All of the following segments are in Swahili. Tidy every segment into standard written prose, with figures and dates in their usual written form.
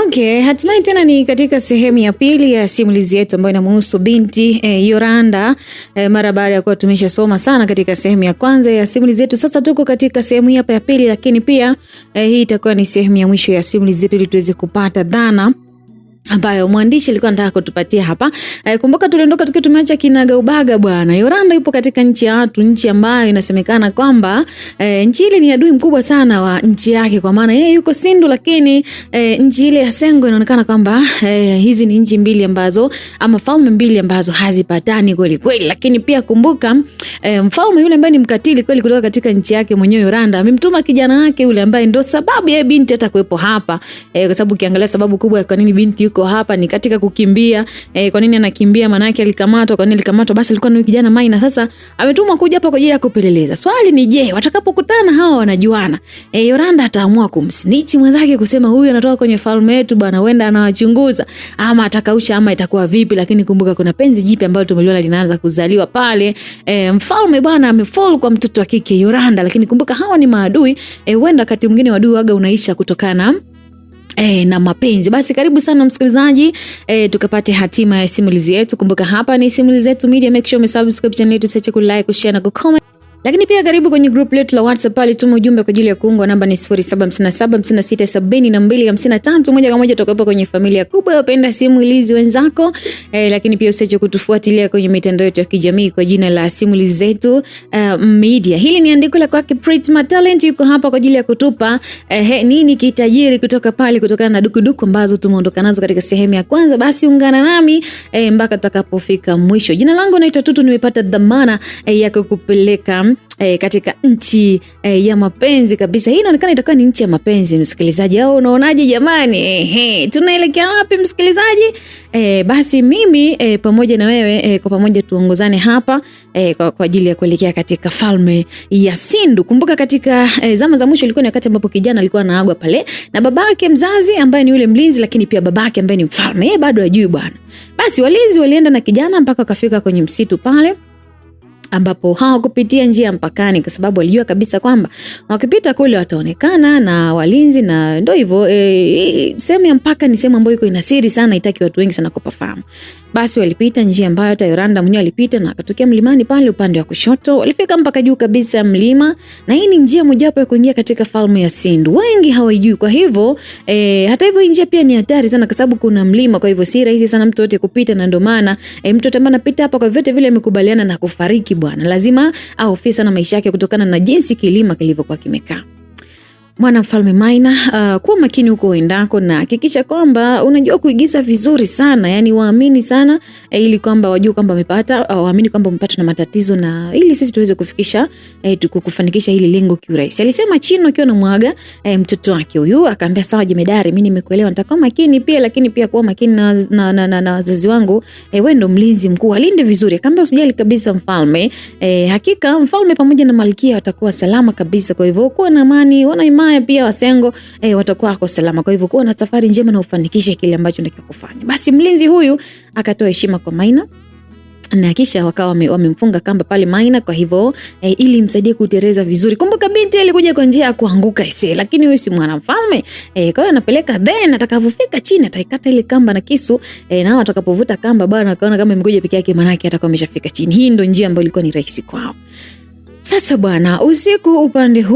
Okay, hatimaye tena ni katika sehemu ya pili ya simulizi yetu ambayo inamhusu binti Yoranda. Mara baada ya kuwa tumeshasoma sana katika sehemu ya kwanza ya simulizi yetu, sasa tuko katika sehemu hapa ya pili, lakini pia hii itakuwa ni sehemu ya mwisho ya simulizi yetu ili tuweze kupata dhana ambayo mwandishi alikuwa anataka kutupatia hapa. Kumbuka tuliondoka tukiwa tumeacha kinaga ubaga bwana. Yoranda yupo katika nchi ya watu, nchi ambayo inasemekana kwamba nchi ile ni adui mkubwa sana wa nchi yake, kwa maana yeye yuko Sindu, lakini nchi ile ya Sengo inaonekana kwamba hizi ni nchi mbili ambazo ama falme mbili ambazo hazipatani kweli kweli. Lakini pia kumbuka mfalme yule ambaye ni mkatili kweli kutoka katika nchi yake mwenyewe Yoranda amemtuma kijana wake yule ambaye ndo sababu ya binti hata kuwepo hapa, kwa sababu ukiangalia sababu kubwa ya kwa nini binti yuko hapa ni katika kukimbia. Kwa nini anakimbia? Maana yake alikamatwa. Kwa nini alikamatwa? Basi alikuwa ni kijana Maina. Sasa ametumwa kuja hapa kwa ajili ya kupeleleza. Swali ni je, watakapokutana hawa wanajuana, Yoranda ataamua kumsnitch mwenzake kusema huyu anatoka kwenye falme yetu bwana, huenda anawachunguza, ama atakausha, ama itakuwa vipi? Lakini kumbuka kuna penzi jipi ambalo tumeliona linaanza kuzaliwa pale. Mfalme bwana amefall kwa mtoto wa kike Yoranda, lakini kumbuka hawa ni maadui. Huenda wakati mwingine wadui waga unaisha kutokana na mapenzi. Basi karibu sana msikilizaji, tukapate hatima ya simulizi yetu. Kumbuka hapa ni simulizi yetu media, make sure umesubscribe channel yetu, usiache ku like, share na comment. Lakini pia karibu kwenye group letu la WhatsApp, pale tuma ujumbe kwa ajili ya kuungwa, namba ni 0757567253. Moja kwa moja tutakuwa kwenye familia kubwa ya wapenda simulizi wenzako. Lakini pia usiache kutufuatilia kwenye mitandao yetu ya kijamii kwa jina la simulizi zetu media. Hili ni andiko la kwake Prisma Talent, yuko hapa kwa ajili ya kutupa nini kitajiri kutoka pale, kutokana na dukuduku ambazo tumeondoka nazo katika sehemu ya kwanza. Basi ungana nami mpaka tutakapofika mwisho. Jina langu naitwa Tutu, nimepata dhamana ya kukupeleka katika nchi ya mapenzi kabisa. Hii inaonekana itakuwa ni nchi ya mapenzi msikilizaji, au unaonaje jamani? Tunaelekea wapi msikilizaji? Basi mimi pamoja na wewe kwa pamoja tuongozane hapa kwa ajili ya kuelekea katika falme ya Sindu. Kumbuka katika zama za mwisho ilikuwa ni wakati ambapo kijana alikuwa anaagwa pale na babake mzazi ambaye ni yule mlinzi, lakini pia babake ambaye ni mfalme, yeye bado hajui bwana. Basi walinzi walienda na kijana mpaka wakafika kwenye msitu pale, ambapo hawakupitia njia mpakani kwa sababu walijua kabisa kwamba wakipita kule wataonekana na walinzi, na ndio hivyo. Sehemu ya mpaka ni sehemu ambayo iko ina siri sana, haitaki watu wengi sana kupafahamu. Basi walipita njia ambayo hata Yoranda mwenyewe alipita, na akatokea mlimani pale upande wa kushoto. Walifika mpaka juu kabisa mlima, na hii ni njia mojawapo ya kuingia katika falme ya Sindu. Wengi hawajui, kwa hivyo hata hivyo njia pia ni hatari sana kwa sababu kuna mlima, kwa hivyo si rahisi sana mtu yote kupita, na ndio maana mtu ambaye anapita hapa kwa vyote vile amekubaliana na kufariki bwana, lazima ahofie sana maisha yake kutokana na jinsi kilima kilivyokuwa kimekaa. Mwana mfalme Maina, kuwa makini huko uendako na hakikisha kwamba unajua kuigiza vizuri sana, yani waamini sana ili kwamba wajue kwamba umepata, waamini kwamba umepata na matatizo, na ili sisi tuweze kufikisha kufanikisha hili lengo kiurahisi. Alisema Chino akiwa anamwaga mtoto wake huyu, akaambia sawa jemedari, mimi nimekuelewa, nitakuwa makini pia, lakini pia kuwa makini na wazazi wangu, wewe ndo mlinzi mkuu, alinde vizuri. Akaambia usijali kabisa mfalme, hakika mfalme pamoja na malkia watakuwa salama kabisa, kwa hivyo kuwa na amani, wana imani pia Wasengo watakuwa wako salama. Kwa hivyo kuwa na safari njema na ufanikishe kile ambacho unataka kufanya. Basi mlinzi huyu akatoa heshima kwa Maina, na kisha wakawa wamemfunga kamba pale Maina, kwa hivyo ili msaidie kutereza vizuri. Kumbuka binti alikuja kwa njia ya kuanguka lakini huyu si mwanamfalme, kwa hiyo anapeleka, then atakavufika chini ataikata ile kamba na kisu, na atakapovuta kamba bwana akaona kama imekuja peke yake, maana yake atakuwa ameshafika chini. Hii ndio njia ambayo ilikuwa ni rahisi kwao. Sasa bwana, usiku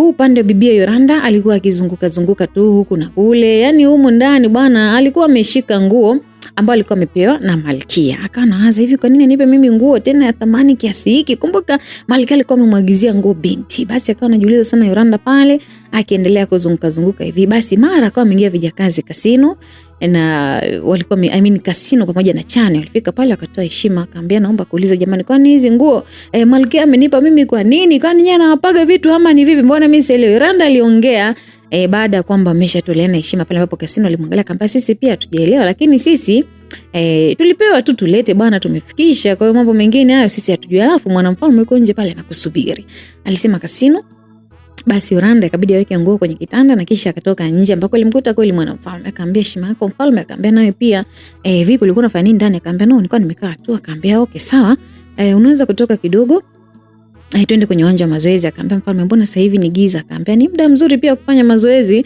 upande wa bibia Yoranda alikuwa akizunguka tu huku na kule, yani humu ndani bwana alikuwa ameshika nguo ambayo alikuwa amepewa na malkia. Akawa anaanza hivi, kwa nini nipe mimi nguo tena ya thamani kiasi hiki? Kumbuka malkia alikuwa amemwagizia nguo binti. Basi akawa anajiuliza sana Yoranda pale akiendelea kuzunguka hivi. Basi mara akawa ameingia vijakazi kasino, na walikuwa kasino pamoja na Chane. Walifika pale akatoa heshima, akaambia naomba kuuliza jamani, kwani hizi nguo malkia amenipa mimi kwa nini? Kwani yeye anawapaga vitu ama ni vipi? Mbona mimi sielewi? Yoranda aliongea baada ya kwamba ameshatoleana heshima pale ambapo kasino alimwangalia akamwambia sisi pia tujaelewa, lakini sisi tulipewa tu tulete bwana, tumefikisha, kwa hiyo mambo mengine hayo sisi hatujui, alafu mwanamfalme yuko nje pale anakusubiri, alisema kasino. Basi Yoranda ikabidi aweke nguo kwenye kitanda na kisha akatoka nje ambako alimkuta kweli mwanamfalme. Akamwambia heshima yako mfalme, akamwambia nawe pia vipi ulikuwa unafanya nini ndani? Akamwambia no, nilikuwa nimekaa tu. Akamwambia okay sawa, unaweza kutoka kidogo twende kwenye uwanja wa mazoezi. Akamwambia mfalme, mbona sasa hivi ni giza? Akamwambia ni muda mzuri pia kufanya mazoezi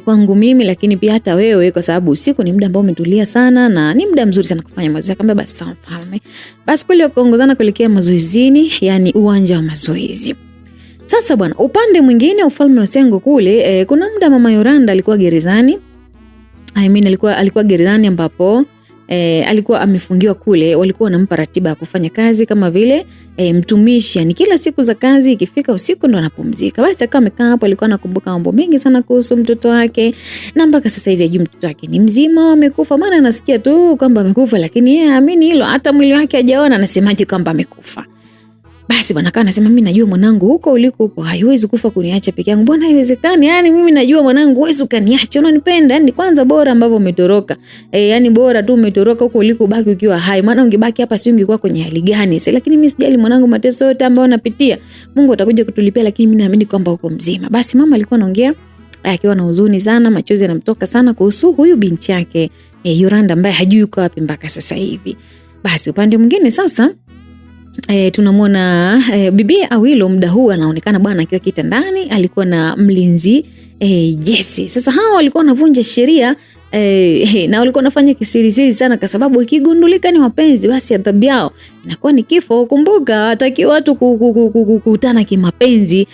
kwangu mimi, lakini pia hata wewe, kwa sababu usiku ni muda ambao umetulia sana na ni muda mzuri sana kufanya mazoezi. Akamwambia basi sawa mfalme. Basi kweli wakaongozana kuelekea mazoezini, yani uwanja wa mazoezi. Sasa bwana, upande mwingine ufalme wa Sengo kule kuna muda mama Yoranda alikuwa gerezani. Alikuwa gerezani ambapo alikuwa amefungiwa kule. Walikuwa wanampa ratiba ya kufanya kazi kama vile mtumishi, yani kila siku za kazi ikifika usiku ndo anapumzika. Basi akawa amekaa hapo, alikuwa anakumbuka mambo mengi sana kuhusu mtoto wake, na mpaka sasa hivi ajui mtoto wake ni mzima amekufa. Maana anasikia tu kwamba amekufa, lakini yeye haamini hilo, hata mwili wake hajaona, anasemaje kwamba amekufa. Basi bwana akawa anasema, mimi najua mwanangu huko uliko upo, haiwezi kufa kuniacha peke yangu. Mbona haiwezekani? Yani mimi najua mwanangu, huwezi ukaniacha, unanipenda. Yani kwanza bora ambavyo umetoroka. Yani bora tu umetoroka huko uliko, baki ukiwa hai. Maana ungebaki hapa si ungekuwa kwenye hali gani? Lakini mimi sijali mwanangu, mateso yote ambayo unapitia Mungu atakuja kutulipia, lakini mimi naamini kwamba uko mzima. Basi mama alikuwa anaongea akiwa na huzuni sana, machozi yanamtoka sana kuhusu huyu binti yake Yoranda ambaye hajui yuko wapi mpaka sasa hivi. Basi upande mwingine sasa tunamwona bibi Awilo muda huu anaonekana bwana akiwa kitandani, alikuwa na mlinzi Jesse. Sasa hao walikuwa wanavunja sheria na walikuwa wanafanya kisiri sana, kwa sababu ikigundulika ni wapenzi, basi adhabu yao inakuwa ni kifo. Kumbuka hataki watu kukutana kimapenzi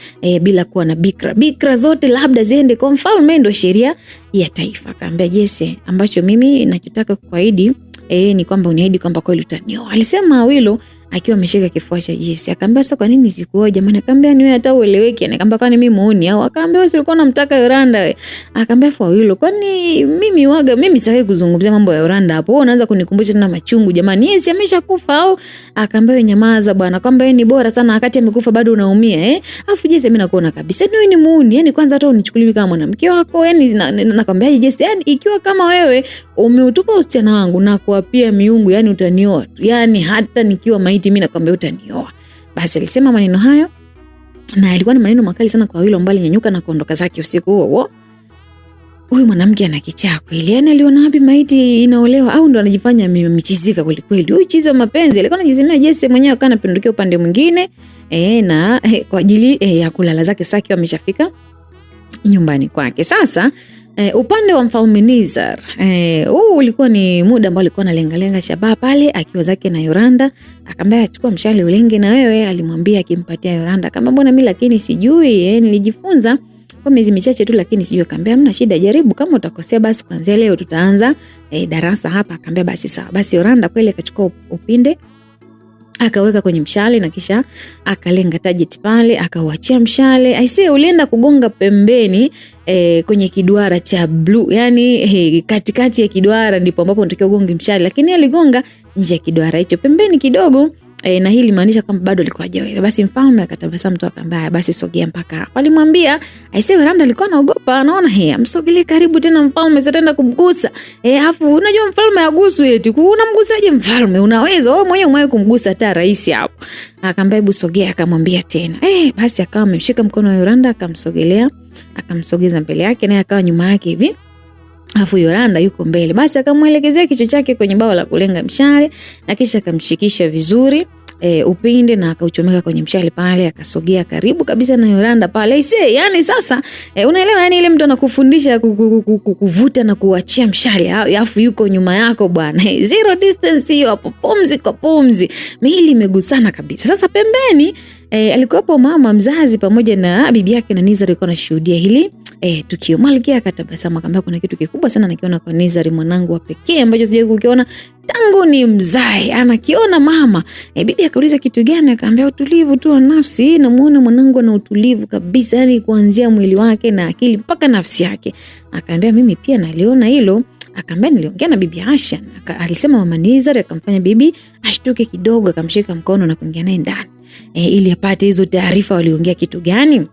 bila kuwa na bikra. Bikra zote labda ziende kwa mfalme, ndio sheria ya taifa. Akaambia Jesse, ambacho mimi ninachotaka kuahidi ni kwamba uniahidi kwamba kweli utanioa. Alisema Awilo akiwa ameshika kifua cha Jesse. Akamwambia sasa kwa nini sikuoa jamani? Akamwambia ni wewe hata ueleweki. Akamwambia kwani mimi muone au? Akamwambia wewe ulikuwa unamtaka Yoranda wewe. Akamwambia kwa Awilo, kwani mimi sitaki kuzungumzia mambo ya Yoranda hapo. Wewe unaanza kunikumbusha tena machungu jamani. Yeye si ameshakufa au? Akamwambia wewe nyamaza bwana. Kwamba yeye ni bora sana wakati amekufa bado unaumia Alafu Jesse mimi nakuona kabisa ni wewe ni muone. Yani kwanza hata unichukulie kama mwanamke wako. Yani nakwambia Jesse, yani ikiwa kama wewe umeutupa usichana wangu na kuapia miungu, yani utanioa tu. Yani hata nikiwa maiti mimi nakwambia utanioa. Basi alisema maneno hayo, na ilikuwa ni maneno makali sana kwa Awilo, mbali nyanyuka na kuondoka zake usiku huo. Huyu mwanamke ana kichaa kweli. Yani aliona wapi maiti inaolewa, au ndo anajifanya michizika kweli kweli. Huyu chizi wa mapenzi alikuwa anajizimia. Jesse mwenyewe akawa anapindukia upande mwingine na kwa ajili ya kulala zake. Saki ameshafika nyumbani kwake. Sasa upande wa mfalme Nizar, huu ulikuwa ni muda ambao alikuwa analenga shabaha pale akiwa zake na Yoranda. Akamwambia achukua mshale ulenge na wewe. Alimwambia akimpatia Yoranda. Akamwambia mbona mimi lakini sijui, nilijifunza kwa miezi michache tu lakini sijui. Akamwambia hamna shida, jaribu, kama utakosea basi kuanzia leo tutaanza darasa hapa. Akamwambia basi sawa. Basi Yoranda kweli akachukua upinde akaweka kwenye mshale na kisha akalenga target pale, akauachia mshale. Aisee, ulienda kugonga pembeni kwenye kiduara cha blue. Yani katikati ya kiduara ndipo ambapo unatakiwa ugonge mshale, lakini aligonga nje ya kiduara hicho pembeni kidogo. Na hili maanisha kwamba bado alikuwa hajaweza. Basi mfalme akatabasamu tu akamwambia basi sogea mpaka hapa. Alimwambia aisee, Yoranda alikuwa anaogopa, anaona amsogelee karibu tena mfalme sitaenda kumgusa. Afu unajua mfalme aguswi eti. Unamgusaje mfalme? Unaweza wewe mwenyewe kumgusa hata rais hapo. Akamwambia hebu sogea, akamwambia tena. Basi akawa amemshika mkono wa Yoranda akamsogelea, akamsogeza mbele yake, naye akawa nyuma yake hivi. Afu Yoranda yuko mbele. Basi akamuelekezea kichwa chake kwenye bao la kulenga mshale na kisha akamshikisha vizuri upinde na akauchomeka kwenye mshale pale. Akasogea karibu kabisa na Yoranda pale. Yani sasa unaelewa, yani ile mtu anakufundisha kuvuta na kuachia mshale alafu yuko nyuma yako bwana. Zero distance hiyo hapo, pumzi kwa pumzi, miili imegusana kabisa. Sasa pembeni alikuwepo mama mzazi pamoja na bibi yake na Nizar alikuwa anashuhudia hili tukio. Malkia akatabasamu akamwambia kuna kitu kikubwa sana nakiona kwa Nizar, mwanangu wa pekee ambacho sijawahi kukiona tangu ni mzae, anakiona mama. Bibi akauliza kitu gani? Akamwambia utulivu tu wa nafsi, namuona mwanangu ana utulivu kabisa, yani kuanzia mwili wake na akili mpaka nafsi yake. Akamwambia mimi pia naliona hilo. Akamwambia niliongea na bibi Asha, alisema mama Nizar, akamfanya bibi ashtuke kidogo, akamshika mkono na kuingia naye ndani ili apate hizo taarifa waliongea kitu gani.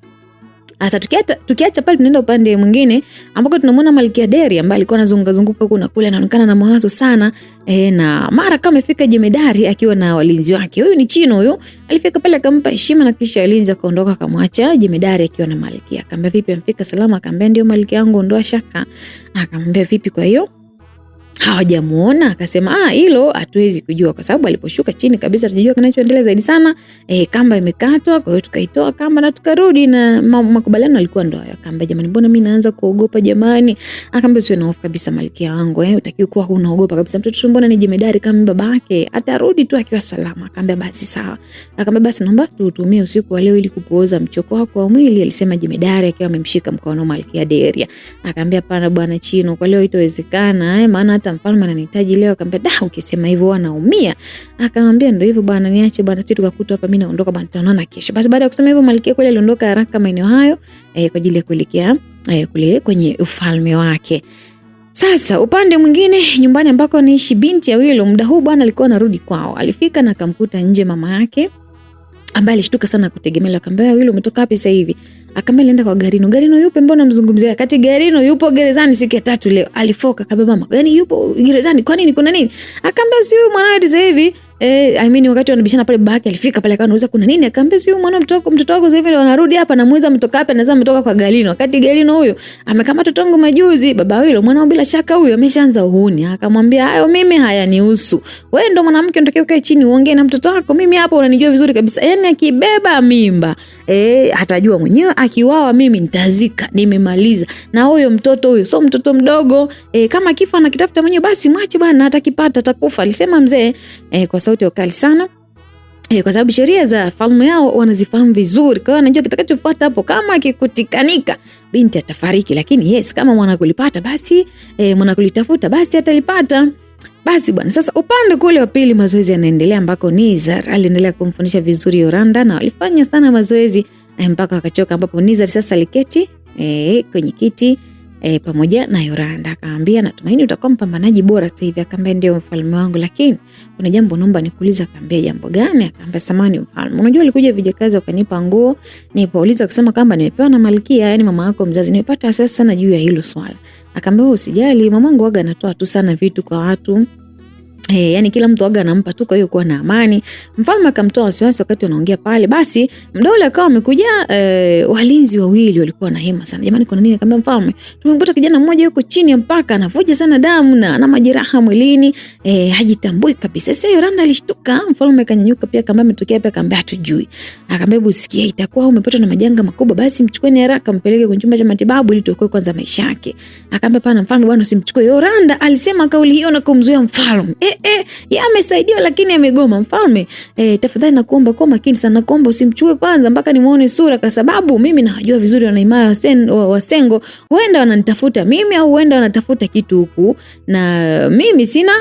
Sasa tukiacha pale tunaenda upande mwingine ambako tunamwona Malkia Deri ambaye alikuwa anazunguka huko na kule, anaonekana na mawazo sana na mara kama amefika jemedari akiwa na walinzi wake. Huyu ni Chino huyu. Alifika pale akampa heshima na kisha walinzi akaondoka, akamwacha jemedari akiwa na Malkia. Akamwambia vipi, amfika salama? Akamwambia ndio Malkia yangu, ondoa shaka. Akamwambia vipi kwa hiyo hawajamuona. Akasema hilo hatuwezi kujua kwa sababu aliposhuka chini kabisa tunajua kinachoendelea zaidi sana. Kamba imekatwa, kwa hiyo tukaitoa kamba na tukarudi, na makubaliano alikuwa ndo hayo. Akamwambia jamani, mbona mimi naanza kuogopa jamani? Akamwambia usiwe na hofu kabisa malkia wangu, utakiwa kuwa unaogopa kabisa, mtoto mbona ni jemedari kama babake, atarudi tu akiwa salama. Akamwambia basi sawa. Akamwambia basi naomba tuutumie usiku wa leo ili kupooza mchoko wako wa mwili, alisema jemedari akiwa amemshika mkono malkia Deria. Akamwambia pana bwana Chino, kwa leo itawezekana, maana hata mfalme ananihitaji leo. Akamwambia ukisema hivyo wanaumia. Akamwambia ndio hivyo bwana, niache bwana, sisi tukakuta hapa, mimi naondoka bwana, tutaonana kesho. Basi baada ya kusema hivyo malkia kweli aliondoka haraka maeneo hayo kwa ajili ya kuelekea kule kwenye ufalme wake. Sasa upande mwingine nyumbani ambako anaishi binti ya Willow, muda huu bwana alikuwa anarudi kwao. Alifika na akamkuta nje mama yake ambaye alishtuka sana kutegemea. Akamwambia Willow, umetoka wapi sasa hivi? Akamwambia nenda kwa Garino. Garino yupo, mbona mzungumzia? Kati Garino yupo gerezani siku ya 3 leo. Alifoka. Akamwambia mama, yani yupo gerezani kwa nini? Kuna nini? Akamwambia si huyu mwanae sasa hivi wakati wanabishana pale babake alifika pale akawa anauliza kuna nini? Akamwambia si huyu mtoto wako sasa hivi wanarudi hapa, na mweza mtoka hapa, anaweza mtoka kwa Garino. Wakati Garino huyo amekamata tongo majuzi. Baba Willow mwanao bila shaka huyo ameshaanza uhuni. Akamwambia hayo mimi hayanihusu. Wewe ndo mwanamke unatakiwa ukae chini uongee na mtoto wako. Mimi hapa unanijua vizuri kabisa. Yaani akibeba mimba atajua mwenyewe, akiwawa mimi nitazika, nimemaliza. Na huyo mtoto huyo sio mtoto mdogo. Kama kifa anakitafuta mwenyewe basi mwache bwana, atakipata, atakufa, alisema mzee kwa sauti kali sana. Kwa sababu sheria za falme yao wanazifahamu vizuri. Kwa hiyo anajua kitakachofuata hapo, kama akikutikanika binti atafariki, lakini kama mwana kulipata basi mwana kulitafuta basi atalipata. Basi bwana, sasa upande kule wa pili mazoezi yanaendelea ambako Nizar aliendelea kumfundisha vizuri Yoranda, na walifanya sana mazoezi mpaka wakachoka, ambapo Nizar sasa aliketi kwenye kiti pamoja na Yoranda. Akamwambia natumaini utakuwa mpambanaji bora sasa hivi. Akamwambia ndio mfalme wangu, lakini kuna jambo naomba nikuulize. Akamwambia jambo gani? Akamwambia samani mfalme, unajua alikuja vijakazi wakanipa nguo, nilipouliza kusema kwamba nimepewa na malkia, yani mama yako mzazi, nimepata wasiwasi sana juu ya hilo swala. Akamwambia usijali, mamangu waga anatoa tu sana vitu kwa watu, yani kila mtu waga anampa tu, kwa hiyo kuwa na amani. Mfalme akamtoa wasiwasi wakati wanaongea pale. Basi mdaule akawa amekuja, walinzi wawili walikuwa na hema sana. Jamani kuna nini? Akamwambia mfalme, tumempata kijana mmoja yuko chini ya mpaka anavuja sana damu na ana majeraha mwilini, hajitambui kabisa. Sasa Yoranda alishtuka. Mfalme akanyanyuka pia, akamwambia umetokea hapa? Akamwambia hatujui. Akamwambia hebu sikia, itakuwa umepata na majanga makubwa, basi mchukueni haraka mpeleke kwenye chumba cha matibabu ili tuokoe kwanza maisha yake. Akamwambia pana mfalme bwana, usimchukue. Yoranda alisema kauli hiyo na kumzuia mfalme. Amesaidiwa lakini amegoma. Mfalme, tafadhali nakuomba kwa makini sana, nakuomba usimchukue kwanza mpaka nimuone sura, kwa sababu mimi nawajua vizuri wana himaya wa Sengo, huenda wananitafuta mimi au huenda wanatafuta kitu huku, na mimi sina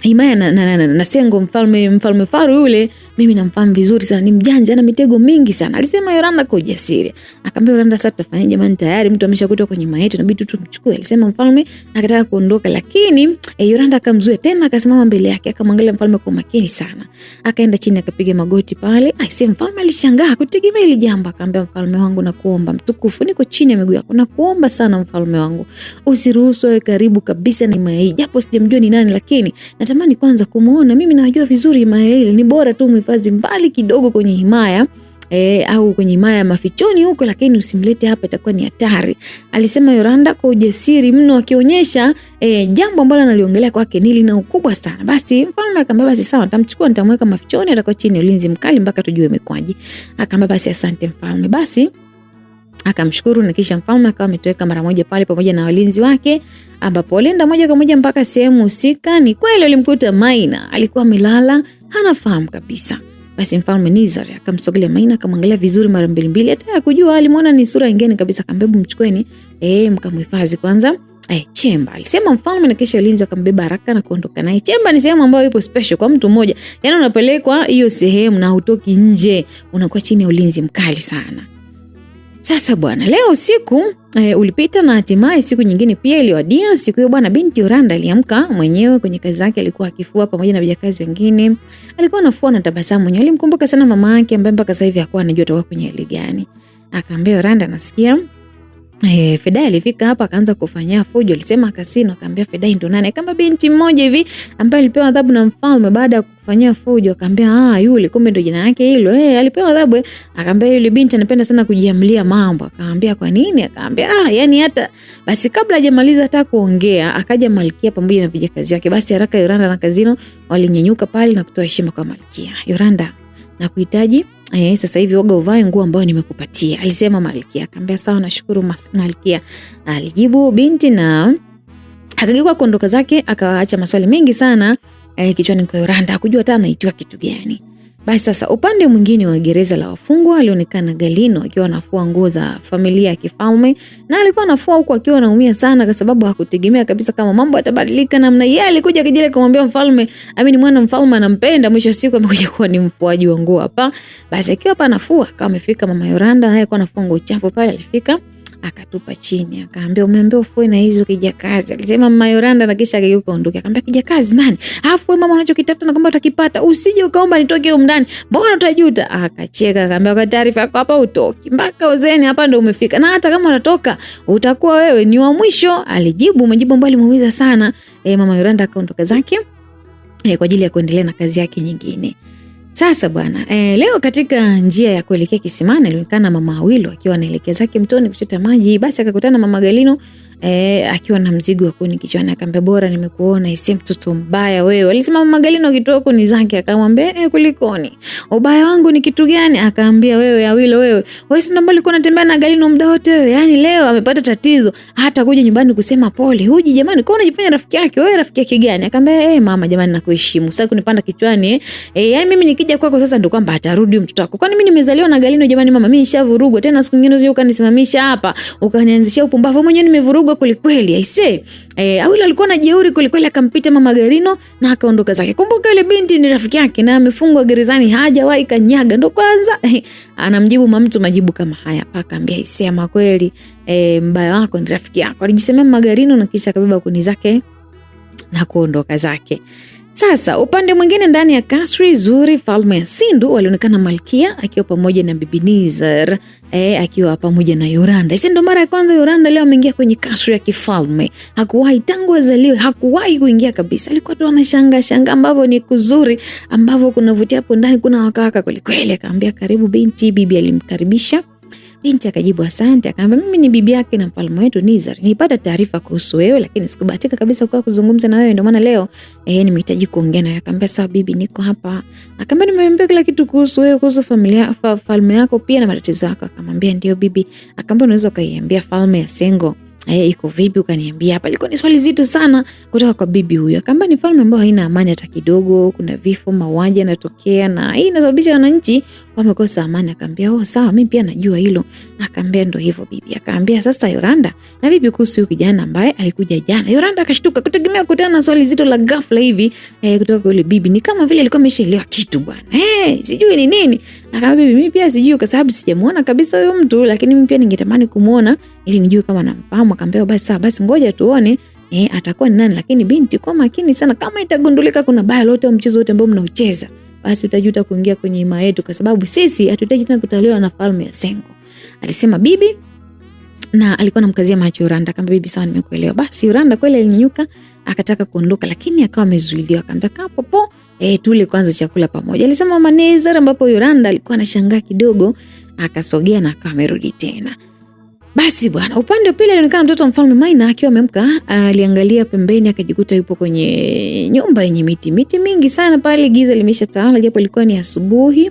himaya na Sengo. Mfalme Faru yule mimi namfahamu vizuri sana, ni mjanja na mitego mingi sana, alisema Yoranda kwa ujasiri. Akamwambia Yoranda, sasa tufanye jamani, tayari mtu ameshakuta kwenye himaya yetu, inabidi tu tumchukue, alisema mfalme. Akataka kuondoka, lakini Yoranda akamzuia tena, akasimama mbele yake, akamwangalia mfalme kwa makini sana, akaenda chini akapiga magoti pale. Aisema mfalme alishangaa kutegemea ile jambo. Akamwambia mfalme wangu, nakuomba mtukufu, niko chini ya miguu yako, nakuomba sana mfalme wangu, usiruhusu awe karibu kabisa na himaya hii, japo sijamjua ni nani, lakini natamani kwanza kumuona. Mimi najua vizuri himaya ile, ni bora tu mhifadhi mbali kidogo kwenye himaya au kwenye himaya mafichoni huko, lakini usimlete hapa, itakuwa ni hatari, alisema Yoranda kwa ujasiri mno, akionyesha jambo ambalo analiongelea kwake ni lina ukubwa sana. Basi mfalme akamwambia basi sawa, nitamchukua nitamweka mafichoni, atakuwa chini ya ulinzi mkali mpaka tujue imekwaje. Akamwambia basi asante mfalme. Basi akamshukuru na kisha mfalme akawa ametoweka mara moja pale pamoja na walinzi wake, ambapo walienda moja kwa moja mpaka sehemu husika. Ni kweli walimkuta Maina alikuwa amelala, hana fahamu kabisa. Basi mfalme Nizar akamsogelea Maina, akamwangalia vizuri mara mbili, hata kujua alimuona ni sura ngeni kabisa. Akambebu mchukueni mkamhifadhi kwanza chemba, alisema mfalme, na kisha walinzi wakambeba haraka na kuondoka naye. Chemba ni sehemu ambayo ipo special kwa mtu mmoja, yani unapelekwa hiyo sehemu na hutoki nje, unakuwa chini ya ulinzi mkali sana. Sasa bwana, leo usiku ulipita na hatimaye siku nyingine pia iliwadia. Siku hiyo bwana, binti Yoranda aliamka mwenyewe kwenye kazi zake, alikuwa akifua pamoja na vijakazi wengine. Alikuwa anafua na tabasamu mwenyewe, alimkumbuka sana mama yake ambaye mpaka sasa hivi hakuwa anajua toka kwenye hali gani. Akamwambia Yoranda, nasikia Fedai alifika hapa akaanza kufanyia fujo, alisema kasino, akaambia Fedai ndo nani? Kama binti mmoja hivi ambaye alipewa adhabu na mfalme baada ya kufanyia fujo, akaambia yule kumbe ndo jina yake hilo. Alipewa adhabu. Akaambia yule binti anapenda sana kujiamlia mambo. Akaambia kwa nini? Akaambia yani hata basi kabla hajamaliza hata kuongea akaja Malkia pamoja na vijakazi wake. Basi haraka Yoranda na Kazino walinyenyuka pale na kutoa heshima kwa Malkia. Yoranda, nakuhitaji sasa hivi oga uvae nguo ambayo nimekupatia, alisema Malkia. Akaambia sawa, nashukuru Malkia, alijibu binti na akageuka kuondoka zake. Akaacha maswali mengi sana kichwani kwa Yoranda, hakujua hata anaitwa kitu gani. Basi sasa upande mwingine wa gereza la wafungwa alionekana Galino akiwa anafua nguo za familia ya kifalme, na alikuwa anafua huko akiwa anaumia sana kwa sababu hakutegemea kabisa kama mambo yatabadilika namna yeye. Alikuja kijile kumwambia mfalme, mwana mfalme anampenda, mwisho siku amekuja kuwa ni mfuaji wa nguo hapa. Basi akiwa hapa anafua kama amefika mama Yoranda, naye alikuwa anafua nguo chafu pale, alifika akatupa chini, akaambia umeambia ufue na hizo kijakazi, alisema mama Yoranda, na kisha akageuka ondoka. Akaambia kijakazi nani? Afu mama unachokitafuta na kwamba utakipata, usije ukaomba nitoke huko ndani, mbona utajuta? Akacheka akaambia kwa taarifa yako hapa utoki mpaka uzeni, hapa ndo umefika, na hata kama unatoka utakuwa wewe ni wa mwisho. Alijibu majibu ambayo alimuumiza sana. Mama Yoranda akaondoka zake kwa ajili ya kuendelea na kazi yake nyingine. Sasa bwana, leo katika njia ya kuelekea kisimani alionekana mama Awilo akiwa anaelekea zake mtoni kuchota maji. Basi akakutana mama Galino akiwa na mzigo wa kuni kichwani. Akamwambia bora nimekuona, isi mtoto mbaya wewe. Alisema mama Galino kitoa kuni zake. Akamwambia kulikoni? Ubaya wangu ni kitu gani? Akaambia wewe Awilo, wewe si ndio ulikuwa unatembea na Galino muda wote wewe? Yani leo amepata tatizo hata kuja nyumbani kusema pole. Huji jamani, kwa unajifanya rafiki yake wewe, rafiki yake gani? Akamwambia mama jamani, nakuheshimu. Sasa kunipanda kichwani yani mimi nikija kwako sasa ndio kwamba atarudi mtoto wako. Kwani mimi nimezaliwa na Galino jamani mama, mimi nishavurugwa. Tena siku nyingine usije ukanisimamisha hapa ukanianzishia upumbavu, mwenyewe nimevurugwa kweli. Aisee, Awilo alikuwa na jeuri kweli, akampita mama Galino na akaondoka zake. Kumbuka ile binti ni rafiki yake na amefungwa gerezani, hajawahi kanyaga, ndo kwanza anamjibu mtu majibu kama haya. Akaambia aisee, ama kweli mbaya wako ni rafiki yako, alijisemea mama Galino, na kisha akabeba kuni zake na kuondoka zake. Sasa upande mwingine ndani ya kasri zuri falme ya Sindu walionekana Malkia akiwa pamoja na Bibi Nizar akiwa pamoja na Yoranda. Hii ndio mara ya kwanza Yoranda leo ameingia kwenye kasri ya kifalme. Hakuwahi tangu azaliwe, hakuwahi kuingia kabisa. Alikuwa tu anashanga ambavyo ni kuzuri, ambavyo kunavutia hapo ndani, kuna wakaka kweli. Akaambia karibu binti. Bibi alimkaribisha. Binti akajibu asante. Akaambia mimi ni bibi yake na mfalme wetu Nizar. Nilipata taarifa kuhusu wewe lakini sikubahatika kabisa kwa kuzungumza na wewe, ndio maana leo nimehitaji kuongea nawe. Akaambia sawa bibi, niko hapa. Akaambia nimeambia kila kitu kuhusu wewe, kuhusu familia, falme yako pia na matatizo yako. Akamwambia ndio bibi. Akaambia unaweza kaiambia falme ya Sengo iko vipi? Ukaniambia hapa. Ilikuwa ni swali zito sana kutoka kwa bibi huyo. Akaambia ni falme ambayo haina amani hata kidogo, kuna vifo, mauaji yanatokea na hii inasababisha wananchi wamekosa amani. Akaambia sawa, mimi pia najua hilo. Akaambia ndio hivyo bibi. Akaambia sasa Yoranda, na vipi kuhusu huyu kijana ambaye alikuja jana? Yoranda akashtuka kutegemea kutana na swali zito la ghafla hivi kutoka kwa yule bibi. Ni kama vile alikuwa ameshaelewa kitu bwana. Sijui ni nini. Akaambia bibi, mimi pia sijui kwa sababu sijamuona kabisa huyo mtu, lakini mimi pia ningetamani kumuona ili nijue kama namfahamu. Akaambia basi ngoja tuone atakuwa ni nani, lakini binti kwa makini sana, kama itagundulika kuna baya lote au mchezo wote ambao mnaocheza, basi utajuta kuingia kwenye ima yetu, kwa sababu sisi hatutaji tena kutaliwa na falme ya Sengo, alisema bibi. Na alikuwa anamkazia macho Yoranda. Akamwambia bibi sawa, nimekuelewa. Basi Yoranda kweli alinyanyuka akataka kuondoka, lakini akawa amezuiliwa. Akamwambia kaa popo, tule kwanza chakula pamoja, alisema mama Nizar, ambapo Yoranda alikuwa anashangaa kidogo, akasogea na akawa amerudi tena. Basi bwana, upande wa pili alionekana mtoto mfalme Maina akiwa amemka. Aliangalia pembeni akajikuta yupo kwenye nyumba yenye miti mingi sana pale. Giza limeshatawala japo ilikuwa ni asubuhi.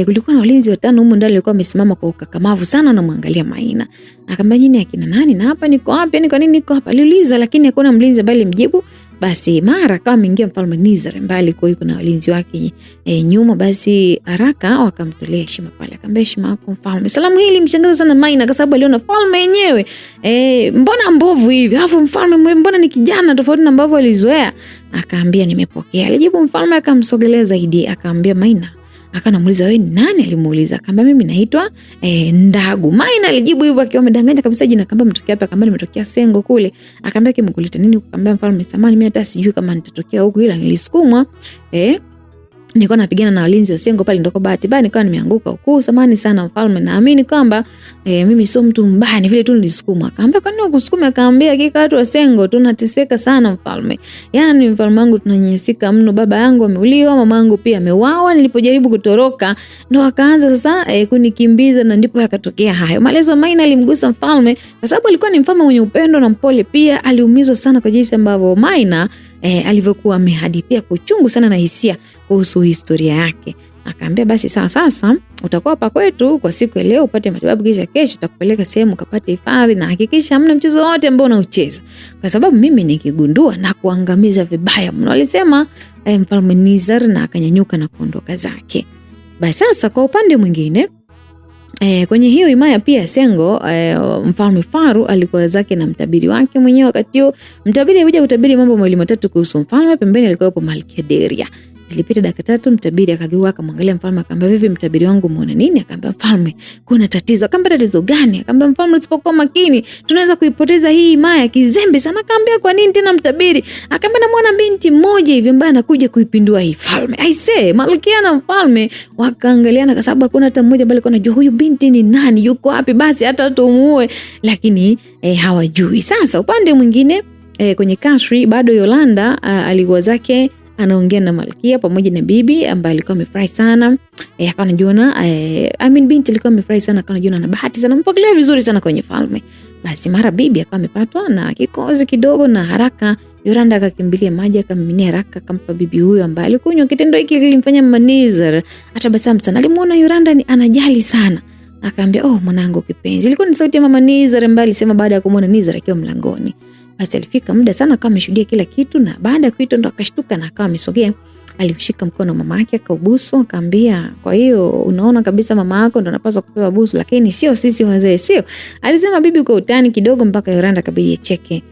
Kulikuwa na walinzi 5 huko ndani walikuwa wamesimama kwa ukakamavu sana na muangalia Maina. Akamwambia nyinyi akina nani na hapa niko wapi? Ni kwa nini niko hapa? Aliuliza, lakini hakuna mlinzi ambaye alimjibu. Basi mara kama ameingia mfalme Nizar mbali kwa yuko na walinzi wake nyuma. Basi haraka wakamtolea heshima pale. Akamwambia heshima yako mfalme. Salamu hii ilimshangaza sana Maina kwa sababu aliona falme yenyewe mbona mbovu hivi? Alafu mfalme mbona ni kijana tofauti na ambavyo alizoea. Akaambia nimepokea. Alijibu mfalme, akamsogelea zaidi. Akaambia Maina, akanamuuliza wewe ni nani? Alimuuliza. Akamwambia mimi naitwa Ndagu. Maina alijibu hivyo akiwa amedanganya kabisa jina. Akamwambia umetokea hapa? Akamwambia nimetokea Sengo kule. Akamwambia kimkuleta nini? Akamwambia mfalme samani, mimi hata sijui kama nitatokea huku ila nilisukumwa nilikuwa napigana na walinzi wa Sengo pale, ndio kwa bahati mbaya nikawa nimeanguka huko. Samahani sana mfalme, naamini kwamba mimi sio mtu mbaya, ni vile tu nilisukuma. Akaambia kwa nini ukusukuma? Akaambia hakika watu wa Sengo tunateseka sana mfalme. Yaani mfalme wangu tunanyanyasika mno, baba yangu ameuliwa, mama yangu pia ameuawa. Nilipojaribu kutoroka ndo akaanza sasa kunikimbiza, na ndipo yakatokea hayo. Maelezo Maina alimgusa mfalme kwa sababu alikuwa ni mfalme mwenye upendo na mpole. Pia aliumizwa sana kwa jinsi ambavyo Maina alivyokuwa amehadithia kwa uchungu sana na hisia kuhusu historia yake. Akaambia basi sawa, sasa utakuwa hapa kwetu kwa siku ya leo upate matibabu, kisha kesho tutakupeleka sehemu ukapate hifadhi, na hakikisha hamna mchezo wote ambao unaucheza, kwa sababu mimi nikigundua na kuangamiza vibaya mno, alisema mfalme Nizar, na akanyanyuka na kuondoka zake. Basi sasa kwa upande mwingine kwenye hiyo himaya pia Sengo, mfalme Faru alikuwa zake na mtabiri wake mwenyewe. Wakati huo mtabiri alikuja kutabiri mambo mawili matatu kuhusu mfalme. Pembeni alikuwa Malkia Deria. Zilipita dakika 3, mtabiri akageuka akamwangalia mfalme akamwambia, vipi mtabiri wangu, umeona nini? Akamwambia, mfalme kuna tatizo. Akamwambia, tatizo gani? Akamwambia, mfalme usipokuwa makini tunaweza kuipoteza hii himaya kizembe sana. Akamwambia, kwa nini tena mtabiri? Akamwambia, namuona binti mmoja hivi ambaye anakuja kuipindua hii falme. Aisee, malkia na mfalme wakaangaliana kwa sababu hakuna hata mmoja bali alikuwa anajua huyu binti ni nani, yuko wapi, basi hata tumuue, lakini hawajui. Sasa upande mwingine kwenye kasri bado Yolanda alikuwa zake anaongea na malkia pamoja na bibi ambaye alikuwa amefurahi sana. Akawa anajiona binti alikuwa amefurahi sana, akawa anajiona na bahati sana, mpokelea vizuri sana kwenye falme. Basi mara bibi akawa amepatwa na kikozi kidogo, na haraka Yolanda akakimbilia maji akamiminia haraka akampa bibi huyo ambaye alikunywa. Kitendo hiki kilimfanya Manizar atabasamu sana. Alimuona Yolanda ni anajali sana. Akaambia, mwanangu kipenzi. Ilikuwa ni sauti ya mama Nizar ambaye alisema baada ya kumuona Nizar akiwa mlangoni. Basi alifika muda sana akawa ameshuhudia kila kitu, na baada ya kuitwa ndo akashtuka na akawa amesogea. Alimshika mkono mama yake akaubusu, akamwambia, kwa hiyo unaona kabisa mama yako ndo anapaswa kupewa busu, lakini sio sisi wazee, sio? Alisema bibi kwa utani kidogo, mpaka Yolanda kabidi acheke.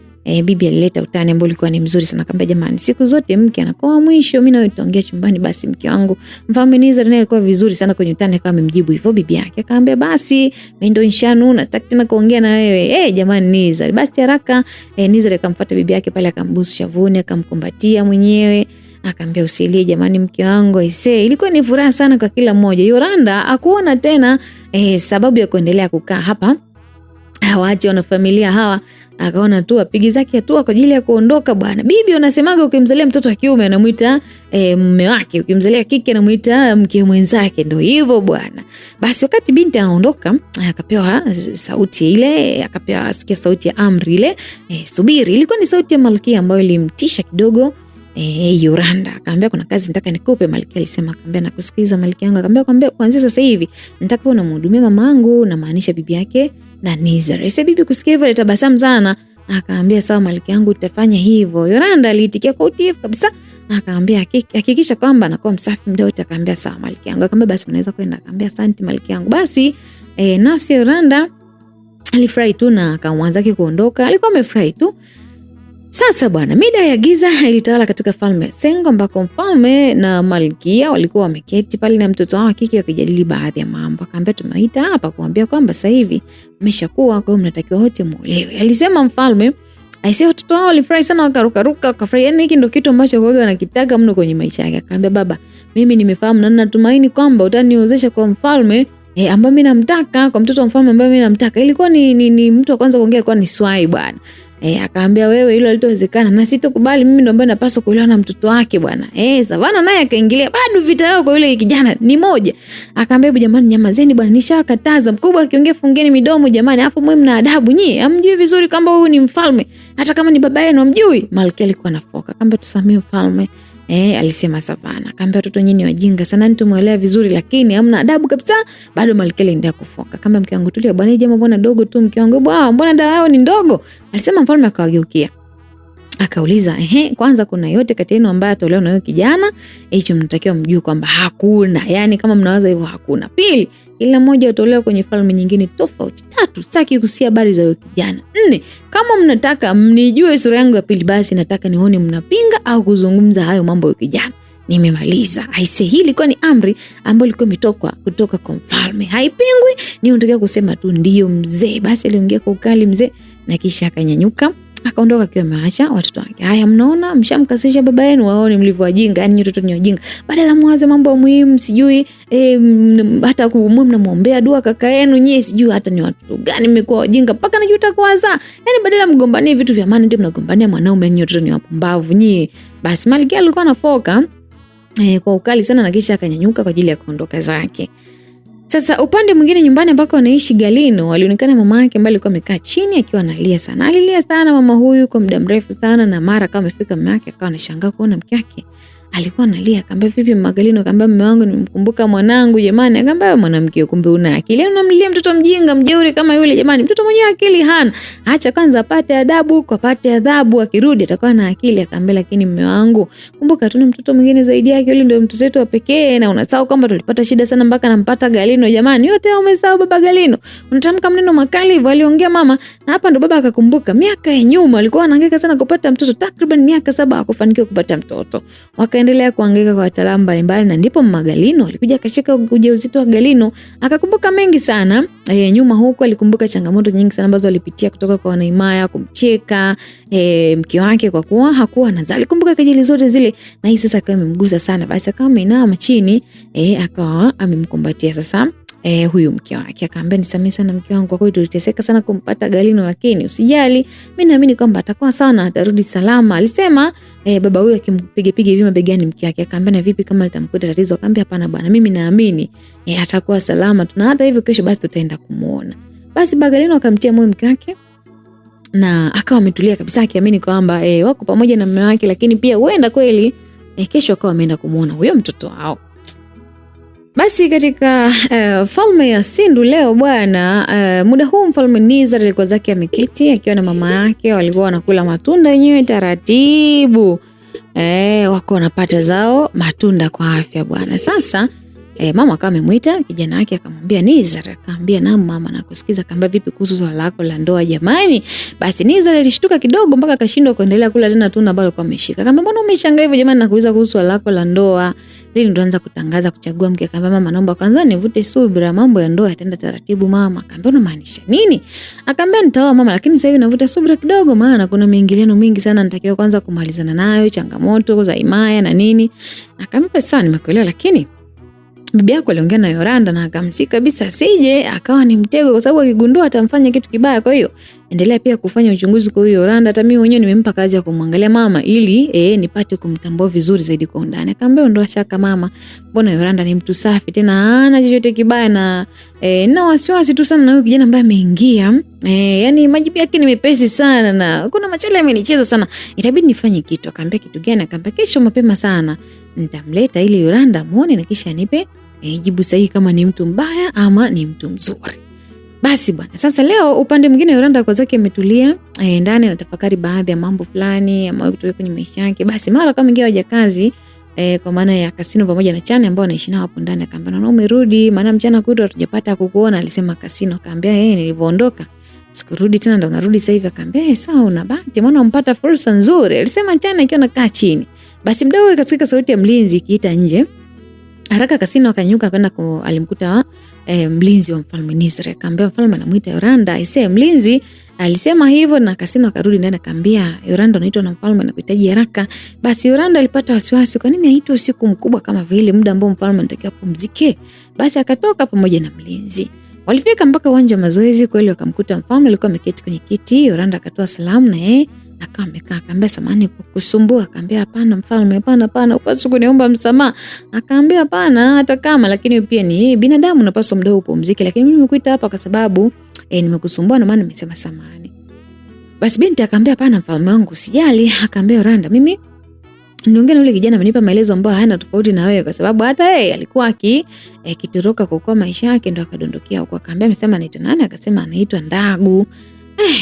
Bibi alileta utani ambao ulikuwa ni mzuri sana. Akamwambia, jamani, siku zote mke anakuwa mwisho, mimi nawe tutaongea chumbani basi mke wangu. Mfalme Nizar naye alikuwa vizuri sana kwenye utani, akawa amemjibu hivyo bibi yake. Akamwambia, basi mimi ndo nishanuna, sitaki tena kuongea na wewe. Jamani Nizar. Basi haraka Nizar akamfuata bibi yake pale, akambusu shavuni, akamkumbatia mwenyewe. Akamwambia, usilie jamani mke wangu. Ilikuwa ni furaha sana kwa kila mmoja. Yolanda akuona tena sababu ya kuendelea kukaa hapa, hawaache wana familia hawa. Akaona tu apige zake hatua kwa ajili ya kuondoka bwana. Bibi unasemaga ukimzalia mtoto wa kiume anamuita mume wake, ukimzalia kike anamuita mke mwenzake, ndio hivyo bwana. Basi wakati binti anaondoka akapewa sauti ile, akapewa sikia sauti ya amri ile, subiri. Ilikuwa ni sauti ya malkia ambayo ilimtisha kidogo Yolanda. Akamwambia, kuna kazi nataka nikupe. Malkia alisema. Akamwambia, nakusikiliza malkia yangu. Akamwambia, kuanzia sasa hivi nataka unamhudumia mama yangu, na maanisha bibi yake na Nizar. Bibi kusikia hivyo alitabasamu sana. Akamwambia, sawa malkia yangu, utafanya hivyo. Yolanda aliitikia kwa utiifu kabisa. Akamwambia, hakikisha kwamba anakuwa msafi muda wote. Akamwambia, sawa malkia yangu. Akamwambia, basi unaweza kwenda. Akamwambia, asante malkia yangu. Basi nafsi ya Yolanda alifurahi tu, na akamwanza kuondoka. Alikuwa amefurahi tu. Sasa bwana, mida ya giza ilitawala katika falme ya Sengo, ambako mfalme na malkia walikuwa wameketi pale na mtoto wao kike wakijadili baadhi ya mambo. Akamwambia, tumeita hapa kuambia kwamba sasa hivi mmeshakuwa, kwa hiyo mnatakiwa wote muolewe. Alisema mfalme. Watoto wao walifurahi sana, wakarukaruka, wakafurahi. Yaani hiki ndio kitu ambacho kwa hiyo anakitaka mno kwenye maisha yake. Akamwambia, baba, mimi nimefahamu na natumaini kwamba utaniozesha kwa mfalme ambaye mimi namtaka, kwa mtoto wa mfalme ambaye mimi namtaka. Ilikuwa ni mtu wa kwanza kuongea, alikuwa ni Swai bwana. Akaambia, wewe hilo halitowezekana na sitokubali, mimi ndo ambaye napaswa kuolewa na mtoto wake bwana. Savana naye akaingilia, bado vita yao kwa yule kijana ni moja. Akaambia, jamani nyamazeni bwana, nishawakataza, mkubwa akiongea fungeni midomo jamani, afu mwe mna adabu nyie, hamjui vizuri kwamba huyu ni mfalme, hata kama ni baba yenu hamjui. Malkia alikuwa anafoka. Akamwambia, tusamee mfalme. Alisema Savana. Akamwambia, watoto nyinyi wajinga sana, tumuelewa vizuri lakini hamna adabu kabisa. Bado Malkia aliendelea kufoka. Akamwambia, mke wangu tulia bwana, jambo mbona dogo tu mke wangu. Mbona dawa yao ni ndogo? Alisema mfalme. Akawageukia. Akauliza, kwanza kuna yote kati yenu ambaye atolewa na huyo kijana? Hicho mnatakiwa mjue kwamba hakuna. Yaani kama mnawaza hivyo hakuna. Pili, kila mmoja atolewa kwenye falme nyingine tofauti. 3, sitaki kusikia habari za huyo kijana. 4, kama mnataka mnijue sura yangu ya pili, basi nataka nione mnapinga au kuzungumza hayo mambo ya kijana. Nimemaliza. Hii ilikuwa ni amri ambayo ilikuwa imetoka kutoka kwa mfalme. Haipingwi, ni unataka kusema tu ndio mzee. Basi aliongea kwa ukali mzee, na kisha akanyanyuka Akaondoka akiwa ameacha watoto wake. Haya, mnaona mshamkasirisha baba yenu, waone mlivyowajinga, yani watoto ni wajinga. Badala muanze mambo muhimu, sijui hata mnamuombea dua kaka yenu, nyie sijui hata ni watoto gani mmekuwa wajinga mpaka najuta kuwaza. Yani badala mgombanie vitu vya maana ndio mnagombania mwanaume, nyie watoto ni wapumbavu nyie. Basi Malkia alikuwa anafoka kwa ukali sana na kisha akanyanyuka kwa ajili ya kuondoka zake. Sasa upande mwingine nyumbani ambako anaishi Galino, alionekana mama yake ambaye alikuwa amekaa chini akiwa analia sana. Alilia sana mama huyu kwa muda mrefu sana, na mara kama amefika mume wake akawa anashangaa kuona mke wake alikuwa analia. Akamwambia, vipi mama Galino? Akamwambia, mume wangu nimemkumbuka mwanangu jamani. Akamwambia, mwanamke kumbe una akili. Unamlilia mtoto mjinga mjeuri kama yule jamani, mtoto mwenye akili hana. Acha kwanza apate adabu, apate adhabu, akirudi atakuwa na akili. Akamwambia, lakini mume wangu kumbuka tuna mtoto mwingine zaidi yake, yule ndio mtoto wetu wa pekee, na unasahau kwamba tulipata shida sana mpaka nampata Galino jamani. Yote umesahau baba Galino. Unatamka maneno makali hivyo, aliongea mama. Na hapa ndo baba akakumbuka miaka ya nyuma alikuwa anahangaika sana kupata mtoto, takriban miaka 7 hakufanikiwa kupata mtoto. Wakaendelea kuhangaika kwa wataalamu mbalimbali, na ndipo mama Galino alikuja akashika ujauzito wa Galino. Akakumbuka mengi sana nyuma huko, alikumbuka changamoto nyingi sana ambazo alipitia kutoka kwa wanaimaya, kumcheka mke wake kwa kuwa hakuwa anazaa. Alikumbuka kejeli zote zile, na hii sasa akawa imemgusa sana. Basi akawa ameinama chini akawa amemkumbatia sasa huyu mke wake. Akamwambia, nisamehe sana mke wangu, kwa kweli tuliteseka sana kumpata Galino, lakini usijali, mimi naamini kwamba atakuwa sawa na atarudi salama. Alisema baba huyu akimpiga hivi mabegani mke wake. Akamwambia, na vipi kama litamkuta tatizo? Akamwambia, hapana bwana, mimi naamini atakuwa salama, tuna hata hivyo kesho basi tutaenda kumuona. Basi baba Galino akamtia moyo mke wake na akawa ametulia kabisa, akiamini kwamba wako pamoja na mume wake, lakini pia huenda kweli kesho akawa ameenda kumuona huyo mtoto wao. Basi katika falme ya Sindu leo bwana, muda huu mfalme Nizar alikuwa zake ameketi akiwa na mama yake. Walikuwa wanakula matunda wenyewe taratibu, wako wanapata zao matunda kwa afya bwana. Sasa mama akawa amemuita kijana wake akamwambia, Nizar. Akamwambia, naam mama, nakusikiza. Akamwambia, vipi kuhusu swala lako la ndoa jamani? Basi Nizar alishtuka kidogo mpaka akashindwa kuendelea kula tena tunda ambalo alikuwa ameshika. Akamwambia, mbona umeshangaa hivyo jamani, nakuuliza kuhusu swala lako la ndoa. Lini ndo anza kutangaza kuchagua mke? Akamwambia, mama naomba kwanza nivute subira, mambo ya ndoa yataenda taratibu mama. Akamwambia, unamaanisha nini? Akamwambia, nitaoa mama, lakini sasa hivi navuta subira kidogo, maana kuna miingiliano mingi sana natakiwa kwanza kumalizana nayo, changamoto za himaya na nini. Akamwambia, sawa nimekuelewa, lakini bibi yako aliongea na Yoranda na akamsika kabisa asije akawa ni mtego, kwa sababu akigundua atamfanya kitu kibaya. Kwa hiyo endelea pia kufanya uchunguzi kwa huyo Yoranda. Hata mimi mwenyewe nimempa kazi ya kumwangalia mama ili nipate kumtambua vizuri zaidi kwa undani. Akamwambia, ondoa shaka mama, mbona Yoranda ni mtu safi, tena hana chochote kibaya, na na wasiwasi tu sana na huyo kijana ambaye ameingia. Yani majibu yake ni mepesi sana na kuna machele amenicheza sana, itabidi nifanye kitu. Akamwambia, kitu gani? Akamwambia, kesho mapema sana nitamleta ili Yoranda muone na kisha nipe jibu sahihi kama ni mtu mbaya ama ni mtu mzuri. Basi bwana, sasa leo upande mwingine Yoranda kwa zake ametulia ndani anatafakari baadhi ya mambo fulani ambayo kutoka kwenye maisha yake. Basi mara kama ingia wajakazi kwa maana ya Kasino pamoja na Chane ambao anaishi nao hapo ndani. Akamwambia, na umerudi, maana mchana kutwa hatujapata kukuona. Alisema Kasino. Akamwambia, nilivyoondoka sikurudi tena, ndo narudi sasa hivi. Akamwambia, sawa, una bahati, maana umpata fursa nzuri. Alisema Chane akiwa anakaa chini. Basi mdau akasikia sauti ya mlinzi ikiita nje. Haraka Kasino akanyuka kwenda alimkuta mlinzi wa mfalme Nizar. Akamwambia, mfalme anamuita Yoranda. Aisee, mlinzi alisema hivyo, na Kasino akarudi ndani akamwambia, Yoranda anaitwa na mfalme na kuhitaji haraka. Basi Yoranda alipata wasiwasi, kwa nini aitwe usiku mkubwa kama vile, muda ambao mfalme anatakiwa kupumzike? Basi akatoka pamoja na mlinzi. Walifika mpaka uwanja wa mazoezi. Kweli wakamkuta mfalme alikuwa ameketi kwenye kiti. Yoranda akatoa salamu na yeye akawa amekaa. Akamwambia, samahani kukusumbua. Akamwambia, hapana mfalme, hapana, upaswa kuniomba msamaha. Akamwambia, hapana, hata kama, lakini pia ni binadamu, unapaswa muda upumzike, lakini mimi nimekuita hapa kwa sababu nimekusumbua na maana nimesema samahani. Basi binti akamwambia, hapana mfalme wangu, usijali. Akamwambia, Yoranda, mimi niongea na yule kijana, amenipa maelezo ambayo hayana tofauti na wewe, kwa sababu hata yeye alikuwa akitoroka kuokoa maisha yake ndo akadondokea huko. Akamwambia, amesema anaitwa nani? Akasema anaitwa Ndagu.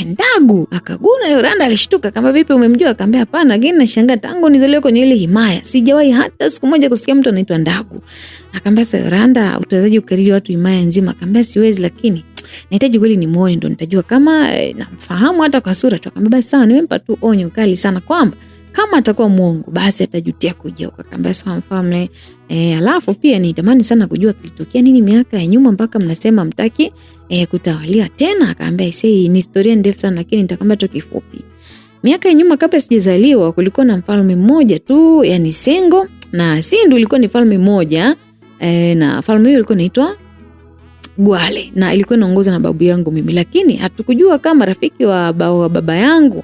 Ndagu. Akaguna. Yoranda alishtuka. Kama vipi umemjua? Akamwambia, hapana, lakini nashangaa tangu nizaliwe kwenye ile himaya sijawahi hata siku moja kusikia mtu anaitwa Ndagu. Akamwambia, sasa Yoranda, utawezaje kukariri watu himaya nzima? Akamwambia, siwezi, lakini nahitaji kweli nimuone ndo nitajua kama namfahamu hata kwa sura tu. Akamwambia, sawa, nimempa tu onyo kali sana kwamba kama atakuwa muongo basi atajutia kuja huko. Akamwambia, sawa mfalme, alafu pia nitamani sana kujua kilitokea nini miaka ya nyuma mpaka mnasema mtaki kutawalia tena. Akamwambia, ni historia ndefu sana, lakini nitakwambia tu kifupi. miaka ya nyuma kabla sijazaliwa kulikuwa na mfalme mmoja tu, yani Sengo, na Sindu ilikuwa ni falme moja, na falme hiyo ilikuwa inaitwa Gwale na ilikuwa inaongozwa na babu yangu mimi, lakini hatukujua kama rafiki wa baba yangu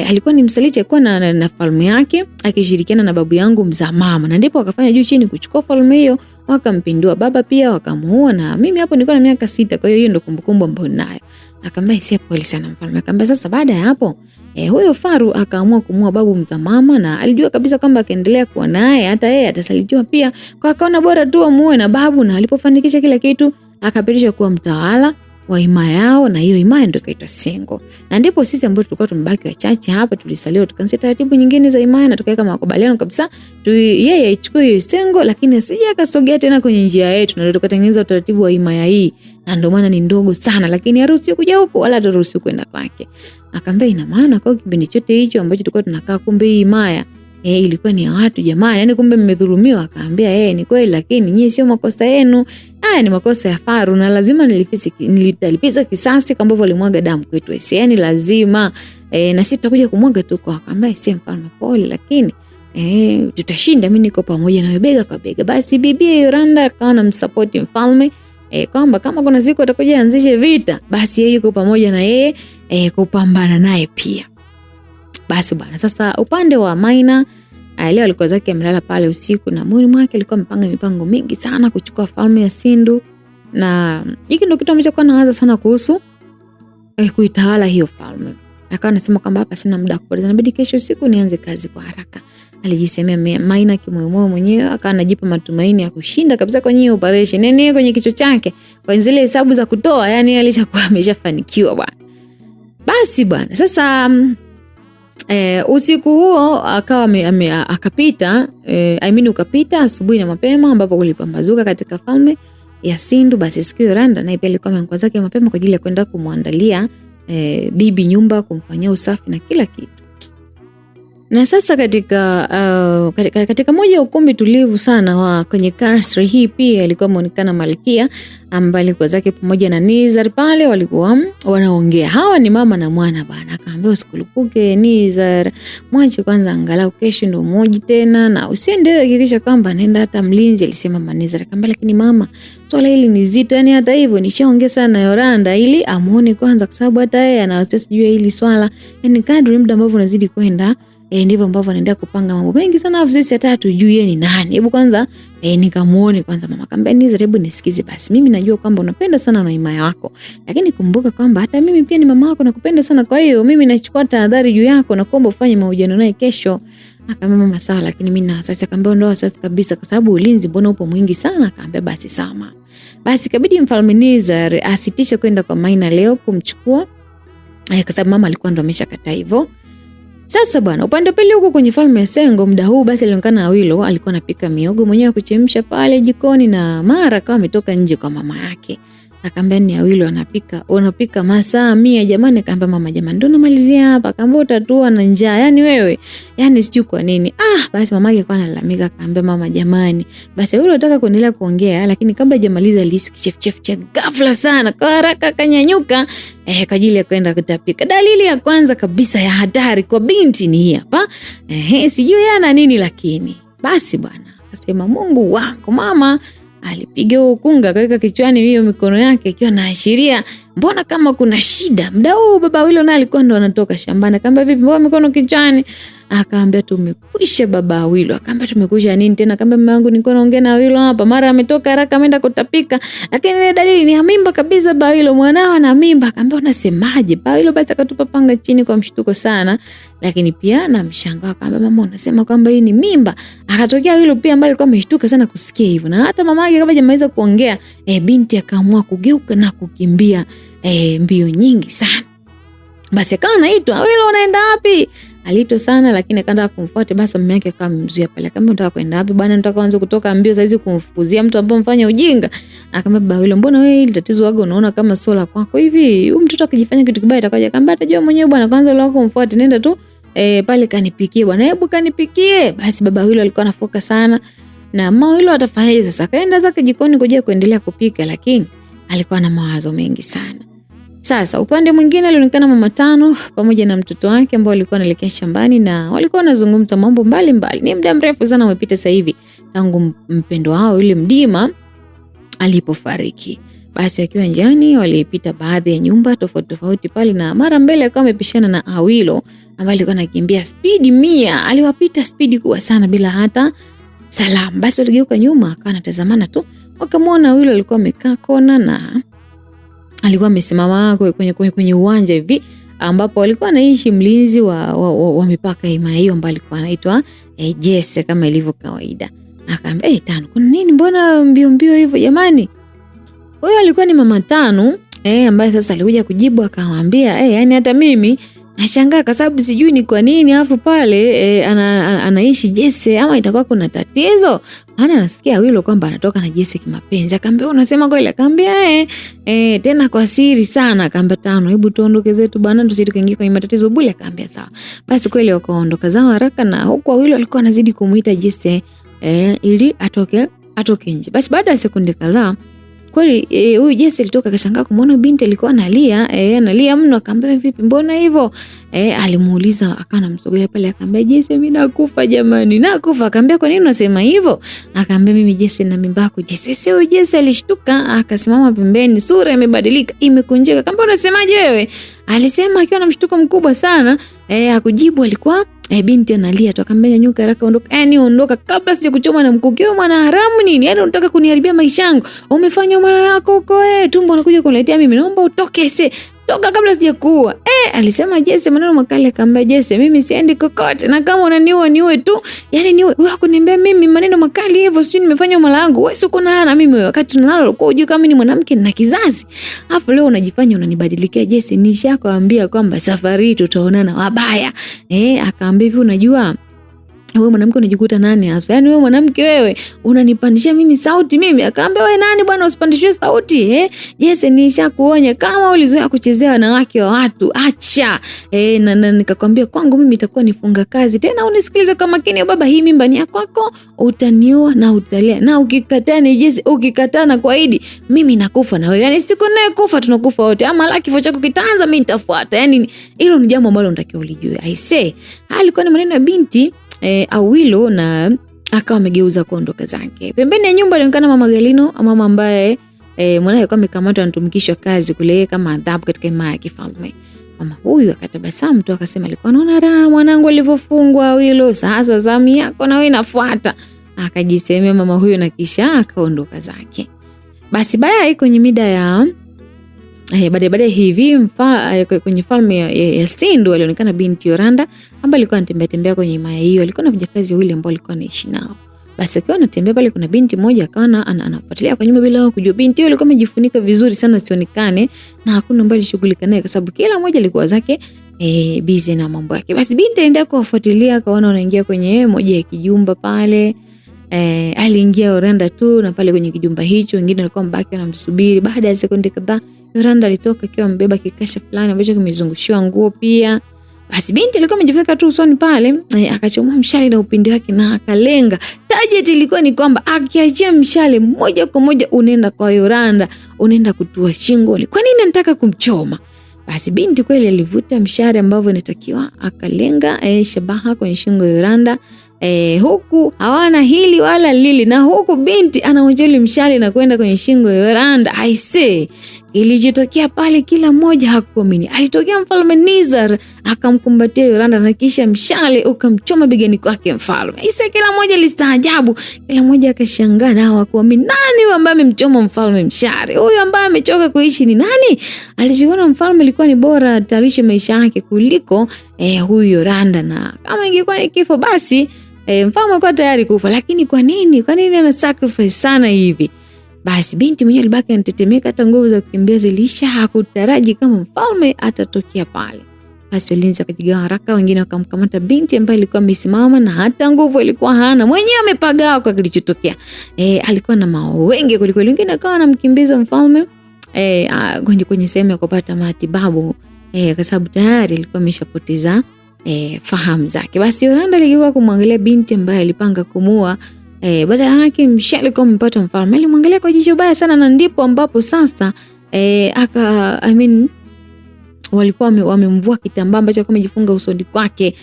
alikuwa ni msaliti, alikuwa na falme yake akishirikiana na babu yangu mzaa mama, na ndipo wakafanya juu chini kuchukua falme hiyo, wakampindua baba pia wakamuua, na mimi hapo nilikuwa na miaka 6. Kwa hiyo ndio kumbukumbu ambayo ninayo. Akamwambia si pole sana mfalme. Akamwambia sasa baada ya hapo huyo faru akaamua kumuua babu mzaa mama, na alijua kabisa kwamba akaendelea kuwa naye hata yeye atasalitiwa pia, kwa akaona bora tu amuue na babu, na alipofanikisha kila kitu akapitisha kuwa mtawala wa himaya yao, na hiyo himaya ndio ikaitwa Sengo. Na ndipo sisi ambao tulikuwa tumebaki wachache hapa tulisaliwa, tukaanza taratibu nyingine za himaya na tukaweka makubaliano kabisa yeye aichukue hiyo Sengo, lakini asije akasogea tena kwenye njia yetu, na ndio tukatengeneza utaratibu wa himaya hii, na ndio maana ni ndogo sana, lakini haruhusiwi kuja huko wala haruhusiwi kwenda kwake. Akamwambia ina maana kwa kipindi chote hicho ambacho tulikuwa tunakaa, kumbe hii himaya ilikuwa ni ya watu jamani, yani kumbe mmedhulumiwa. Akaambia ni kweli, lakini nyinyi sio makosa yenu, haya ni makosa ya faru, na lazima nilitalipiza kisasi kama ambavyo alimwaga damu kwetu, yani lazima na sisi tutakuja kumwaga tu kwa. Akaambia si mfalme pole, lakini tutashinda, mimi niko pamoja na bega kwa bega. Basi bibi Yoranda akawa anamsupport mfalme kwamba kama kuna siku atakuja anzishe vita, basi yeye yuko pamoja na yeye kupambana naye pia. Basi bwana, sasa upande wa Maina leo alikuwa zake amelala pale usiku, na mwili wake alikuwa amepanga mipango mingi sana kuchukua falme ya Sindu, na hiki ndio kitu ambacho anawaza sana kuhusu kuitawala hiyo falme. Akawa anasema kwamba hapa sina muda kupoteza, inabidi kesho usiku nianze kazi kwa haraka. Alijisemea Maina kimoyomoyo mwenyewe, akawa anajipa matumaini ya kushinda kabisa kwenye operation. Nene kwenye kichwa chake kwa zile hesabu za kutoa, yani alishakuwa ameshafanikiwa bwana. Basi bwana, sasa usiku huo akawa akapita ukapita asubuhi na mapema, ambapo kulipambazuka katika falme ya Sindu. Basi siku hiyo Yoranda naye pia alikuwa ameamka zake mapema kwa ajili ya kwenda kumwandalia bibi nyumba, kumfanyia usafi na kila kitu. Na sasa katika moja ya ukumbi tulivu sana wa kwenye kasri hii pia alikuwa ameonekana malkia ambaye alikuwa zake pamoja na Nizar pale, walikuwa wanaongea. Hawa ni mama na mwana bana. Akaambia usikulupuke Nizar, mwache kwanza angalau kesho ndio moji tena, na usiende hakikisha kwamba nenda hata mlinzi, alisema Nizar. Akaambia lakini mama, swala hili ni zito, yani hata hivyo nishaongea sana na Yoranda ili amuone kwanza, kwa sababu hata yeye anawasiwasi juu ya hili swala, yani kadri muda ambavyo unazidi kwenda ndivyo ambavyo anaendelea kupanga mambo mengi sana, sisi hata hatujui yeye ni nani. Hebu kwanza nikamuone kwanza. Mama akamwambia Nizar, hebu nisikize basi, mimi najua kwamba unapenda sana na himaya yako, lakini kumbuka kwamba hata mimi pia ni mama yako na kupenda sana, kwa hiyo mimi nachukua tahadhari juu yako na kuomba ufanye mahojiano naye kesho. Akamwambia mama sawa, lakini mimi na wasiwasi. Akamwambia ndio wasiwasi kabisa, kwa sababu ulinzi mbona upo mwingi sana. Akamwambia basi sawa mama. Basi kabidi mfalme Nizar asitishe kwenda kwa Maina leo kumchukua, kwa sababu mama alikuwa ndo ameshakataa hivyo. Sasa bwana, upande pili huko kwenye falme ya Sengo muda huu basi alionekana Awilo alikuwa anapika miogo mwenyewe kuchemsha pale jikoni, na mara akawa ametoka nje kwa mama yake. Akamwambia ni Awilo unapika masaa 100 jamani. Akamwambia mama jamani, ndio namalizia hapa. Akamwambia utatua na njaa, yani wewe, yani sijui kwa nini. Basi mama yake alikuwa analalamika. Akamwambia mama jamani, basi Awilo anataka kuendelea kuongea, lakini kabla hajamaliza alisikia chef cha ghafla sana, kwa haraka akanyanyuka kwa ajili ya kwenda kutapika. Dalili ya kwanza kabisa ya hatari kwa binti ni hii hapa. Sijui yana nini, lakini basi bwana akasema Mungu wangu. Mama alipiga ukunga akaweka kichwani, hiyo mikono yake ikiwa naashiria mbona kama kuna shida. Muda huu baba Awilo naye alikuwa ndo anatoka shambani. Akamwambia vipi, mbona mikono kichwani? Akaambia tumekwisha baba Awilo. Akamwambia tumekwisha nini tena? Akamwambia mama yangu nilikuwa naongea na Awilo hapa, mara ametoka haraka ameenda kutapika, lakini ile dalili ni ya mimba kabisa baba Awilo, mwanao ana mimba. Akamwambia unasemaje baba Awilo? Basi akatupa panga chini kwa mshtuko sana, lakini pia na mshangao. Akamwambia mama unasema kwamba hii ni mimba? Akatokea Awilo pia ambaye alikuwa ameshtuka sana kusikia hivyo, na hata mama yake kabla hajamaliza kuongea binti akaamua kugeuka na kukimbia mbio nyingi sana. Basi akawa anaitwa, Awilo unaenda wapi? Aliitwa sana, lakini akaenda kumfuata. Basi mama yake akamzuia pale. Akamwambia unataka kwenda wapi bwana? Nataka anze kutoka mbio saizi kumfukuzia mtu ambaye mfanya ujinga. Akamwambia baba Awilo, mbona wewe hili tatizo waga unaona kama sola kwako hivi? Huyu mtoto akijifanya kitu kibaya atakaje? Akamwambia atajua mwenyewe bwana, kwanza leo kumfuata, nenda tu pale kanipikie bwana, hebu kanipikie. Basi baba Awilo alikuwa anafoka sana na mama Awilo atafanyaje sasa. Akaenda zake jikoni kuja kuendelea kupika, lakini alikuwa na mawazo mengi sana. Sasa upande mwingine alionekana mama Tano pamoja na mtoto wake ambao walikuwa wanaelekea shambani na walikuwa wanazungumza mambo mbalimbali. Ni muda mrefu sana umepita sasa hivi tangu mpendo wao yule Mdima alipofariki. Basi wakiwa njiani walipita baadhi ya nyumba tofauti tofauti pale, na mara mbele akawa amepishana na Awilo ambaye alikuwa anakimbia speed 100. Aliwapita speed kubwa sana bila hata salamu. Basi waligeuka nyuma akawa anatazamana tu. Wakamwona Awilo alikuwa amekaa kona na alikuwa amesimama kwenye uwanja hivi ambapo alikuwa anaishi mlinzi wa mipaka hima hiyo ambaye alikuwa anaitwa Jesse kama ilivyo kawaida. Akaambia, Tano, kuna nini mbona mbio mbio hivyo jamani? Huyo alikuwa ni mama Tano ambaye sasa alikuja kujibu akamwambia, yani hata mimi nashangaa kwa sababu sijui ni kwa nini afu pale anaishi Jesse, ama itakuwa kuna tatizo. Maana nasikia Awilo kwamba anatoka na Jesse kimapenzi. Akaambia, unasema kweli? Akaambia tena kwa siri sana. Akaambia, Tano, hebu tuondoke zetu bwana, tusije tukaingia kwenye matatizo bure. Akaambia sawa. Basi kweli wakaondoka zao haraka, na huko Awilo alikuwa anazidi kumuita Jesse ili atoke nje. Basi baada ya sekunde kadhaa kweli huyu Jesse alitoka akashangaa kumuona binti alikuwa analia mno. Akamwambia, vipi mbona hivyo? Alimuuliza akana msogelea pale akamwambia, Jesse, mimi nakufa jamani, nakufa. Akamwambia, kwa nini unasema hivyo? Akamwambia, mimi Jesse na mimba yako. Jesse huyu Jesse alishtuka akasimama pembeni, sura imebadilika, imekunjeka. Akamwambia, unasemaje wewe? Alisema akiwa na mshtuko mkubwa sana. Hakujibu, alikuwa binti analia tu. Akamwambia, nyuka haraka, ondoka. Ondoka kabla sija kuchoma na mkuki. Wewe mwana haramu nini? Yaani unataka kuniharibia maisha yangu. Umefanya mara yako huko tumbo unakuja kuniletea mimi. Naomba utoke toka kabla sija kuua. Alisema Jesse maneno makali. Akamwambia, Jesse, mimi siendi kokote, na kama unaniua niue tu. Yaani niue. Wewe hakuniambia mimi maneno makali hivyo, sio nimefanya mara yangu. Wewe uko na mimi wakati tunalala uko unajua kama mimi ni mwanamke na kizazi. Alafu leo unajifanya unanibadilikia Jesse. Nishakwambia kwamba safari tutaonana wabaya. Akaambia, hivi unajua wewe mwanamke unajikuta nani hasa? Yaani wewe mwanamke wewe unanipandishia mimi sauti mimi. Akaambia, wewe nani bwana usipandishwe sauti? Jesse, nishakuonya kama ulizoea kuchezea wanawake wa watu acha. Na nikakwambia kwangu mimi itakuwa nifunga kazi. Tena unisikilize kwa makini baba, hii mimba ni yako, utanioa na utalea. Na ukikataa ni Jesse, ukikataa na kuahidi mimi nakufa na wewe. Yaani siku naye kufa tunakufa wote. Ama la kifo chako kitaanza mimi nitafuata. Yaani hilo ni jambo ambalo unatakiwa ulijue. I say, alikuwa ni maneno ya binti Awilo na akawa amegeuza kuondoka zake. Pembeni ya nyumba alionekana mama Galino, mama ambaye mwanae alikuwa amekamatwa anatumikishwa kazi kule kama adhabu katika himaya ya kifalme. Mama huyu akatabasamu tu akasema, alikuwa anaona raha mwanangu alivyofungwa Awilo, sasa zamu yako na wewe inafuata. Akajisemea mama huyu na kisha akaondoka zake. Basi baadaye kwenye mida ya baadaye hivi kwenye falme ya Sindu alionekana binti Yoranda ambaye alikuwa anatembea kwenye himaya hiyo. Alikuwa na vijakazi wawili ambao alikuwa anaishi nao. Basi akiwa anatembea pale kuna binti moja akawa anafuatilia kwa nyuma bila kujua. Binti hiyo alikuwa amejifunika vizuri sana sionekane na hakuna ambaye alishughulika naye kwa sababu kila mmoja alikuwa zake busy na mambo yake. Basi binti aenda kuwafuatilia akaona wanaingia kwenye moja ya kijumba pale. Aliingia Yoranda tu na pale kwenye kijumba hicho wengine walikuwa mbaki wanamsubiri. Baada ya sekunde kadhaa Yoranda alitoka akiwa mbeba kikasha fulani ambacho kimezungushiwa nguo pia. Basi binti alikuwa amejifunika tu usoni pale, akachomoa mshale na upinde wake na akalenga. Target ilikuwa ni kwamba akiachia mshale moja kwa moja unaenda kwa Yoranda, unaenda kutua shingoni. Kwa nini anataka kumchoma? Basi binti kweli alivuta mshale ambavyo inatakiwa, akalenga shabaha kwenye shingo ya Yoranda. Huku hawana hili wala lili, na huku binti anaojeli mshale na kwenda kwenye shingo ya Yoranda. I say, ilijitokea pale kila mmoja hakuamini. Alitokea mfalme Nizar akamkumbatia Yoranda na kisha mshale ukamchoma begani kwake mfalme. Isa kila mmoja alistaajabu, kila mmoja akashangaa na hakuamini. Nani huyu ambaye amemchoma mfalme mshale? Huyu ambaye amechoka kuishi ni nani? Alijiona mfalme ilikuwa ni bora atalishe maisha yake kuliko huyu Yoranda, na kama ingekuwa ni kifo basi mfalme alikuwa tayari kufa. Lakini kwa nini ana sacrifice sana hivi? Basi binti mwenyewe alibaki anatetemeka, hata nguvu za kukimbia zilisha. Hakutaraji kama mfalme atatokea pale. Basi walinzi wakajigawa haraka, wengine wakamkamata binti ambaye alikuwa amesimama na hata nguvu alikuwa hana. Mwenyewe amepagawa kwa kilichotokea. Alikuwa na mawengi kuliko wengine, akawa anamkimbiza mfalme kwenye sehemu ya kupata matibabu kwa sababu tayari alikuwa ameshapoteza fahamu zake. Basi Yoranda aligeuka kumwangalia binti ambaye alipanga kumuua. Baada yake mshale kwa mpata mfalme alimwangalia kwa jicho baya sana, na ndipo ambapo sasa walikuwa wamemvua kitambaa ambacho alikuwa amejifunga usoni kwake.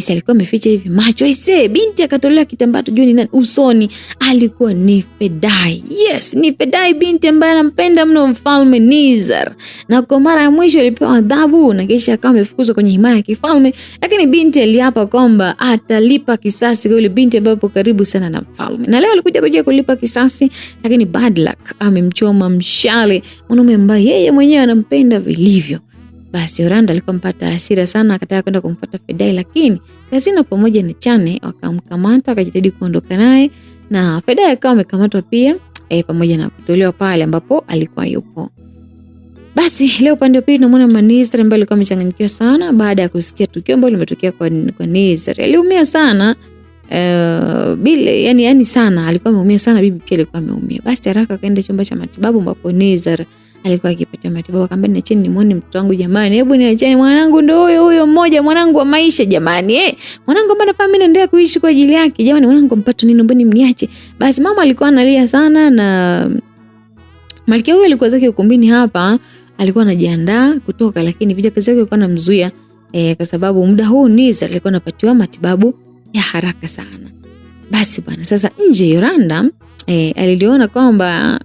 Si alikuwa ameficha hivi macho. Binti akatolea kitambaa tujue ni nani usoni. Alikuwa ni Fedai. Yes, ni Fedai, binti ambaye anampenda mno Mfalme Nizar. Na kwa mara ya mwisho alipewa adhabu na kisha akawa amefukuzwa kwenye himaya ya kifalme, lakini binti aliapa kwamba atalipa kisasi kwa yule binti ambaye yupo karibu sana na mfalme. Na leo alikuja kulipa kisasi, lakini bad luck, amemchoma mshale mwanaume ambaye yeye mwenyewe anampenda vilivyo. Basi Yoranda alikuwa mpata hasira sana, akataka kwenda kumfuata Fedai, lakini Kazino pamoja na Chane wakamkamata, akajitahidi kuondoka naye, na Fedai akawa amekamatwa pia pamoja na kutolewa pale ambapo alikuwa yupo. Basi leo upande wa pili tunamwona Manizar ambaye alikuwa amechanganyikiwa sana baada ya kusikia tukio ambalo limetokea kwa Nizar. Aliumia sana yani sana, alikuwa ameumia sana, bibi pia alikuwa ameumia. Basi haraka akaenda chumba cha matibabu ambapo Nizar alikuwa akipata matibabu. Akamwambia niacheni nimuone mtoto wangu jamani, hebu niacheni, mwanangu ndio huyo mmoja, mwanangu wa maisha jamani. Mwanangu mbona familia inaendelea kuishi kwa ajili yake jamani, mwanangu mpata nini, mbona mniache. Basi mama alikuwa analia sana, na Malkia huyo alikuwa zake ukumbini hapa, alikuwa anajiandaa kutoka, lakini vijakazi wake walikuwa wanamzuia kwa sababu muda huu Nizar alikuwa anapatiwa matibabu ya haraka sana. Basi bwana, sasa nje Yoranda aliliona kwamba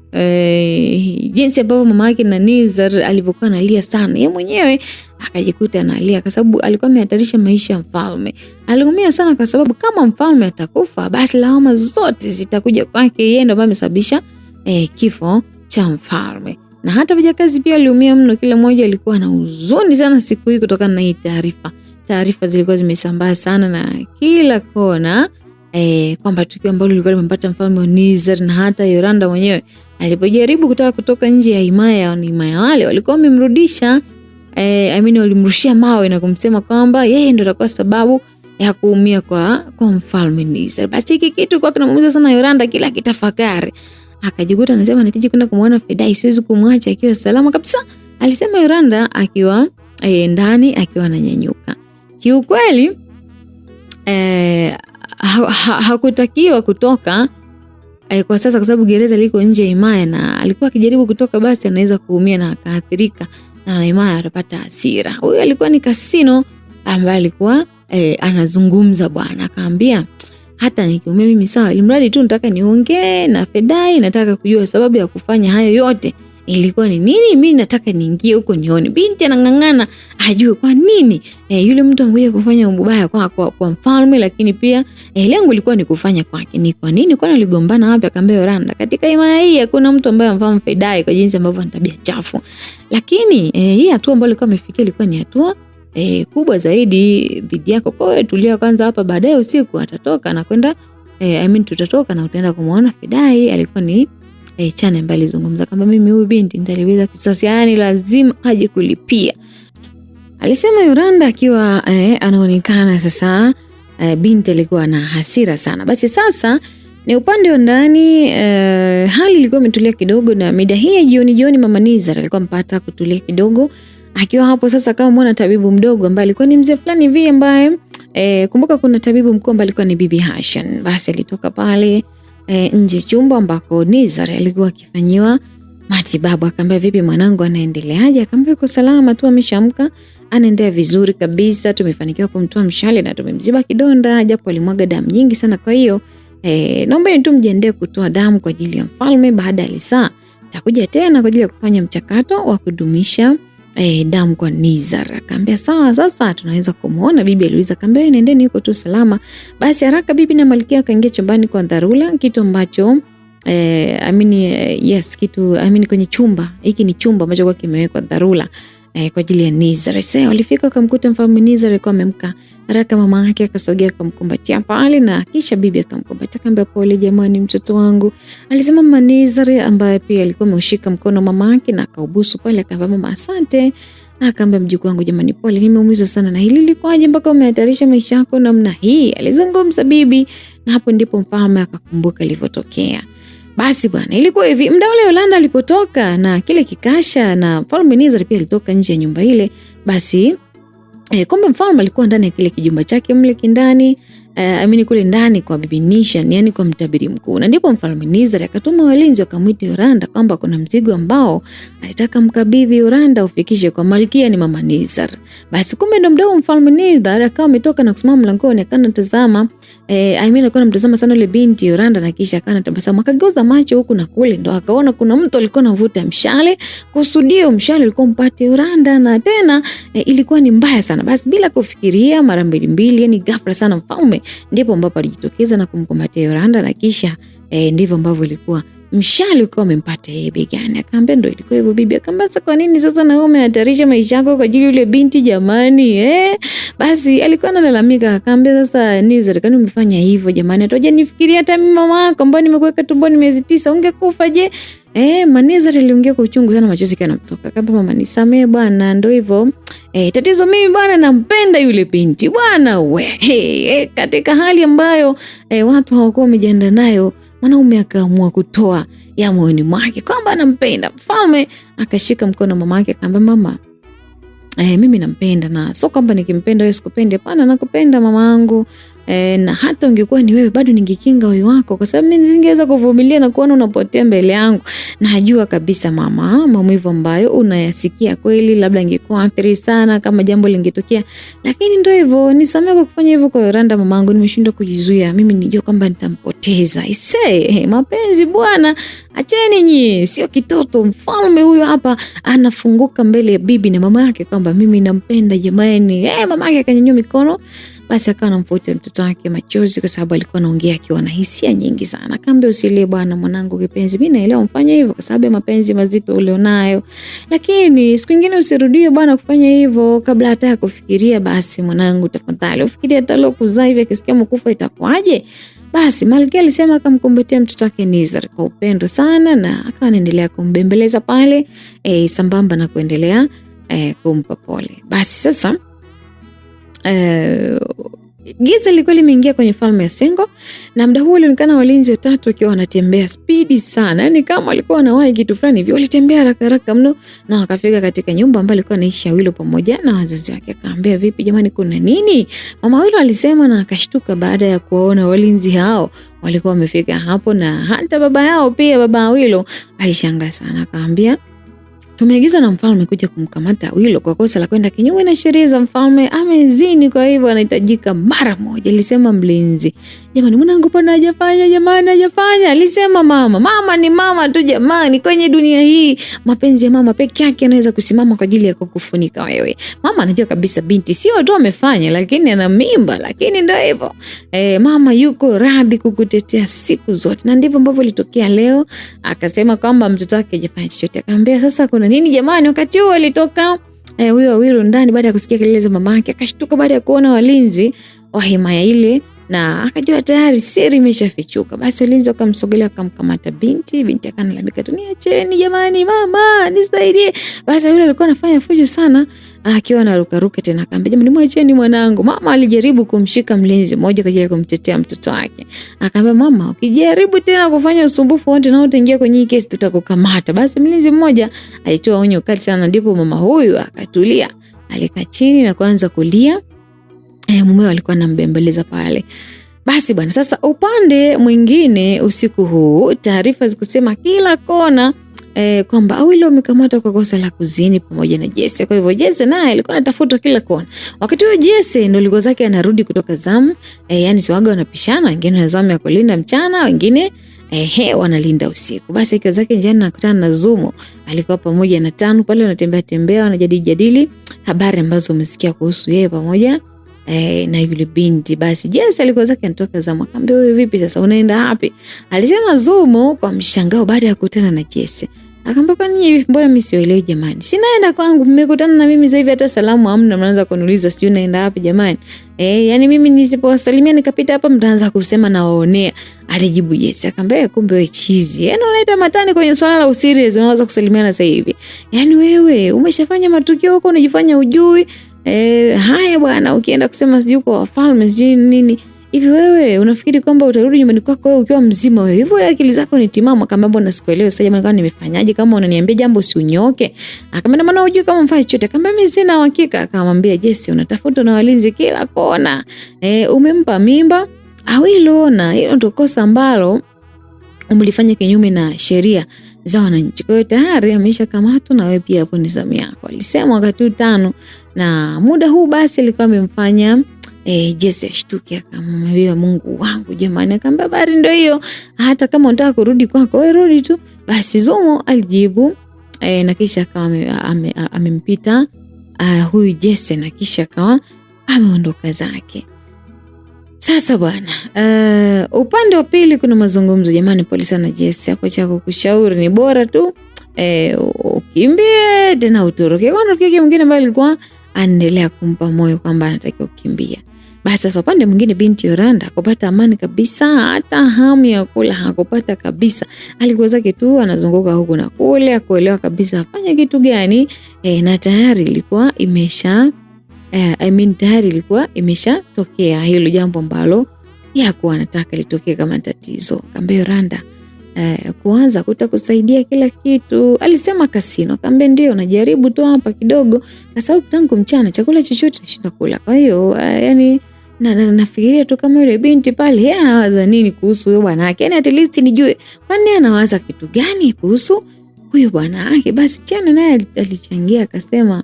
jinsi ambavyo mama yake na Nizar alivyokuwa analia sana, yeye mwenyewe akajikuta analia kwa sababu alikuwa amehatarisha maisha ya mfalme. Aliumia sana kwa sababu kama mfalme atakufa, basi lawama zote zitakuja kwake, yeye ndo ambaye amesababisha kifo cha mfalme. Na hata vijakazi pia waliumia mno, kila mmoja alikuwa na huzuni sana siku hii kutokana na hii taarifa zilikuwa zimesambaa sana na kila kona kwamba tukio ambalo lilikuwa limempata mfalme wa Nizar. Na hata Yoranda mwenyewe alipojaribu kutaka kutoka nje ya himaya wale walikuwa wamemrudisha, walimrushia mawe na kumsema kwamba yeye ndio atakuwa sababu ya kuumia kwa mfalme Nizar. Basi hiki kitu kwa kinamuumiza sana Yoranda, kila kitafakari akajikuta anasema natiji kwenda kumuona Fedai, siwezi kumwacha akiwa salama kabisa, alisema Yoranda akiwa ndani akiwa ananyanyuka. Kiukweli hakutakiwa kutoka kwa sasa kwa sababu gereza liko nje ya himaya, na alikuwa akijaribu kutoka basi anaweza kuumia na akaathirika na himaya atapata hasira. Huyu alikuwa ni Kasino ambaye alikuwa anazungumza bwana, akaambia hata nikiumia mimi sawa, ilimradi tu nataka niongee na Fedai, nataka kujua sababu ya kufanya hayo yote ilikuwa ni nini, mimi nataka niingie huko nione. Binti anang'ang'ana ajue kwa nini yule mtu amekuja kufanya mbaya kwa mfalme, lakini pia lengo lilikuwa ni kufanya kwake. Ni kwa nini, kwani aligombana wapi? Akaambia Yoranda, katika himaya hii hakuna mtu ambaye amfahamu Fedai kwa jinsi ambavyo ana tabia chafu. Lakini hii hatua ambayo alikuwa amefikia ilikuwa ni hatua kubwa zaidi dhidi yako. Kwa hiyo tulia kwanza hapa, baadaye usiku atatoka na kwenda tutatoka na utaenda kumuona Fedai. Alikuwa ni Chane ambaye alizungumza kama mimi huyu binti nitaliweza kisasi, yani lazima aje kulipia, alisema Yoranda akiwa anaonekana sasa binti alikuwa na hasira sana. Basi sasa ni upande wa ndani, hali ilikuwa imetulia kidogo, na mida hii ya jioni mama Nizar alikuwa mpata kutulia kidogo akiwa hapo sasa kama mwana tabibu mdogo ambaye alikuwa ni mzee fulani hivi ambaye kumbuka kuna tabibu mkuu ambaye alikuwa ni Bibi Hashan. Basi alitoka pale nje chumba ambako Nizar alikuwa akifanyiwa matibabu, akamwambia vipi mwanangu anaendeleaje? Akamwambia yuko salama tu, ameshaamka, anaendelea vizuri kabisa, tumefanikiwa kumtoa mshale na tumemziba kidonda japo alimwaga damu nyingi sana, kwa hiyo naomba tu mjiandae kutoa damu kwa ajili ya mfalme. Baada ya saa takuja tena kwa ajili ya kufanya mchakato wa kudumisha damu kwa Nizar. Akamwambia sawa, sasa tunaweza kumuona bibi Eloisa. Akamwambia nendeni, yuko tu salama. Basi haraka bibi na Malkia akaingia chumbani kwa dharura, kitu ambacho kwenye chumba hiki ni chumba ambacho kwa kimewekwa dharura kwa ajili ya Nizar. Sasa walifika wakamkuta mfalme Nizar alikuwa amemka. Haraka mama yake akasogea akamkumbatia pale, na kisha bibi akamkumbatia akamwambia pole jamani mtoto wangu, alisema mama Nizar ambaye pia alikuwa ameushika mkono mama yake na akaubusu pale, akamwambia mama asante. Akamwambia mjukuu wangu jamani pole, nimeumizwa sana na hili, lilikuwaje mpaka umehatarisha maisha yako namna hii, alizungumza bibi. Na hapo ndipo mfalme akakumbuka ilivyotokea. Basi bwana, ilikuwa hivi, muda ule Yoranda alipotoka na kile kikasha na mfalme Nizar pia alitoka nje ya nyumba ile. Basi kumbe mfalme alikuwa ndani ya kile kijumba chake mle kindani, amini kule ndani kwa Bibi Nishan, yani kwa mtabiri mkuu. Na ndipo Mfalme Nizar akatuma walinzi wakamwita Yoranda kwamba kuna mzigo ambao alitaka mkabidhi Yoranda ufikishe kwa Malkia ni Mama Nizar. Basi kumbe ndo mdau Mfalme Nizar akawa ametoka na kusimama mlangoni akanatazama alikuwa anamtazama sana yule binti Yoranda, na kisha akanatabasamu akageuza macho huku na kule, ndo akaona kuna mtu alikuwa anavuta mshale kusudio mshale ulikuwa mpate Yoranda, na tena ilikuwa ni mbaya sana. Basi bila kufikiria mara mbili, yani ghafla sana mfalme ndipo ambapo alijitokeza na kumkumbatia Yoranda, na kisha ndivyo ambavyo ilikuwa mshale ukawa umempata yeye begani. Akamwambia ndo ilikuwa hivyo bibi. Akamwambia kwa nini sasa na wewe umehatarisha maisha yako kwa ajili yule binti jamani? Basi alikuwa analalamika. Akamwambia sasa Nizar, kwani umefanya hivyo jamani? Hata hujanifikiria hata mimi mama yako ambaye nimekuweka tumboni miezi 9 ungekufa je? Nizar aliongea kwa uchungu sana, machozi yanamtoka. Akamwambia mama nisamee bwana, ndo hivyo. Tatizo mimi bwana nampenda yule binti bwana katika hali ambayo watu hawakuwa wamejiandaa nayo, mwanaume akaamua kutoa ya moyoni mwake kwamba anampenda. Mfalme akashika mkono mama yake akamwambia mama, mimi nampenda na sio kwamba nikimpenda wewe sikupendi, hapana, nakupenda mama yangu. Na hata ungekuwa ni wewe bado ningekinga moyo wako, kwa sababu mimi nisingeweza kuvumilia na kuona unapotea mbele yangu. Najua kabisa mama, maumivu ambayo unayasikia kweli labda ingekuwa athari sana kama jambo lingetokea, lakini ndio hivyo, nisamehe kwa kufanya hivyo kwa Yoranda mamangu, nimeshindwa kujizuia. Mimi nijua kwamba nitampoteza. Mapenzi bwana, acheni nyie, sio kitoto. Mfalme huyo hapa anafunguka mbele ya bibi na mama yake kwamba mimi nampenda jamani. Mama yake akanyanyua mikono. Basi akawa anamfuta mtoto wake machozi kwa sababu alikuwa anaongea akiwa na hisia nyingi sana. Akamwambia usilie bwana mwanangu kipenzi, mimi naelewa mfanye hivyo kwa sababu ya mapenzi mazito ulionayo, lakini siku nyingine usirudie bwana kufanya hivyo. Kabla hata ya kufikiria, basi mwanangu tafadhali ufikirie hata leo kuzaa hivi akisikia mkufa itakuwaje? Basi Malkia alisema akamkumbatia mtoto wake Nizar kwa upendo sana, na akawa anaendelea kumbembeleza pale sambamba na kuendelea kumpa pole. Basi sasa giza lilikuwa limeingia kwenye falme ya Sengo, na muda huo ulionekana walinzi watatu wakiwa wanatembea spidi sana, yani kama walikuwa wanawahi kitu fulani hivyo. Walitembea haraka mno na wakafika katika nyumba ambayo alikuwa anaishi Awilo pamoja na wazazi wake. Akaambia vipi jamani, kuna nini? Mama Awilo alisema, na akashtuka baada ya kuwaona walinzi hao walikuwa wamefika hapo, na hata baba yao pia, baba Awilo alishangaa sana. Akaambia tumeagizwa na mfalme kuja kumkamata Awilo kwa kosa la kwenda kinyume na sheria za mfalme. Amezini, kwa hivyo anahitajika mara moja, alisema mlinzi. Jamani mwanangu pana hajafanya, jamani hajafanya, alisema mama. Mama ni mama tu jamani, kwenye dunia hii mapenzi ya mama peke yake yanaweza kusimama kwa ajili ya kukufunika wewe. Mama anajua kabisa binti sio tu amefanya, lakini ana mimba, lakini ndio hivyo. Mama yuko radhi kukutetea siku zote, na ndivyo ambavyo litokea leo. Akasema kwamba mtoto wake hajafanya chochote. Akamwambia sasa kuna nini jamani? Wakati huo alitoka huyo Awilo ndani baada ya kusikia kelele za mama yake. Akashtuka baada ya kuona walinzi wa himaya ile, na akajua tayari siri imeshafichuka. Basi walinzi wakamsogelea wakamkamata binti akalalamika tu, niacheni jamani, mama nisaidie. Basi Awilo alikuwa anafanya fujo sana akiwa anarukaruka tena. Akamwambia jamani mwacheni mwanangu. Mama alijaribu kumshika mlinzi mmoja kwa ajili ya kumtetea mtoto wake. Akamwambia mama, ukijaribu tena kufanya usumbufu wote na utaingia kwenye hii kesi tutakukamata. Basi mlinzi mmoja alitoa onyo kali sana, ndipo mama huyu akatulia, alikaa chini na kuanza kulia. Mume alikuwa anambembeleza pale. Basi bwana, sasa upande mwingine usiku huu taarifa zikusema kila kona kwamba Awilo amekamata kwa kosa la kuzini pamoja na Jesse. Kwa hivyo Jesse naye alikuwa anatafutwa kila kona. Wakati huo Jesse ndio alikuwa zake anarudi kutoka zamu, yani siwaga wanapishana, wengine na zamu ya kulinda mchana, wengine wanalinda usiku. Basi akiwa zake njiani nakutana na Zumo, alikuwa pamoja na Tanu pale wanatembea wanajadili habari ambazo umesikia kuhusu yeye pamoja na yule binti. Basi Jesse alikuwa zake anatoka zamu. Akamwambia wewe vipi sasa unaenda wapi? Alisema Zumo kwa mshangao baada ya kukutana na Jesse. Akamwambia kwa nini mbona mimi sielewi jamani? Sinaenda kwangu, mmekutana na mimi sasa hivi hata salamu hamna, mnaanza kuniuliza si unaenda wapi jamani? Yani mimi nisipowasalimia nikapita hapa mtaanza kusema nawaonea. Alijibu Jesse. Akamwambia kumbe wewe chizi. Yani unaleta matani kwenye swala la usirious, unaweza kusalimiana sasa hivi. Yani wewe umeshafanya matukio huko unajifanya ujui. Haya bwana, ukienda kusema sijui kwa wafalme sijui nini, hivi wewe unafikiri kwamba utarudi nyumbani kwako wewe ukiwa mzima wewe? Hivyo akili zako ni timamu? Akamwambia mbona sikuelewi sasa jamani, kama nimefanyaje? Kama unaniambia jambo si unyoke. Akamwambia maana hujui kama mfanye chochote. Akamwambia mimi sina uhakika. Akamwambia Jesse, unatafuta na walinzi kila kona. Umempa mimba Awilo, hilo ndio kosa ambalo umlifanya kinyume na sheria za wananchi. Kwa hiyo tayari ameshakamatwa na wewe pia hapo ni zamu yako. Alisema wakati 5 na muda huu basi alikuwa amemfanya Jesse ashtuke, akamwambia Mungu wangu jamani. Akamwambia habari ndio hiyo, hata kama unataka kurudi kwako wewe rudi tu. Basi Zumo alijibu na kisha akawa amempita huyu Jesse na kisha akawa ameondoka zake. Sasa bwana, upande wa pili kuna mazungumzo. Jamani, pole sana Jesse, hapo cha kukushauri ni bora tu ukimbie tena utoroke. Kwa rafiki mwingine ambaye alikuwa anaendelea kumpa moyo kwamba anatakiwa kukimbia. Basi sasa upande mwingine binti Yoranda akapata amani kabisa, hata hamu ya kula hakupata kabisa. Alikuwa zake tu anazunguka huku na kule, akuelewa kabisa afanye kitu gani. Na tayari ilikuwa imesha tokea hilo jambo ambalo yakuwa anataka litokee kama tatizo. Akamwambia Yoranda kuanza kutakusaidia kila kitu. Alisema kasino. Akamwambia ndio najaribu tu hapa kidogo kwa sababu tangu mchana chakula chochote nashinda kula. Kwa hiyo yani nafikiria tu kama yule binti pale yeye anawaza nini kuhusu huyo bwana yake. Yani at least nijue kwani anawaza kitu gani kuhusu huyo bwana yake. Basi Chana naye alichangia akasema,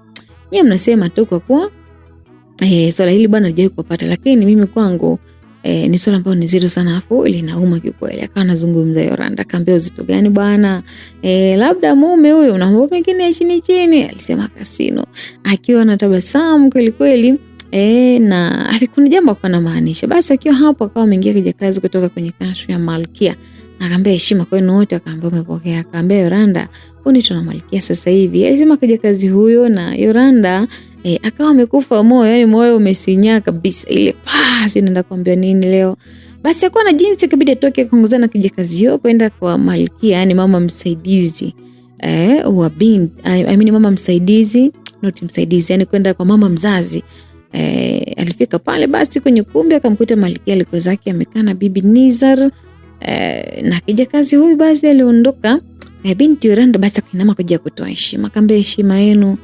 "Nyie mnasema tu kwa kuwa swala hili bwana halijawahi kupata, lakini mimi kwangu ni swala ambalo ni zito sana afu linauma kikweli." Akawa anazungumza Yoranda. Akamwambia uzito gani bwana? Labda mume huyo una mambo mengine ya chini. Alisema kasino akiwa na tabasamu kweli kweli. Na alikuwa jambo kwa anamaanisha. Basi akiwa hapo akawa ameingia kijakazi kutoka kwenye kashu ya Malkia. Akamwambia heshima kwenu wote. Akamwambia umepokea. Akamwambia Yoranda, "Huni tuna Malkia sasa hivi." Alisema kijakazi huyo na Yoranda akawa amekufa moyo, yani moyo umesinya kabisa. Ile pasi inaenda kuambia nini leo. Basi akawa na jinsi ikabidi atoke kuongozana na kijakazi hiyo kwenda kwa Malkia, yani mama msaidizi wa binti. Mama msaidizi, not msaidizi, yani kwenda kwa mama mzazi. Alifika pale basi kwenye kumbi akamkuta Malkia alikuwa zake amekaa na bibi Nizar. Na kijakazi huyu basi aliondoka. Binti Yoranda basi akainama kuja kutoa heshima. Akamwambia heshima yenu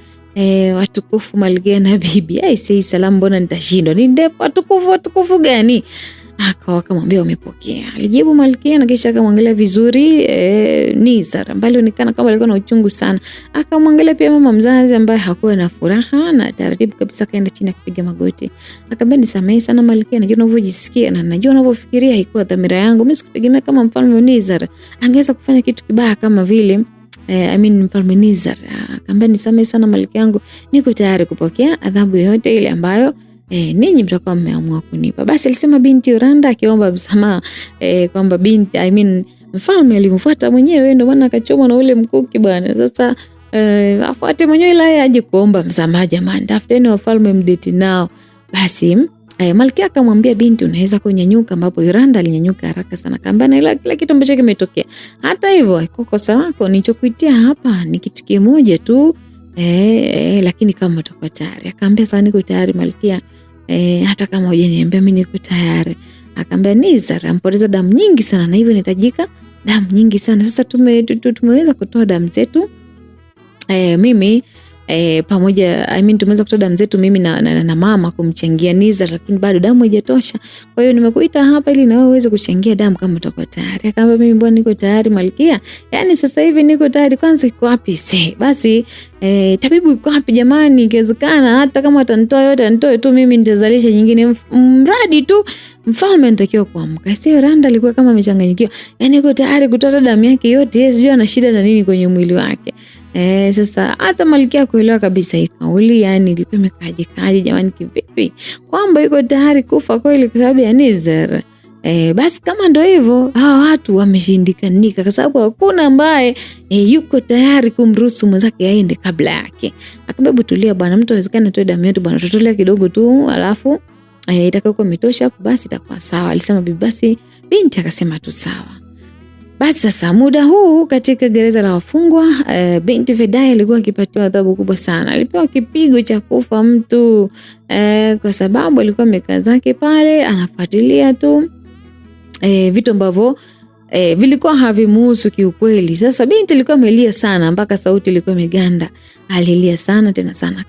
watukufu Malkia na bibi. Sei salamu, mbona nitashindwa? Ni ndefu watukufu gani? Akamwambia umepokea. Alijibu Malkia na kisha akamwangalia vizuri Nizar ambaye alionekana kama alikuwa na uchungu sana. Akamwangalia pia mama mzazi ambaye hakuwa na furaha, na taratibu kabisa akaenda chini akipiga magoti. Akamwambia nisamehe sana Malkia, najua unavyojisikia na najua unavyofikiria haikuwa dhamira yangu. Mimi sikutegemea kama mfalme Nizar angeweza kufanya kitu kibaya kama vile mfalme Nizar. Akamwambia nisamehe sana Malkia yangu, niko tayari kupokea adhabu yoyote ile ambayo ninyi mtakuwa mmeamua kunipa. Basi alisema binti Yoranda akiomba msamaha kwamba mfalme alimfuata mwenyewe ndio maana akachomwa na ule mkuki bwana. Sasa afuate mwenyewe ila aje kuomba msamaha. Jamani, tafuteni wafalme mdeti nao. Basi Malkia akamwambia binti unaweza kunyanyuka, ambapo Yoranda alinyanyuka haraka sana. Akamwambia na kila kitu ambacho kimetokea. Hata hivyo haiko kosa lako, nilichokuitia hapa ni kitu kimoja tu. Lakini kama utakuwa tayari. Akamwambia sawa niko tayari Malkia. Hata kama hujaniambia mimi niko tayari. Akamwambia Nizar ampoteza damu nyingi sana na hivyo inahitajika damu nyingi sana. Sasa tumeweza kutoa damu zetu mimi pamoja tumeweza kutoa damu zetu mimi na mama kumchangia Nizar, lakini bado damu haijatosha. Kwa hiyo nimekuita hapa ili na wewe uweze kuchangia damu kama utakuwa tayari. Akamwambia mimi mbona niko tayari Malkia? Yani sasa hivi niko tayari. Kwanza iko wapi? Basi tabibu iko wapi jamani? Ikiwezekana hata kama atanitoa yote anitoe tu, mimi nitazalisha nyingine, mradi tu mfalme anatakiwa kuamka. Yoranda alikuwa kama amechanganyikiwa. Yani yuko tayari kutoa damu yake yote, yeye sijui ana shida na nini kwenye mwili wake. Sasa hata Malkia kuelewa kabisa hii kauli, yani ilikuwa imekaje jamani kivipi? Kwamba yuko tayari kufa kweli kwa sababu ya Nizar. Basi kama ndio hivyo, hawa watu wameshindikanika kwa sababu hakuna ambaye yuko tayari kumruhusu mwenzake aende kabla yake. Akamwambia tulia bwana, mtu hawezekani atoe damu yetu bwana, tutolea kidogo tu alafu itakayokuwa imetosha hapo basi itakuwa sawa. Alisema bibi. Basi binti akasema tu sawa. Basi sasa muda huu katika gereza la wafungwa binti Fedai alikuwa akipatiwa adhabu kubwa sana. Alipewa kipigo cha kufa mtu kwa sababu alikuwa amekaa zake pale anafuatilia tu vitu ambavyo vilikuwa havimuhusu kiukweli. Sasa binti alikuwa amelia sana mpaka sauti ilikuwa imeganda. Alilia sana tena sana.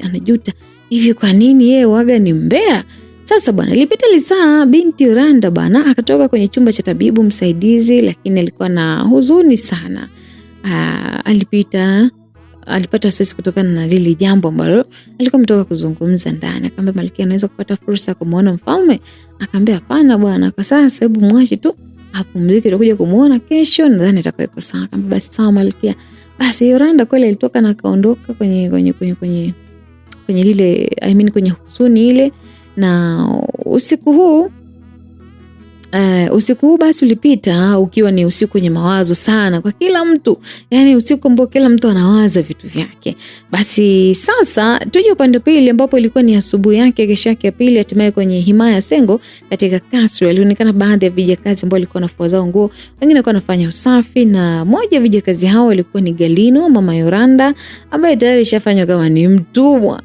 Anajuta hivi kwa nini yeye waga ni mbea? Sasa bwana ilipita lisaa binti Yoranda bwana akatoka kwenye chumba cha tabibu msaidizi, lakini alikuwa na huzuni sana. Alipata wasiwasi kutokana na lile jambo ambalo alikuwa ametoka kuzungumza ndani. Akamwambia Malkia anaweza kupata fursa ya kumuona mfalme? Akamwambia hapana bwana, kwa sasa hebu mwache tu apumzike, tutakuja kumuona kesho, nadhani atakuwa sawa. Akamwambia basi sawa Malkia. Basi Yoranda kweli alitoka na kaondoka kwenye lile kwenye huzuni ile. Na usiku huu basi ulipita ukiwa ni usiku wenye mawazo sana kwa kila mtu. Yani usiku ambao kila mtu anawaza vitu vyake. Basi sasa tuje upande pili ambapo ilikuwa ni asubuhi yake kesho yake ya pili, hatimaye kwenye himaya Sengo katika kasri alionekana baadhi ya vijakazi ambao walikuwa wanafua zao nguo, wengine walikuwa wanafanya usafi, na moja ya vijakazi hao walikuwa ni Galino, mama Yoranda, ambaye tayari ishafanywa kama ni mtumwa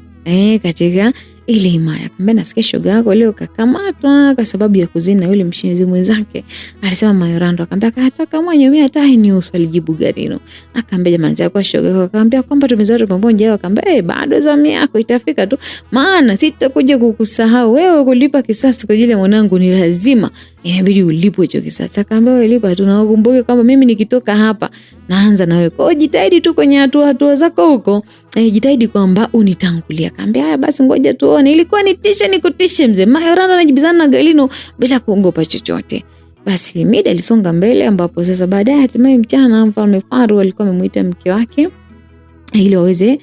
katika ile himaya. Akamwambia nasikia shoga yako leo kakamatwa kwa sababu ya kuzini na yule mshenzi mwenzake. Alisema Mayorando. Akamwambia hata mwenye mimi hata ni uso, alijibu Garino. Akamwambia jamani zako shoga yako. Akamwambia kwamba tumezoea pamoja. Akamwambia bado zamu yako itafika tu, maana sitakuja kukusahau wewe. Kulipa kisasi kwa ajili ya mwanangu ni lazima, inabidi ulipwe hicho kisasi. Akamwambia wewe lipa tu, na ukumbuke kwamba mimi nikitoka hapa naanza na wewe. Kwa jitahidi tu kwenye hatua zako huko, jitahidi kwamba unitangulia. Akamwambia haya basi ngoja tuone. Ilikuwa nitishe nikutishe mzee. Mayoranda anajibizana na Galino bila kuogopa chochote. Basi mida alisonga mbele, ambapo sasa baadaye hatimaye mchana mfalme Faru alikuwa amemuita mke wake ili waweze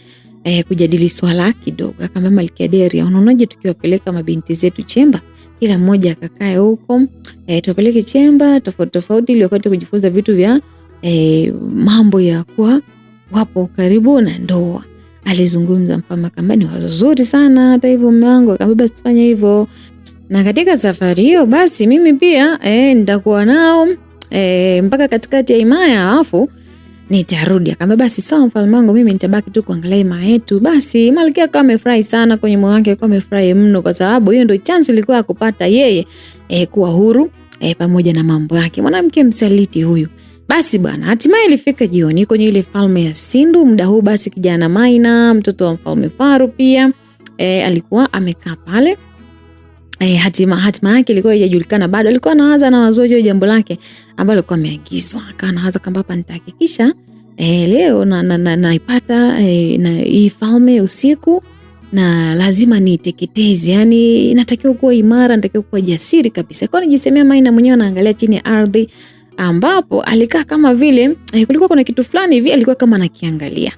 kujadili swala kidogo. Akamwambia Malkia Deria, unaonaje tukiwapeleka mabinti zetu chemba, kila mmoja akakae huko, tuwapeleke chemba tofauti ili wapate kujifunza vitu vya mambo ya kuwa wapo karibu na ndoa. Alizungumza mfalme. Akamwambia ni wazo zuri sana, hata hivyo mume wangu. Akamwambia basi tufanye hivyo, na katika safari hiyo basi mimi pia nitakuwa nao mpaka katikati ya himaya, alafu nitarudi. Akamwambia basi sawa mfalme wangu, mimi nitabaki tu kuangalia himaya yetu. Basi Malkia akawa amefurahi sana, kwenye moyo wake akawa amefurahi mno, kwa sababu hiyo ndio chance ilikuwa ya kupata yeye kuwa huru pamoja na mambo yake. Mwanamke msaliti huyu. Basi bwana hatimaye ilifika jioni kwenye ile falme ya Sindu. Muda huu basi kijana Maina, mtoto wa mfalme Faru pia alikuwa amekaa pale. Hatima yake ilikuwa haijajulikana bado. Alikuwa anawaza na wazo juu jambo lake ambalo alikuwa ameagizwa. Akawa anawaza kwamba hapa nitahakikisha leo naipata na hii falme usiku, na lazima niiteketeze. Yani natakiwa kuwa imara, natakiwa kuwa jasiri kabisa. Kwa nijisemea Maina mwenyewe anaangalia chini ya ardhi, ambapo alikaa kama vile kulikuwa kuna kitu fulani hivi alikuwa kama anakiangalia.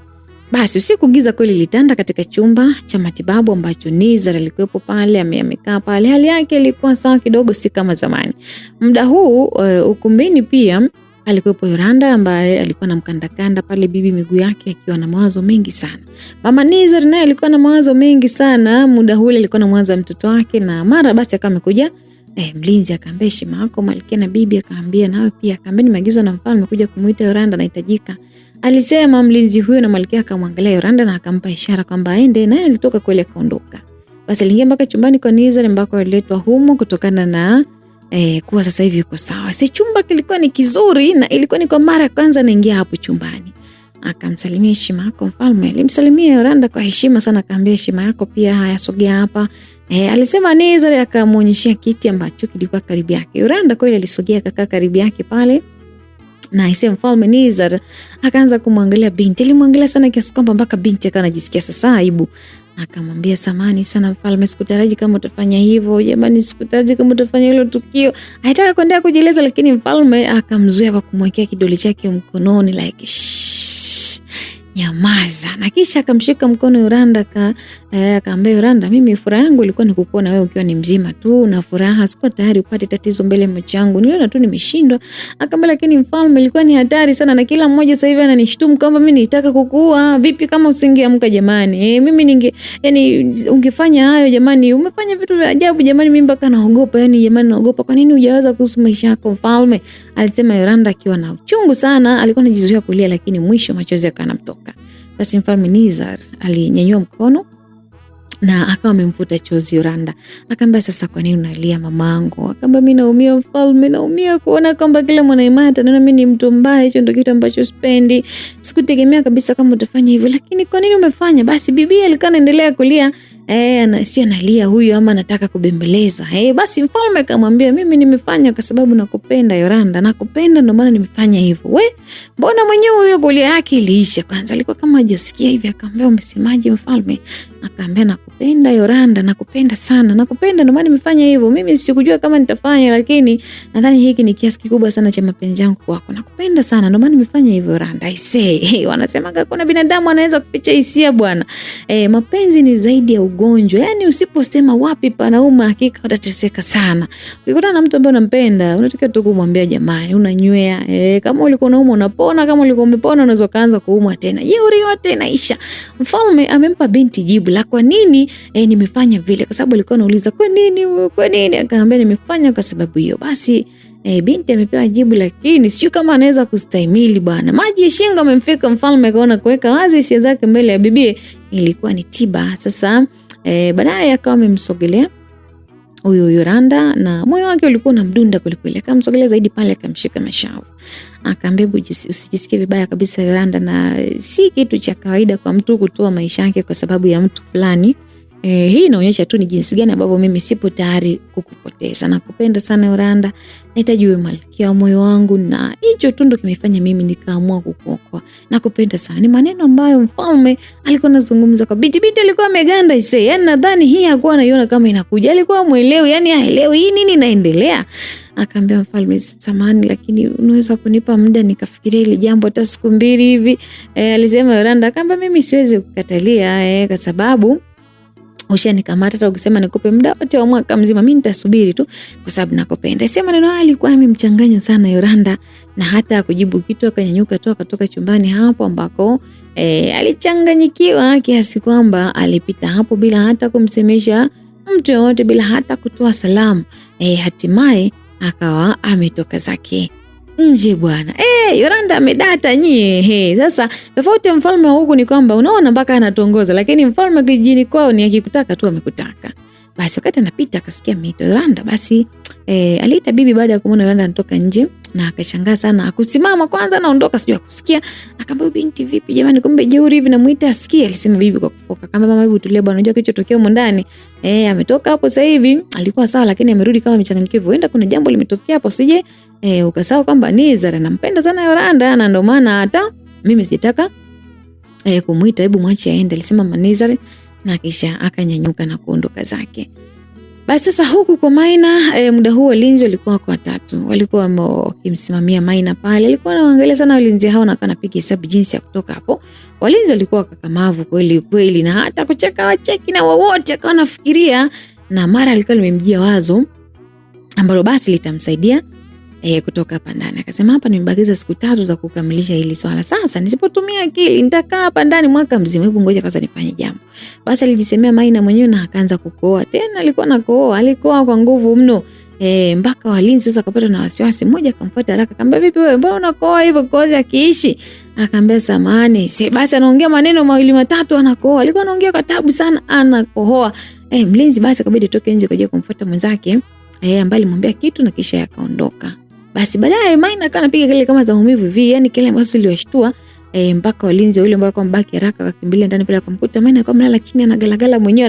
Basi usiku giza kweli litanda katika chumba cha matibabu ambacho Nizar alikuwepo pale, amekaa pale. Hali yake ilikuwa sawa kidogo, si kama zamani. Muda huu ukumbini pia alikuwepo Yoranda, ambaye alikuwa na mkandakanda pale bibi miguu yake, akiwa na mawazo mengi sana. Mama Nizar naye alikuwa na mawazo mengi sana. Muda huu alikuwa na mwanza mtoto wake, na mara basi akawa amekuja mlinzi. Akaambia heshima yako Malkia na bibi. Akaambia nawe pia. Akaambia ni maagizo na mfalme kuja kumuita Yoranda, anahitajika, alisema mlinzi huyo. Na Malkia akamwangalia Yoranda na akampa ishara kwamba aende, naye alitoka kweli akaondoka. Basi aliingia mpaka chumbani kwa Nizar, ambako aliletwa humo kutokana na kuwa sasa hivi yuko sawa. Si chumba kilikuwa ni kizuri, na ilikuwa ni kwa mara ya kwanza anaingia hapo chumbani. Akamsalimia heshima yako mfalme. Alimsalimia Yoranda kwa heshima sana, akaambia heshima yako pia, haya sogea hapa. Alisema Nizar, akamuonyeshia kiti ambacho kilikuwa karibu yake. Yoranda kweli alisogea akakaa karibu yake pale, na aisee mfalme Nizar akaanza kumwangalia binti. Alimwangalia sana kiasi kwamba mpaka binti akawa anajisikia sasa aibu. Akamwambia samani sana mfalme, sikutaraji kama utafanya hivyo. Jamani, sikutaraji kama utafanya hilo tukio. Haitaka kuendelea kujieleza, lakini mfalme akamzuia kwa kumwekea kidole chake mkononi like nyamaza. Na kisha akamshika mkono Yoranda akaambia Yoranda, mimi furaha yangu ilikuwa ni kukuona wewe ukiwa ni mzima tu na furaha, sikuwa tayari upate tatizo mbele ya macho yangu. Niliona tu nimeshindwa. Akamwambia lakini mfalme, ilikuwa ni hatari sana na kila mmoja sasa hivi ananishtumu kama mimi nitaka kukuua. Vipi kama usingeamka jamani? Mimi ungefanya hayo jamani. Umefanya vitu vya ajabu jamani, mimi mpaka naogopa. Jamani naogopa. Kwa nini hujawaza kuhusu maisha yako mfalme? Alisema Yoranda akiwa na uchungu sana. Alikuwa anajizuia kulia lakini mwisho machozi yakanamtoka. Basi mfalme Nizar alinyanyua mkono na akawa amemfuta chozi Yoranda. Akamwambia sasa kwa nini unalia mamangu? Akamwambia mimi naumia mfalme, naumia kuona kwamba kila mwanaimani ataniona mimi ni mtu mbaya, hicho ndio kitu ambacho sipendi. Sikutegemea kabisa kama utafanya hivyo, lakini kwa nini umefanya? Basi bibi alikuwa anaendelea kulia. Sio analia huyu ama anataka kubembelezwa. Basi mfalme akamwambia mimi nimefanya kwa sababu nakupenda Yoranda, nakupenda ndio maana nimefanya hivyo. Mbona mwenyewe huyo kulia yake iliisha kwanza, alikuwa kama hajasikia hivi. Akamwambia umesemaje mfalme? Akamwambia nakupenda Yoranda, nakupenda sana, nakupenda ndio maana nimefanya hivyo. Mimi sikujua kama nitafanya, lakini nadhani hiki ni kiasi kikubwa sana cha mapenzi yangu kwako. Nakupenda sana ndio maana nimefanya hivyo Yoranda. I say, wanasema kuna binadamu anaweza kuficha hisia bwana. Mapenzi ni zaidi ya ugonjwa. Usiposema wapi panauma hakika utateseka sana. Ukikutana na mtu ambaye unampenda, unatakiwa tu kumwambia jamani, unanywea. Kama ulikuwa unaumwa unapona, kama ulikuwa umepona unaweza kuanza kuumwa tena. Jeuri yote inaisha. Mfalme amempa binti jibu la kwa nini nimefanya vile, kwa sababu alikuwa anauliza kwa nini? Akamwambia nimefanya kwa sababu hiyo. Basi binti amepewa jibu, lakini sio kama anaweza kustahimili bwana. Maji ya shingo amemfika mfalme, akaona kuweka wazi hisia zake mbele ya bibi ilikuwa ni tiba. Sasa baadaye akawa amemsogelea huyo Yoranda na moyo wake ulikuwa unamdunda kulikweli. Akamsogelea zaidi pale, akamshika mashavu. Akamwambia usijisikie vibaya kabisa Yoranda, na si kitu cha kawaida kwa mtu kutoa maisha yake kwa sababu ya mtu fulani. Hii inaonyesha tu ni jinsi gani ambavyo mimi sipo tayari kukupoteza. Nakupenda sana Yoranda, nahitaji uwe malkia wa moyo wangu, na hicho tu ndo kimefanya mimi nikaamua kukuokoa. Nakupenda sana. Ni maneno ambayo mfalme alikuwa anazungumza kwa binti. Binti alikuwa ameganda nadhani hii hakuwa anaiona kama inakuja. Alikuwa muelewi, haelewi hii nini inaendelea. Akamwambia mfalme, samahani lakini unaweza kunipa muda nikafikiria hili jambo hata siku 2 hivi. Alisema Yoranda. Akamwambia mimi siwezi kukatalia kwa sababu ushanikamata, hata ukisema nikupe muda wote wa mwaka mzima mimi nitasubiri tu kwa sababu nakupenda. Sema neno hili alikuwa amemchanganya sana Yoranda, na hata kujibu kitu akanyanyuka tu akatoka chumbani hapo ambako alichanganyikiwa kiasi kwamba alipita hapo bila hata kumsemesha mtu yote, bila hata kutoa salamu. Hatimaye akawa ametoka zake nje bwana. Yoranda amedata nyie. Sasa tofauti mfalme wa huku ni kwamba unaona mpaka anatongoza, lakini mfalme kijijini kwao ni akikutaka tu amekutaka. Basi wakati anapita akasikia mito Yoranda, basi aliita bibi baada ya kumuona Yoranda anatoka nje, na akashangaa sana. Akusimama kwanza anaondoka, sijui akusikia. Akamwambia binti vipi jamani, kumbe jeuri hivi namuita asikie. Alisema bibi kwa kufoka. Akamwambia mama, hebu tulia bwana, unajua kilichotokea huko ndani. Ametoka hapo sasa hivi, alikuwa sawa lakini amerudi kama mchanganyikivu. Huenda kuna jambo limetokea hapo, usije ukasahau kwamba Nizar anampenda sana Yoranda, na ndio maana hata mimi sitaka kumuita, hebu mwache aende. Alisema Nizar, na kisha akanyanyuka na kuondoka zake. Basi sasa huku kwa Maina, muda huo walinzi walikuwa kwa 3. Walikuwa wakimsimamia Maina pale. Alikuwa anaangalia sana walinzi hao na akanapiga hesabu jinsi ya kutoka hapo. Walinzi walikuwa kakamavu kweli kweli, na hata kucheka wacheki na wote. Akawa anafikiria, na mara alikuwa limemjia wazo ambalo basi litamsaidia kutoka hapa ndani. Akasema hapa nimebakiza siku 3 za kukamilisha hili swala. Sasa nisipotumia akili nitakaa hapa ndani mwaka mzima. Hebu ngoja kwanza nifanye jambo. Basi alijisemea Maina mwenyewe na akaanza kukoa. Tena alikuwa kwa nguvu mno. Mpaka walinzi sasa akapata na wasiwasi. Mmoja akamfuata haraka akamwambia, vipi wewe, mbona unakoa hivyo, kozi akiishi? Akamwambia samahani. Basi anaongea maneno 2 matatu anakoa. Alikuwa anaongea kwa taabu sana, anakohoa. Mlinzi basi akabidi toke nje kuja kumfuata mwenzake ambaye alimwambia kitu na kisha yakaondoka. Basi baadaye Maina akawa anapiga kelele kama za maumivu hivi, kelele ambazo ziliwashtua mpaka walinzi wale ambao mbaki haraka wakakimbilia ndani pale, akamkuta Maina kama mlala chini anagalagala mwenyewe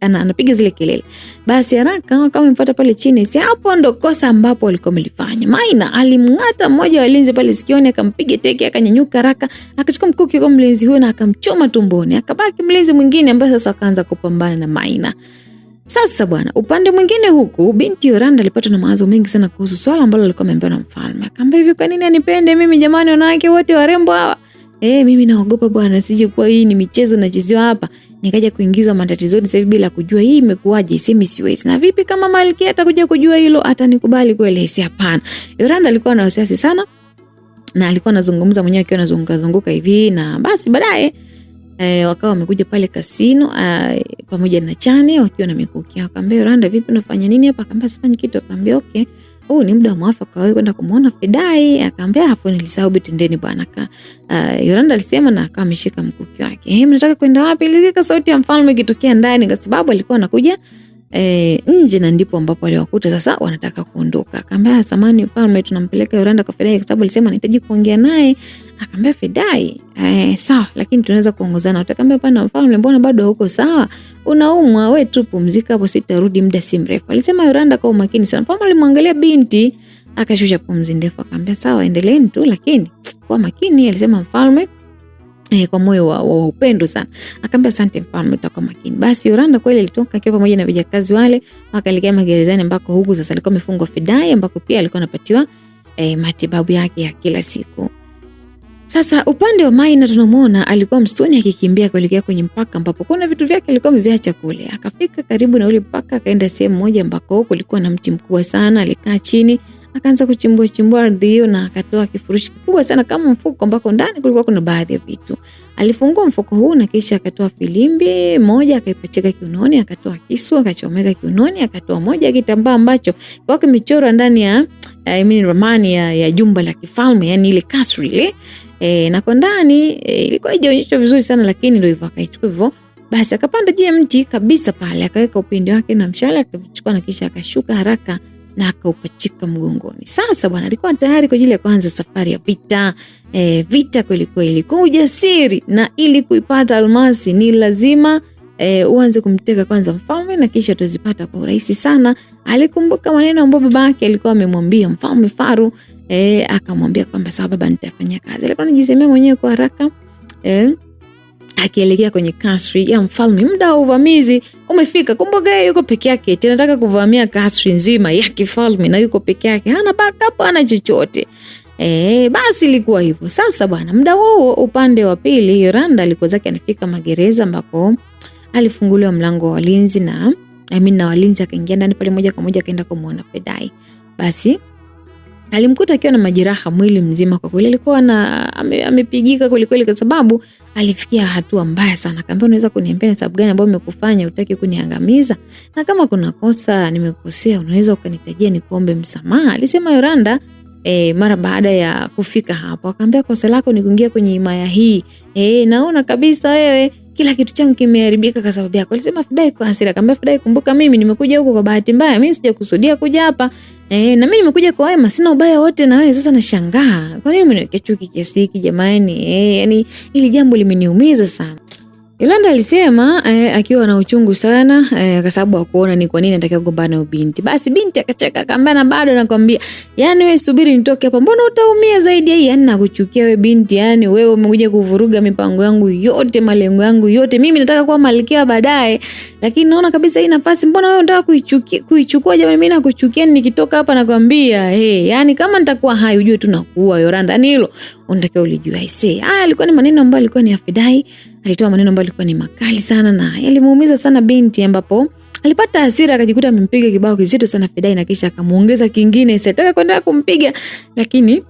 anapiga zile kelele. Basi haraka kama mfuata pale chini. Hapo ndo kosa ambapo walikuwa wamelifanya. Maina alimngata mmoja wa walinzi pale sikioni, akampiga teke, akanyanyuka haraka, akachukua mkuki kwa mlinzi huyo na akamchoma tumboni. Akabaki mlinzi mwingine ambaye sasa akaanza kupambana na Maina. Sasa bwana, upande mwingine huku binti Yoranda alipata na mawazo mengi sana kuhusu swala ambalo alikuwa ameambiwa na mfalme. Akamwambia hivi, kwa nini anipende mimi jamani, wanawake wote warembo hawa? Mimi naogopa bwana, sije kuwa hii ni michezo nachezewa hapa nikaja kuingizwa matatizoni sasa hivi bila kujua hii imekuaje, semi siwezi. Na vipi kama Malkia atakuja kujua hilo, atanikubali kweli? Si hapana. Yoranda alikuwa na wasiwasi sana na alikuwa anazungumza mwenyewe akiwa anazunguka hivi, na basi baadaye wakawa wamekuja pale kasino pamoja na Chane wakiwa na mikuki. Akamwambia Yoranda, vipi unafanya nini hapa? Akamwambia sifanyi kitu. Akamwambia okay, huu ni muda mwafaka wewe kwenda kumuona Fedai. Akamwambia afu nilisahau tendeni bwana. Yoranda alisema na akawa ameshika mkuki wake. Mnataka kwenda wapi? Ilizika sauti ya mfalme ikitokea ndani kwa sababu alikuwa anakuja nje, na ndipo ambapo aliwakuta sasa wanataka kuondoka. Akamwambia samani mfalme, tunampeleka Yoranda kwa Fedai kwa sababu alisema anahitaji kuongea naye. Akamwambia Fedai, sawa, lakini tunaweza kuongozana. Utakamwambia pana mfalme, mbona bado huko sawa? Unaumwa, wewe tu pumzika hapo, sitarudi muda si mrefu. Alisema Yoranda kwa umakini sana. Mfalme alimwangalia binti, akashusha pumzi ndefu. Akamwambia sawa, endeleeni tu, lakini kwa makini. Alisema mfalme kwa moyo wa upendo sana. Akamwambia asante mfalme, utakuwa makini. Basi Yoranda kweli alitoka akiwa pamoja na vijakazi wale, wakaelekea magerezani ambako huku sasa alikuwa amefungwa Fedai, ambako pia alikuwa anapatiwa matibabu yake ya kila siku. Sasa upande wa Maina tunamuona alikuwa msituni akikimbia kuelekea kwenye mpaka ambapo kuna vitu vyake alikuwa ameviacha kule. Akafika karibu na ule mpaka, akaenda sehemu moja ambako kulikuwa na mti mkubwa sana. Alikaa chini, akaanza kuchimbua ardhi hiyo na akatoa kifurushi kikubwa sana kama mfuko ambako ndani kulikuwa kuna baadhi ya vitu. Alifungua mfuko huu na kisha akatoa filimbi moja, akaipachika kiunoni, akatoa kisu, akachomeka kiunoni, akatoa moja kitambaa ambacho kwa kimechorwa ndani ya ramani ya jumba la kifalme, yani ile kasri ile. Na kwa ndani ilikuwa haijaonyeshwa vizuri sana, lakini ndio hivyo akaichukua hivyo. Basi akapanda juu ya mti kabisa pale, akaweka upinde wake na mshale, akachukua na kisha akashuka haraka na akaupachika mgongoni. Sasa bwana alikuwa tayari kwa ajili ya kuanza safari ya vita. Vita kweli kweli, kwa ujasiri, na ili kuipata almasi ni lazima uanze kumteka kwanza mfalme na kisha utazipata kwa urahisi sana. Alikumbuka maneno ambayo babake alikuwa amemwambia Mfalme Faru. Akamwambia kwamba sawa baba, nitafanya kazi. Alikuwa anajisemea mwenyewe kwa haraka, akielekea kwenye kasri ya mfalme. Muda wa uvamizi umefika. Kumbuka yeye yuko peke yake, tena anataka kuvamia kasri nzima ya kifalme na yuko peke yake, hana backup, hana chochote. Basi ilikuwa hivyo. Sasa bwana, muda huo upande wa pili Yoranda alikuwa zake anafika magereza ambako alifunguliwa mlango wa walinzi na walinzi, akaingia ndani pale moja kwa moja akaenda kumuona Fedai. Basi alimkuta akiwa na majeraha mwili mzima. Kwa kweli alikuwa amepigika kweli kweli, kwa sababu alifikia hatua mbaya sana. Akamwambia unaweza kuniambia sababu gani ambayo umekufanya utaki kuniangamiza, na kama kuna kosa nimekosea unaweza ukanitajia nikuombe msamaha? Alisema Yoranda mara baada ya kufika hapo. Akamwambia kosa lako ni kuingia kwenye himaya hii. Naona kabisa wewe kila kitu changu kimeharibika kwa sababu yako. Alisema Fedai kwa hasira. Akamwambia Fedai, kumbuka mimi nimekuja huko kwa bahati mbaya, mimi sijakusudia kuja hapa. Na mimi nimekuja kwa wema, sina ubaya wote na wewe. Sasa nashangaa kwa nini umeniwekea chuki kiasi hiki jamani? Yani hili jambo limeniumiza sana. Yoranda alisema akiwa na uchungu sana kwa sababu hakuona ni kwa nini anataka kugombana na binti. Basi binti akacheka akamwambia na bado nakwambia, yani wewe subiri nitoke hapa, mbona utaumia zaidi hii? Yani nakuchukia wewe binti, yani wewe umekuja kuvuruga mipango yangu yote, malengo yangu yote. Mimi nataka kuwa malkia baadaye, lakini naona kabisa hii nafasi, mbona wewe unataka kuichukua jamani? Mimi nakuchukia nikitoka hapa nakwambia, yani kama nitakuwa hai ujue tu nakuua Yoranda. Ni hilo unataka ulijua. Alikuwa ni maneno ambayo alikuwa ni ya Fedai. Alitoa maneno ambayo alikuwa ni makali sana na yalimuumiza sana binti, ambapo alipata hasira akajikuta amempiga kibao kizito sana Fedai, na kisha akamuongeza kingine. Sitaka kwenda kumpiga, lakini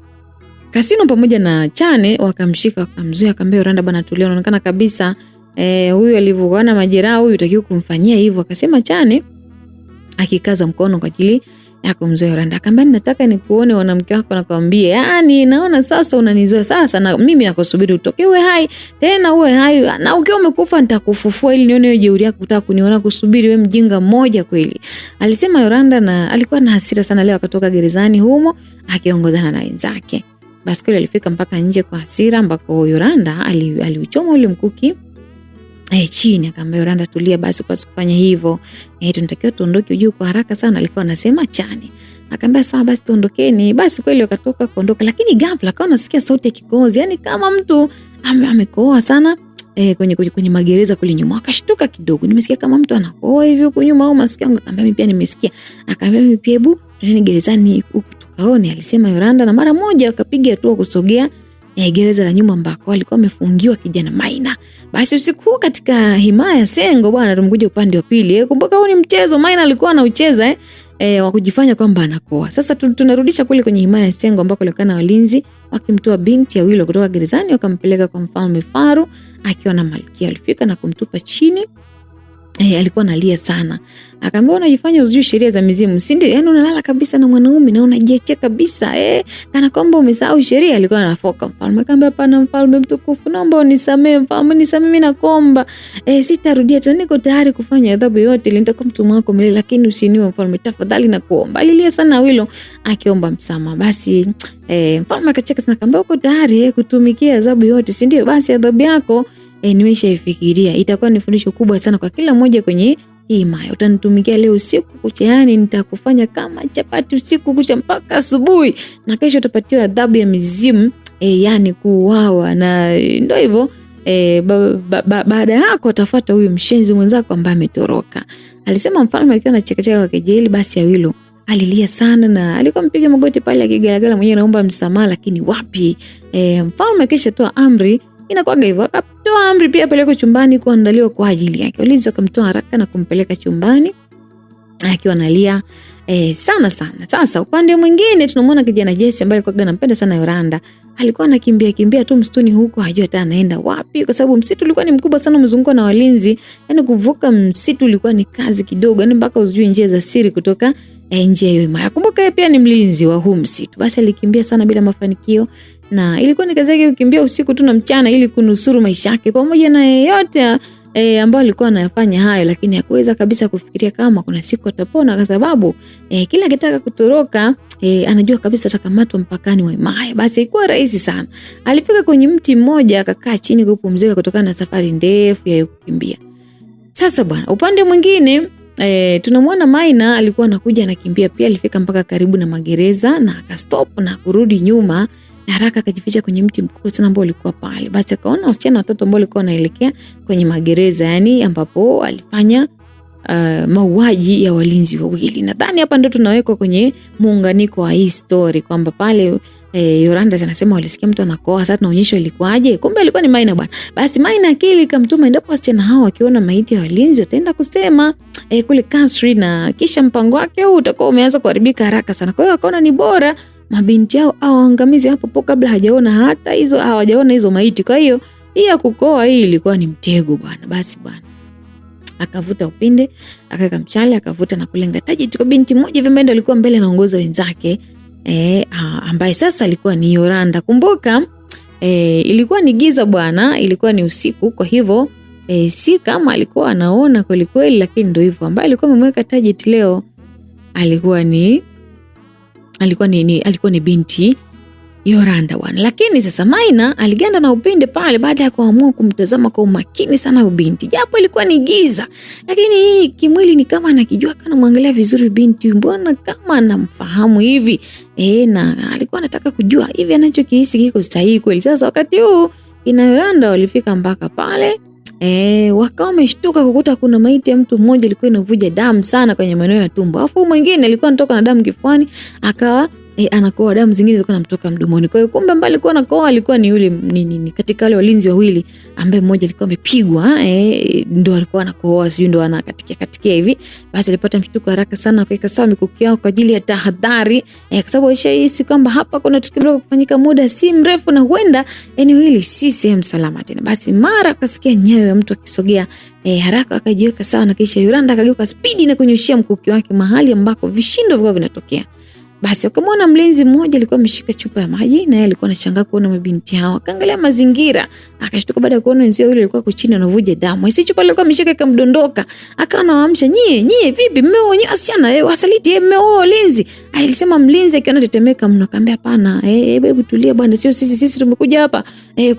Kasino pamoja na Chane wakamshika wakamzuia. Akamwambia Yoranda bana tulia, unaonekana kabisa huyu alivyokuwa majeraha huyu utakiwa kumfanyia hivyo. Akasema Chane akikaza mkono kwa ajili ya kumzuia Yoranda. Akamwambia nataka nikuone wanamke wako, nakwambia yani naona sasa unanizoea sasa, na mimi nakusubiri utoke uwe hai, tena uwe hai, na ukiwa umekufa nitakufufua ili nione wewe jeuri yako kutaka kuniona kusubiri, wewe mjinga mmoja kweli. Alisema Yoranda, na alikuwa na hasira sana leo. Akatoka gerezani humo akiongozana na wenzake. Basi kweli alifika mpaka nje kwa hasira, ambako Yoranda aliuchoma ule mkuki chini. Akamwambia Yoranda tulia basi, upasi kufanya hivyo. Tunatakiwa tuondoke ujue kwa haraka sana, alikuwa anasema Chane. Akamwambia sawa basi tuondokeni. Basi kweli wakatoka kuondoka, lakini ghafla akawa anasikia sauti ya kikohozi, yani kama mtu amekohoa sana kwenye magereza kule nyuma. Akashtuka kidogo, nimesikia kama mtu anakohoa hivi huko nyuma au masikio yangu. Akamwambia mimi pia nimesikia. Akamwambia mimi pia, hebu tuende gerezani huko tukaone, alisema Yoranda, na mara moja wakapiga hatua kusogea gereza la nyuma ambako alikuwa amefungiwa kijana Maina. Basi usiku katika himaya Sengo bwana, tumekuja upande wa pili. Kumbuka huu ni mchezo Maina alikuwa anaucheza wa kujifanya kwamba anakoa. Sasa tunarudisha kule kwenye himaya Sengo ambako alikuwa walinzi wakimtoa binti ya Awilo kutoka gerezani wakampeleka kwa Mfalme Faru akiwa na malkia. Alifika na kumtupa chini. Alikuwa analia sana. Akaambia unajifanya uzijui sheria za mizimu, si ndio? Yaani unalala kabisa na mwanaume na unajiachia kabisa. Kana kwamba umesahau sheria. Alikuwa anafoka. Mfalme akamwambia hapana mfalme mtukufu, naomba unisamee mfalme, nisamee mimi nakuomba. Sitarudia tena, niko tayari kufanya adhabu yote ile, nitakuwa mtumwa wako milele, lakini usiniue mfalme tafadhali nakuomba. Alilia sana Awilo akiomba msamaha. Basi mfalme akacheka sana akamwambia uko tayari kutumikia adhabu yote, si ndio? Basi adhabu yako nimeshaifikiria. Itakuwa ni fundisho kubwa sana kwa kila mmoja kwenye hii himaya. Utanitumikia leo usiku kucha, yani nitakufanya kama chapati usiku kucha mpaka asubuhi, na kesho utapatiwa adhabu ya mizimu, yani kuuawa. Na ndio hivyo, baada yako utafuata huyu mshenzi mwenzako ambaye ametoroka. Alisema mfalme akiwa anachekacheka kwa kejeli. Basi Awilo alilia sana na alikuwa mpiga magoti pale akigalagala mwenyewe naomba msamaha, lakini wapi. Mfalme kisha toa amri, inakuwaga hivyo, akatoa amri pia peleko chumbani kuandaliwa kwa ajili yake. Walinzi wakamtoa haraka na kumpeleka chumbani akiwa analia sana sana. Sasa upande mwingine tunamwona kijana Jesse ambaye alikuwa anampenda sana Yoranda. Alikuwa anakimbia tu msituni huko, hajui hata anaenda wapi kwa sababu msitu ulikuwa ni mkubwa sana, umezungukwa na walinzi. Yaani kuvuka msitu ulikuwa ni kazi kidogo, yaani mpaka uzijue njia za siri kutoka njia hiyo himaya. Kumbuka yeye pia ni mlinzi wa huu msitu. Basi alikimbia sana bila mafanikio, na ilikuwa ni kazi yake kukimbia usiku tu na mchana ili kunusuru maisha yake. Pamoja na yote ambao alikuwa anayafanya hayo, lakini hakuweza kabisa kufikiria kama kuna siku atapona, kwa sababu kila akitaka kutoroka anajua kabisa atakamatwa mpakani wa himaya. Basi ilikuwa rahisi sana. Alifika kwenye mti mmoja akakaa chini kupumzika kutokana na safari ndefu ya kukimbia. Sasa bwana, upande mwingine tunamwona Maina alikuwa anakuja anakimbia pia. Alifika mpaka karibu na magereza na akastop na kurudi nyuma na haraka akajificha kwenye mti mkubwa sana ambao ulikuwa pale. Basi akaona wasichana watatu ambao walikuwa wanaelekea kwenye magereza, yani ambapo alifanya mauaji ya walinzi wawili. Nadhani hapa ndio tunawekwa kwenye muunganiko wa hii story kwamba pale Yoranda anasema walisikia mtu anakoa. Sasa tunaonyeshwa ilikuwaje, kumbe alikuwa ni Maina bwana. Basi Maina akili kamtuma endapo wasichana hao wakiona maiti ya walinzi wataenda kusema kule kasri, na kisha mpango wake huu utakuwa umeanza kuharibika haraka sana. Kwa hiyo akaona ni bora mabinti yao aangamize hapo kabla hawajaona hizo maiti. Kwa hiyo hii ya kukoa hii ilikuwa ni mtego bwana. Basi bwana akavuta upinde, akaweka mshale, akavuta na kulenga target kwa binti mmoja hivi ambaye alikuwa mbele anaongoza wenzake, ambaye sasa alikuwa ni Yoranda. Kumbuka ilikuwa ni giza bwana, ilikuwa ni usiku, kwa hivyo si kama alikuwa anaona kweli kweli, lakini ndio hivyo, ambaye alikuwa amemweka target leo alikuwa ni binti Yoranda bwana. Lakini sasa Maina aliganda na upinde pale baada ya kuamua kumtazama kwa umakini sana ubinti. Japo ilikuwa ni giza, lakini hii kimwili ni kama anakijua, kana muangalia vizuri binti, mbona kama anamfahamu hivi. Na alikuwa anataka kujua hivi anachokihisi kiko sahihi kweli. Sasa wakati huu ina Yoranda walifika mpaka pale, wakawa wameshtuka kukuta kuna maiti ya mtu mmoja ilikuwa inavuja damu sana kwenye maeneo ya tumbo. Alafu mwingine alikuwa anatoka na damu kifuani, akawa anakoa damu zingine zilikuwa zinamtoka mdomoni. Kwa hiyo kumbe mbali alikuwa anakoa alikuwa ni yule ni katika wale walinzi wawili ambaye mmoja alikuwa amepigwa, ndio alikuwa anakoa, sio ndio anakatikia hivi. Basi alipata mshtuko haraka sana, akaika sawa mikuki yao kwa ajili ya tahadhari, kwa sababu alishahisi kwamba hapa kuna tukio dogo kufanyika muda si mrefu na huenda eneo hili si sehemu salama tena. Basi mara akasikia nyayo ya mtu akisogea, haraka akajiweka sawa, na kisha Yoranda akageuka spidi na kunyoshia mkuki wake mahali ambako vishindo vilikuwa vinatokea. Basi wakamwona mlinzi mmoja alikuwa ameshika chupa ya maji, na yeye alikuwa anashangaa kuona mabinti hao. Akaangalia mazingira, akashtuka baada ya kuona wenzao yule alikuwa kuchini anavuja damu. Hisi chupa alikuwa ameshika ikamdondoka. Akawa anawaamsha, nyie vipi mmeo wenyewe asiana wasaliti mmeo walinzi. Alisema mlinzi akiwa anatetemeka mno, akamwambia hapana, hebu tulia bwana, sio sisi tumekuja hapa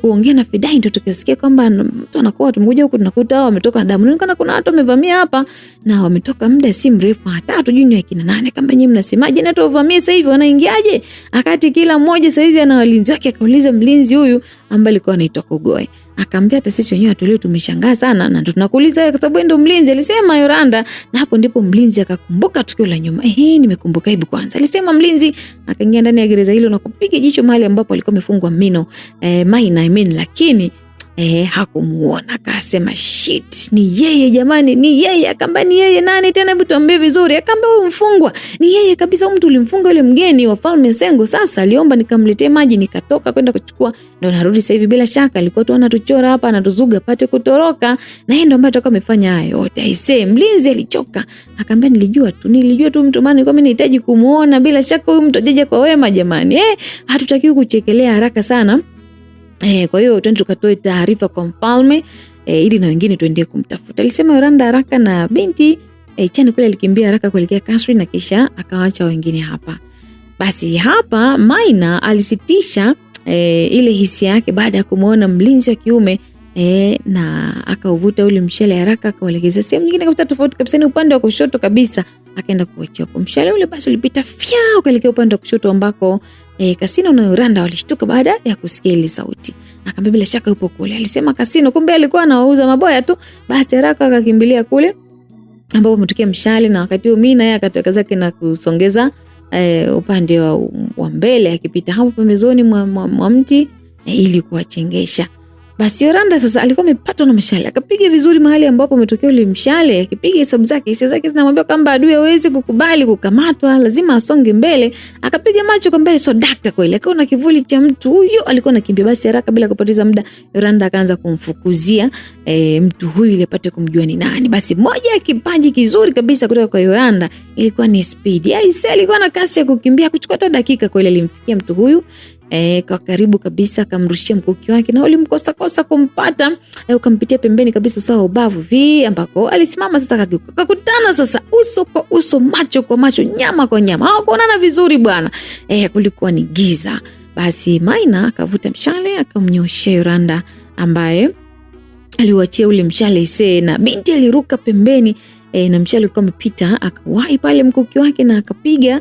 kuongea na Fidai, ndio tukasikia kwamba mtu anakoa, tumekuja huku tunakuta hao wametoka na damu. Inaonekana kuna watu wamevamia hapa na wametoka muda si mrefu, hata hatujui ni akina nani. Akamwambia nyinyi mnasemaje na tuwavamia wamvamie sasa hivi wanaingiaje? Akati kila mmoja sasa hivi ana walinzi wake. Akauliza mlinzi huyu ambaye alikuwa anaitwa Kugoe. Akamwambia hata sisi wenyewe tulio tumeshangaa sana na tunakuuliza wewe kwa sababu ndio mlinzi, alisema Yoranda. Na hapo ndipo mlinzi akakumbuka tukio la nyuma. Nimekumbuka, hebu kwanza, alisema mlinzi. Akaingia ndani ya gereza hilo na kupiga jicho mahali ambapo alikuwa amefungwa Maina, lakini hakumuona. Akasema shit, ni yeye jamani, ni yeye. Akamba ni yeye nani tena, hebu tuambie vizuri. Akamba huyu mfungwa ni yeye kabisa, huyu mtu ulimfunga yule mgeni wa Mfalme Sengo. Sasa aliomba nikamletee maji, nikatoka kwenda kuchukua, ndio narudi sasa hivi. Bila shaka alikuwa tu anatuchora hapa, anatuzuga apate kutoroka, na yeye ndio ambaye atakuwa amefanya hayo yote. Aisee, mlinzi alichoka. Akamba nilijua tu mtu maana nilikuwa nahitaji kumuona. Bila shaka huyu mtu ajeje kwa wema jamani. Hatutakiwi kuchekelea haraka sana. Kwa hiyo twende tukatoe taarifa kwa mfalme ili na wengine tuendee kumtafuta, alisema Yoranda haraka. Na binti Chani kule alikimbia haraka kuelekea kasri na kisha akawaacha wengine hapa. Basi hapa Maina alisitisha ile hisia yake baada ya kumuona mlinzi wa kiume na akauvuta ule mshale haraka akaelekeza sehemu nyingine kabisa tofauti kabisa, ni upande wa kushoto kabisa. Akaenda kuachia kwa mshale ule, basi ulipita ukaelekea upande wa kushoto ambako Kasino na Yoranda walishtuka baada ya kusikia ile sauti. Akamwambia bila shaka yupo kule, alisema Kasino, kumbe alikuwa anauza maboya tu. Basi haraka akakimbilia kule ambapo mtukia mshale, na wakati huo Mina yeye akatoka zake na kusongeza upande wa mbele akipita hapo pembezoni mwa mti ili kuwachengesha. Basi Yoranda sasa alikuwa amepatwa na mshale, akapiga vizuri mahali ambapo umetokea ule mshale, akipiga hesabu zake, hisia zake zinamwambia kwamba adui hawezi kukubali kukamatwa, lazima asonge mbele. Akapiga macho kwa mbele, so dakta kweli akaona kivuli cha mtu huyo alikuwa anakimbia. Basi haraka bila kupoteza muda Yoranda akaanza kumfukuzia mtu huyu ili apate kumjua ni nani. Basi moja ya kipaji kizuri kabisa kutoka kwa Yoranda ilikuwa ni speed. Yeye alikuwa na kasi ya kukimbia, kuchukua hata dakika kweli alimfikia mtu huyu kwa karibu kabisa, akamrushia mkuki wake na ulimkosa kumpata. Ukampitia pembeni kabisa sawa ubavu ambako alisimama. Sasa kakutana sasa uso kwa uso, macho kwa macho, nyama kwa nyama, hawakuonana vizuri bwana. Kulikuwa ni giza. Basi Maina akavuta mshale akamnyoshia Yoranda ambaye aliuachia ule mshale na binti aliruka pembeni na mshale ulikuwa umepita, akawahi pale mkuki wake na akapiga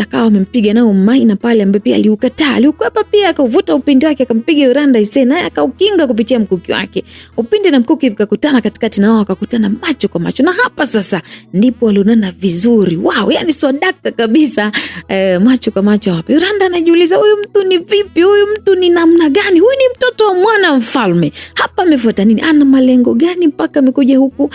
akawa amempiga nao Maina pale ambaye pia aliukataa, aliukwepa pia, akauvuta upinde wake akampiga Yoranda naye akaukinga kupitia mkuki wake. Upinde na mkuki vikakutana katikati na wao wakakutana macho kwa macho, na hapa sasa ndipo walionana vizuri. Wow, yani swadaka kabisa, macho kwa macho hapa. Yoranda anajiuliza huyu mtu ni vipi, huyu mtu ni namna gani, huyu ni mtoto wa mwana mfalme, hapa amefuata nini, ana malengo gani mpaka amekuja huku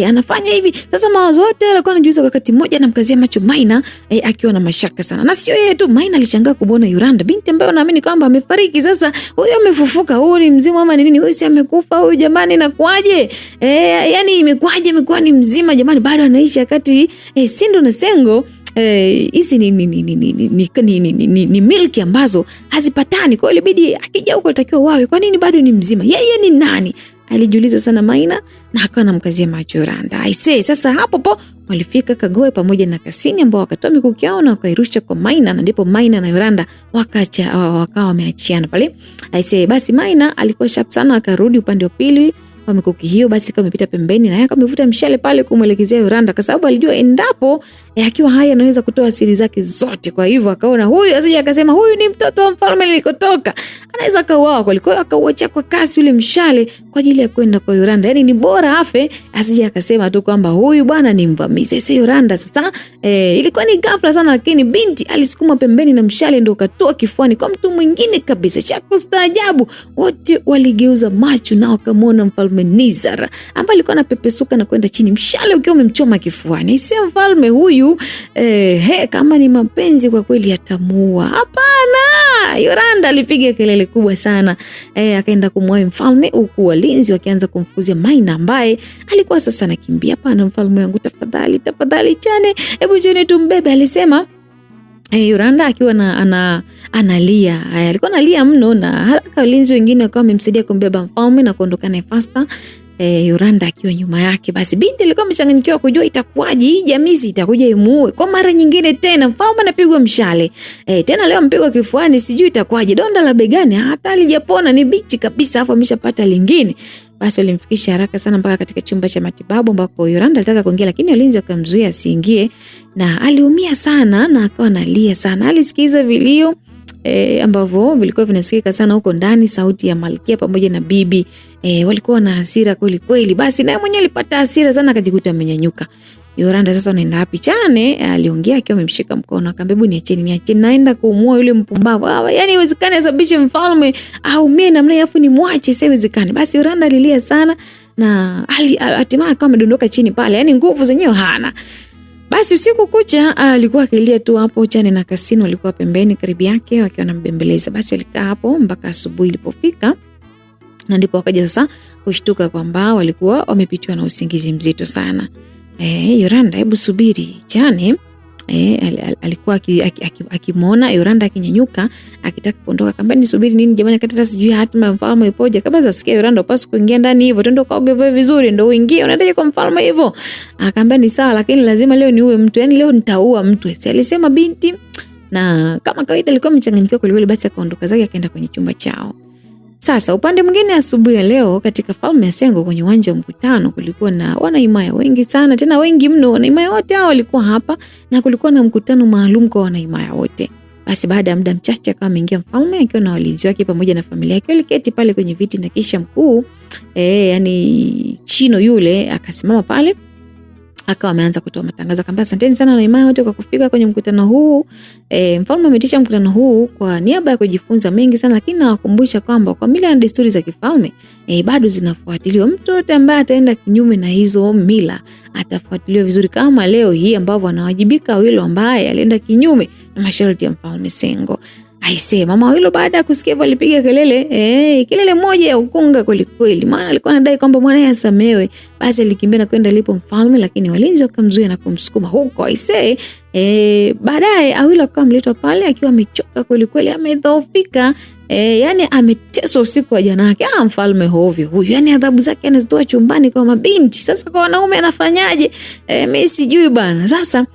anafanya hivi. Sasa mawazo yote alikuwa anajiuliza wakati mmoja, anamkazia macho Maina akiwa na mashaka sana. Na sio yeye tu, Maina alishangaa kuona Yoranda, binti ambaye anaamini kwamba amefariki. Sasa huyu amefufuka, huyu ni mzima ama ni nini? Huyu si amekufa huyu jamani, inakuaje? Yani imekuaje, amekuwa ni mzima jamani, bado anaishi wakati Sindo na Sengo hizi ni milki ambazo hazipatani. Kwa hiyo ilibidi akija huko alitakiwa wawe, kwa nini bado ni mzima? Yeye ni nani? Alijiuliza sana Maina na akawa anamkazia macho Yoranda. Sasa hapo walifika Kagoe pamoja na Kasini ambao wakatoa mikuki yao na wakairusha kwa Maina, na ndipo Maina na Yoranda wakawa wameachiana pale. Basi Maina alikuwa sharp sana, akarudi upande wa pili wa mikuki hiyo. Basi kama amepita pembeni na yeye amevuta mshale pale kumwelekezea Yoranda, kwa sababu alijua endapo akiwa haya anaweza kutoa siri zake zote. Kwa hivyo akaona huyu asije akasema huyu ni mtoto wa mfalme nilikotoka, anaweza kauawa. Kwa hiyo akauacha kwa kasi ule mshale kwa ajili ya kwenda kwa Yoranda. Yani ni bora afe asije akasema tu kwamba huyu bwana ni mvamizi. Sasa Yoranda sasa ilikuwa ni ghafla sana, lakini binti alisukuma pembeni na mshale ndio ukatoa kifuani kwa mtu mwingine kabisa. Cha kustaajabu, wote waligeuza macho na wakamwona mfalme Nizar ambaye alikuwa anapepesuka na kwenda chini, mshale ukiwa umemchoma kifuani. Si mfalme huyu kama ni mapenzi kwa kweli atamuua. Hapana, Yoranda alipiga kelele kubwa sana, akaenda kumwahi mfalme, huku walinzi wakianza kumfukuzia Maina ambaye alikuwa sasa anakimbia. Hapana mfalme wangu, tafadhali Chane, hebu Chane tumbebe, alisema Yoranda akiwa analia. Alikuwa analia mno, na haraka walinzi wengine wakawa wamemsaidia kumbeba mfalme na kuondoka naye faster. Yoranda akiwa nyuma yake. Basi binti alikuwa amechanganyikiwa kujua itakuwaje, hii jamii itakuja imuue kwa mara nyingine tena. Mfalme anapigwa mshale. Tena leo mpigwa kifuani, sijui itakuwaje. Donda la begani hata alijapona, ni bichi kabisa, afu ameshapata lingine. Basi walimfikisha haraka sana mpaka katika chumba cha matibabu ambako Yoranda alitaka kuingia, lakini walinzi wakamzuia asiingie, na aliumia sana na akawa analia sana. Alisikiza vilio ambavyo vilikuwa vinasikika sana huko ndani, sauti ya Malkia pamoja na bibi. Walikuwa na hasira kweli kweli. Basi naye mwenyewe alipata hasira sana, akajikuta amenyanyuka. Yoranda, sasa unaenda wapi? Chane aliongea akiwa amemshika mkono, akamwambia niacheni, naenda kuumua yule mpumbavu. Yaani iwezekane asababishe mfalme au mimi namna yafu ni mwache, sasa iwezekane. Basi Yoranda alilia sana na hatimaye akawa amedondoka chini pale, yaani nguvu zenyewe hana. Basi usiku kucha alikuwa akilia tu hapo. Chane na Kasino walikuwa pembeni karibu yake wakiwa wanambembeleza. Basi walikaa hapo mpaka asubuhi ilipofika, na ndipo wakaja sasa kushtuka kwamba walikuwa wamepitiwa na usingizi mzito sana. Yoranda, hebu subiri. Chane alikuwa akimwona Yoranda akinyanyuka akitaka kuondoka, akamwambia nisubiri nini jamani, hata sijui hatima ya mfalme ipoje. Kabla asikia Yoranda, upaswa kuingia ndani hivyo, twende kaoge vizuri ndio uingie, unataka kwa mfalme hivyo? Akamwambia ni sawa, lakini lazima leo niue mtu, yani leo nitaua mtu, alisema binti. Na kama kawaida alikuwa amechanganyikiwa kweli kweli. Basi akaondoka zake akaenda kwenye chumba chao. Sasa upande mwingine, asubuhi ya leo katika falme ya Sengo kwenye uwanja wa mkutano kulikuwa na wanaimaya wengi sana, tena wengi mno. Wanaimaya wote hao walikuwa hapa na kulikuwa na mkutano maalum kwa wanaimaya wote. Basi baada ya muda mchache akawa ameingia mfalme akiwa na walinzi wake pamoja na familia yake. Waliketi pale kwenye viti na kisha mkuu yani Chino yule akasimama pale akawa ameanza kutoa matangazo, akamwambia asanteni sana wanaimaya wote kwa kufika kwenye mkutano huu. Mfalme ameitisha mkutano huu kwa niaba ya kujifunza mengi sana, lakini nawakumbusha kwamba kwa mila na desturi za kifalme bado zinafuatiliwa. Mtu yote ambaye ataenda kinyume na hizo mila atafuatiliwa vizuri, kama leo hii ambavyo anawajibika Awilo ambaye alienda kinyume na masharti ya mfalme Sengo. Aisee, mama Awilo baada ya kusikia hivyo alipiga kelele, kelele moja ya ukunga kweli kweli, maana alikuwa anadai kwamba mwanae asamewe. Basi alikimbia na kwenda alipo mfalme, lakini walinzi wakamzuia na kumsukuma huko. Aisee, baadaye Awilo akawa mletwa pale akiwa amechoka kweli kweli, amedhoofika, yani ameteswa usiku wa jana yake. Mfalme hovyo huyu, yani adhabu zake anazitoa chumbani kwa mabinti. Sasa kwa wanaume anafanyaje? Mimi sijui bana. Sasa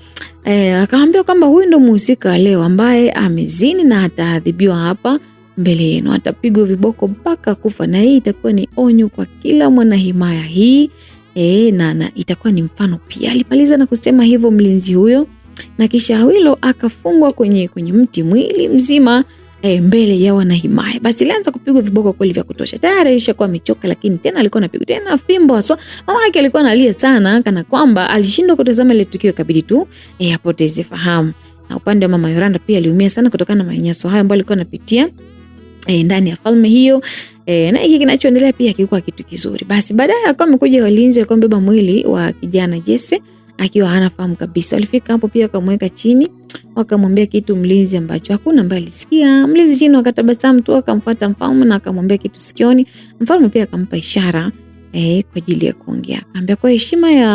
akamwambia kwamba huyu ndo mhusika leo ambaye amezini na ataadhibiwa hapa mbele yenu, atapigwa viboko mpaka kufa, na hii itakuwa ni onyo kwa kila mwana himaya hii na itakuwa ni mfano pia. Alimaliza na kusema hivyo mlinzi huyo, na kisha Awilo akafungwa kwenye mti mwili mzima mbele ya wana himaya. Basi alianza kupigwa viboko kweli vya kutosha. Tayari alishakuwa amechoka, lakini tena alikuwa anapigwa tena fimbo haswa. Mama yake alikuwa analia sana kana kwamba alishindwa kutazama ile tukio, ikabidi tu apoteze fahamu. Na upande wa mama Yoranda pia aliumia sana kutokana na manyanyaso hayo ambayo alikuwa anapitia ndani ya falme hiyo. Na hiki kinachoendelea pia kilikuwa kitu kizuri. Basi baadaye akawa amekuja walinzi akawa mbeba mwili wa kijana Jesse akiwa hana fahamu kabisa. Walifika hapo pia akamweka chini, wakamwambia kitu mlinzi ambacho hakuna ambaye alisikia. Mlinzi chini akatabasamu tu, akamfuata mfalme na akamwambia kitu sikioni. Mfalme pia akampa ishara kwa ajili ya kuongea. Akamwambia kwa heshima ya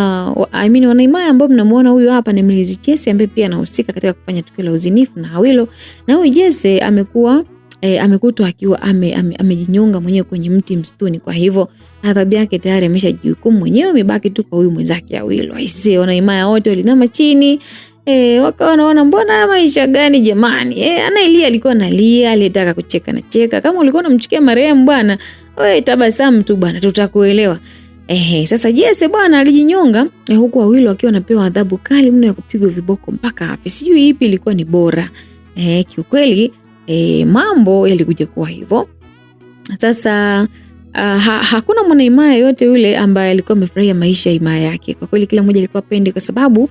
wanaimaya ambao mnamuona huyu hapa ni mlinzi Jesse ambaye pia anahusika katika kufanya tukio la uzinifu na Awilo. Na huyu Jesse amekutwa akiwa amejinyonga mwenyewe kwenye mti msituni. Kwa hivyo adhabu yake tayari ameshajihukumu mwenyewe, imebaki tu kwa huyu mwenzake Awilo. Aisee, wanaimaya wote walinama chini. Wakawa wanaona mbona maisha gani jamani? Anaelia alikuwa analia, alitaka kucheka na cheka. Kama ulikuwa unamchukia marehemu bwana, wewe tabasamu tu bwana, tutakuelewa. Sasa Jesse bwana alijinyonga, huku Awilo akiwa anapewa adhabu kali mno ya kupigwa viboko mpaka afi. Sijui ipi ilikuwa ni bora. Kiukweli mambo yalikuja kuwa hivyo. Sasa hakuna mwanaimaya yote yule ambaye alikuwa amefurahia maisha ya himaya yake. Kwa kweli kila mmoja alikuwa pendi, kwa sababu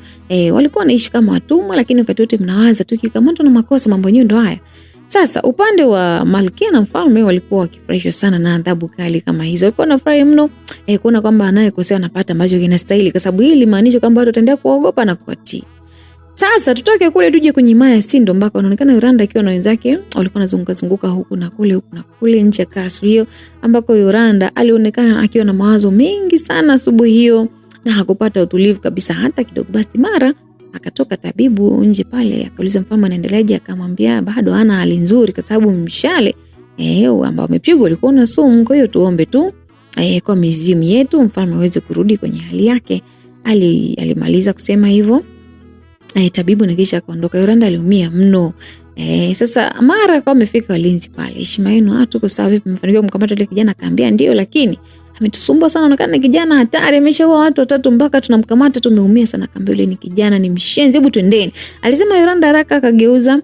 walikuwa wanaishi kama watumwa, lakini wakati wote mnawaza tu kikamatwa na makosa mambo yenyewe ndo haya. Sasa upande wa Malkia na mfalme walikuwa wakifurahishwa sana na adhabu kali kama hizo. Walikuwa wanafurahi mno kuona kwamba anayekosea anapata ambacho kinastahili, kwa sababu hili maanisha kwamba watu wataendelea kuogopa na kuatii. Sasa tutoke kule tuje kwenye himaya Sindo, ambako anaonekana Yoranda akiwa na wenzake walikuwa wanazunguka huku na kule nje ya kasri hiyo, ambako Yoranda alionekana akiwa na mawazo mengi sana asubuhi hiyo na hakupata utulivu kabisa hata kidogo. Basi mara akatoka tabibu nje pale, akauliza mfalme anaendeleaje, akamwambia bado hana hali nzuri kwa sababu mshale ambao amepigwa ulikuwa na sumu, kwa hiyo tuombe tu kwa mizimu yetu, mfalme aweze kurudi kwenye hali yake. Alimaliza kusema hivyo tabibu na kisha akaondoka. Yoranda aliumia mno. Sasa mara kwa amefika walinzi pale. Heshima yenu tuko sawa vipi, mmefanikiwa kumkamata yule kijana? Akaambia ndio, lakini ametusumbua sana, anaonekana kijana hatari, ameshaua watu 3 mpaka tunamkamata, tumeumia sana. Akaambia yule ni kijana, ni mshenzi, hebu twendeni. Alisema Yoranda haraka akageuza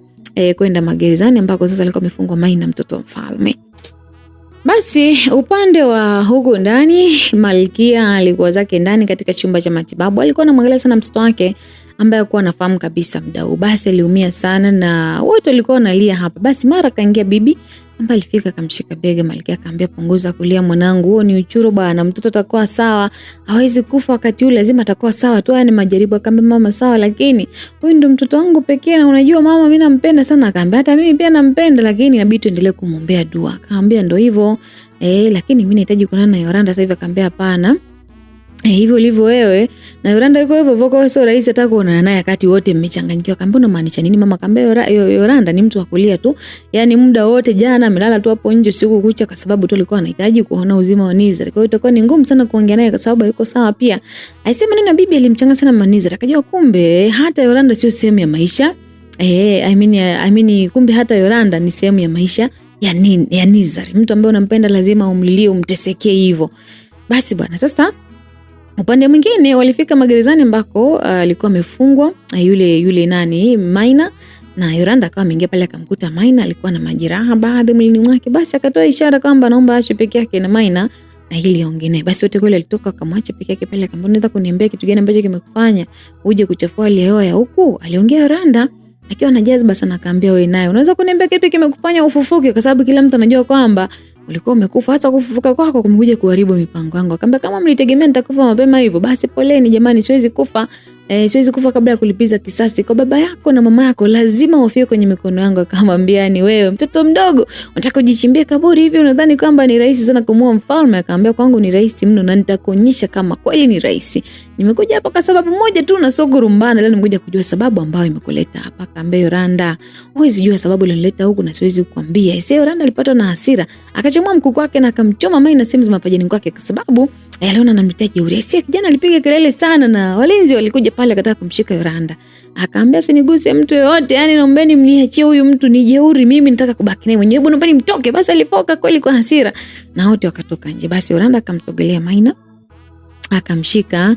kwenda magerezani ambako sasa alikuwa amefungwa Maina, mtoto wa mfalme. Basi upande wa huko ndani, Malkia alikuwa zake ndani katika chumba cha matibabu. Alikuwa anamwangalia sana mtoto wake ambaye alikuwa anafahamu kabisa mdau. Basi aliumia sana na wote walikuwa wanalia hapa. Basi mara kaingia bibi ambaye alifika akamshika bega Malkia, akamwambia punguza kulia mwanangu, huo ni uchuro bwana, mtoto atakuwa sawa, hawezi kufa wakati ule, lazima atakuwa sawa tu, haya ni majaribu. Akamwambia mama sawa, lakini huyu ndo mtoto wangu pekee na unajua mama mimi nampenda sana. Akamwambia hata mimi pia nampenda, lakini inabidi tuendelee kumwombea dua. Akamwambia ndio hivyo lakini mimi nahitaji kuonana na Yoranda sasa hivi. Akamwambia hapana, hivyo ulivyo wewe na Yoranda yuko hivyo voko, sio rahisi hata kuonana naye wakati wote mmechanganyikiwa. Akamwambia unamaanisha nini mama? Akamwambia Yoranda ni mtu wa kulia tu, yani muda wote jana amelala tu hapo nje usiku kucha kwa sababu tu alikuwa anahitaji kuona uzima wa Nizar. Kwa hiyo itakuwa ni ngumu sana kuongea naye kwa sababu yuko sawa pia. Aisema neno bibi alimchanga sana Manizar, akajua kumbe hata Yoranda sio sehemu ya maisha. I mean kumbe hata Yoranda ni sehemu ya maisha ya Nizar. Mtu ambaye unampenda lazima umlilie, umtesekee hivyo. Basi bwana, sasa upande mwingine walifika magerezani ambako alikuwa amefungwa yule nani Maina, na Yoranda akawa ameingia pale akamkuta Maina alikuwa na majeraha baadhi mwilini mwake. Basi akatoa ishara kwamba naomba aache peke yake na Maina na ili aongee naye. Basi wote kule walitoka akamwacha peke yake pale. Akamwambia unaweza kuniambia kitu gani ambacho kimekufanya uje kuchafua hali ya hewa ya huku? Aliongea Yoranda akiwa na jazba sana. Akaambia wewe naye unaweza kuniambia kitu kimekufanya ufufuke, kwa sababu kila mtu anajua kwamba ulikuwa umekufa, hata kufufuka kwako kumekuja kuharibu mipango yangu. Akamwambia kama mlitegemea nitakufa mapema hivyo, basi poleni jamani, siwezi kufa kabla ya kulipiza kisasi kwa baba yako na mama yako, lazima wafie kwenye mikono yangu. Akamwambia ni wewe mtoto mdogo unataka kujichimbia kaburi hivi, unadhani kwamba ni rahisi sana kumuua mfalme? Akamwambia kwangu ni rahisi mno na nitakuonyesha kama kweli ni rahisi. Nimekuja hapa kwa sababu moja tu na sio kurumbana, leo nimekuja kujua sababu ambayo imekuleta hapa. Akamwambia Yoranda, huwezi jua sababu ilionileta huku na siwezi kukuambia. Yoranda alipatwa na hasira, akachomwa mkuku wake na akamchoma Maina sehemu za mapajani kwake kwa sababu aliona anamletea jeuri. Kijana alipiga kelele sana na walinzi walikuja pale akataka kumshika Yoranda. Akaambia siniguse mtu yoyote, yani naombeni mniachie huyu mtu, ni jeuri, mimi nataka kubaki naye mwenyewe, naombeni mtoke. Basi alifoka kweli kwa hasira na wote wakatoka nje. Basi Yoranda akamsogelea Maina akamshika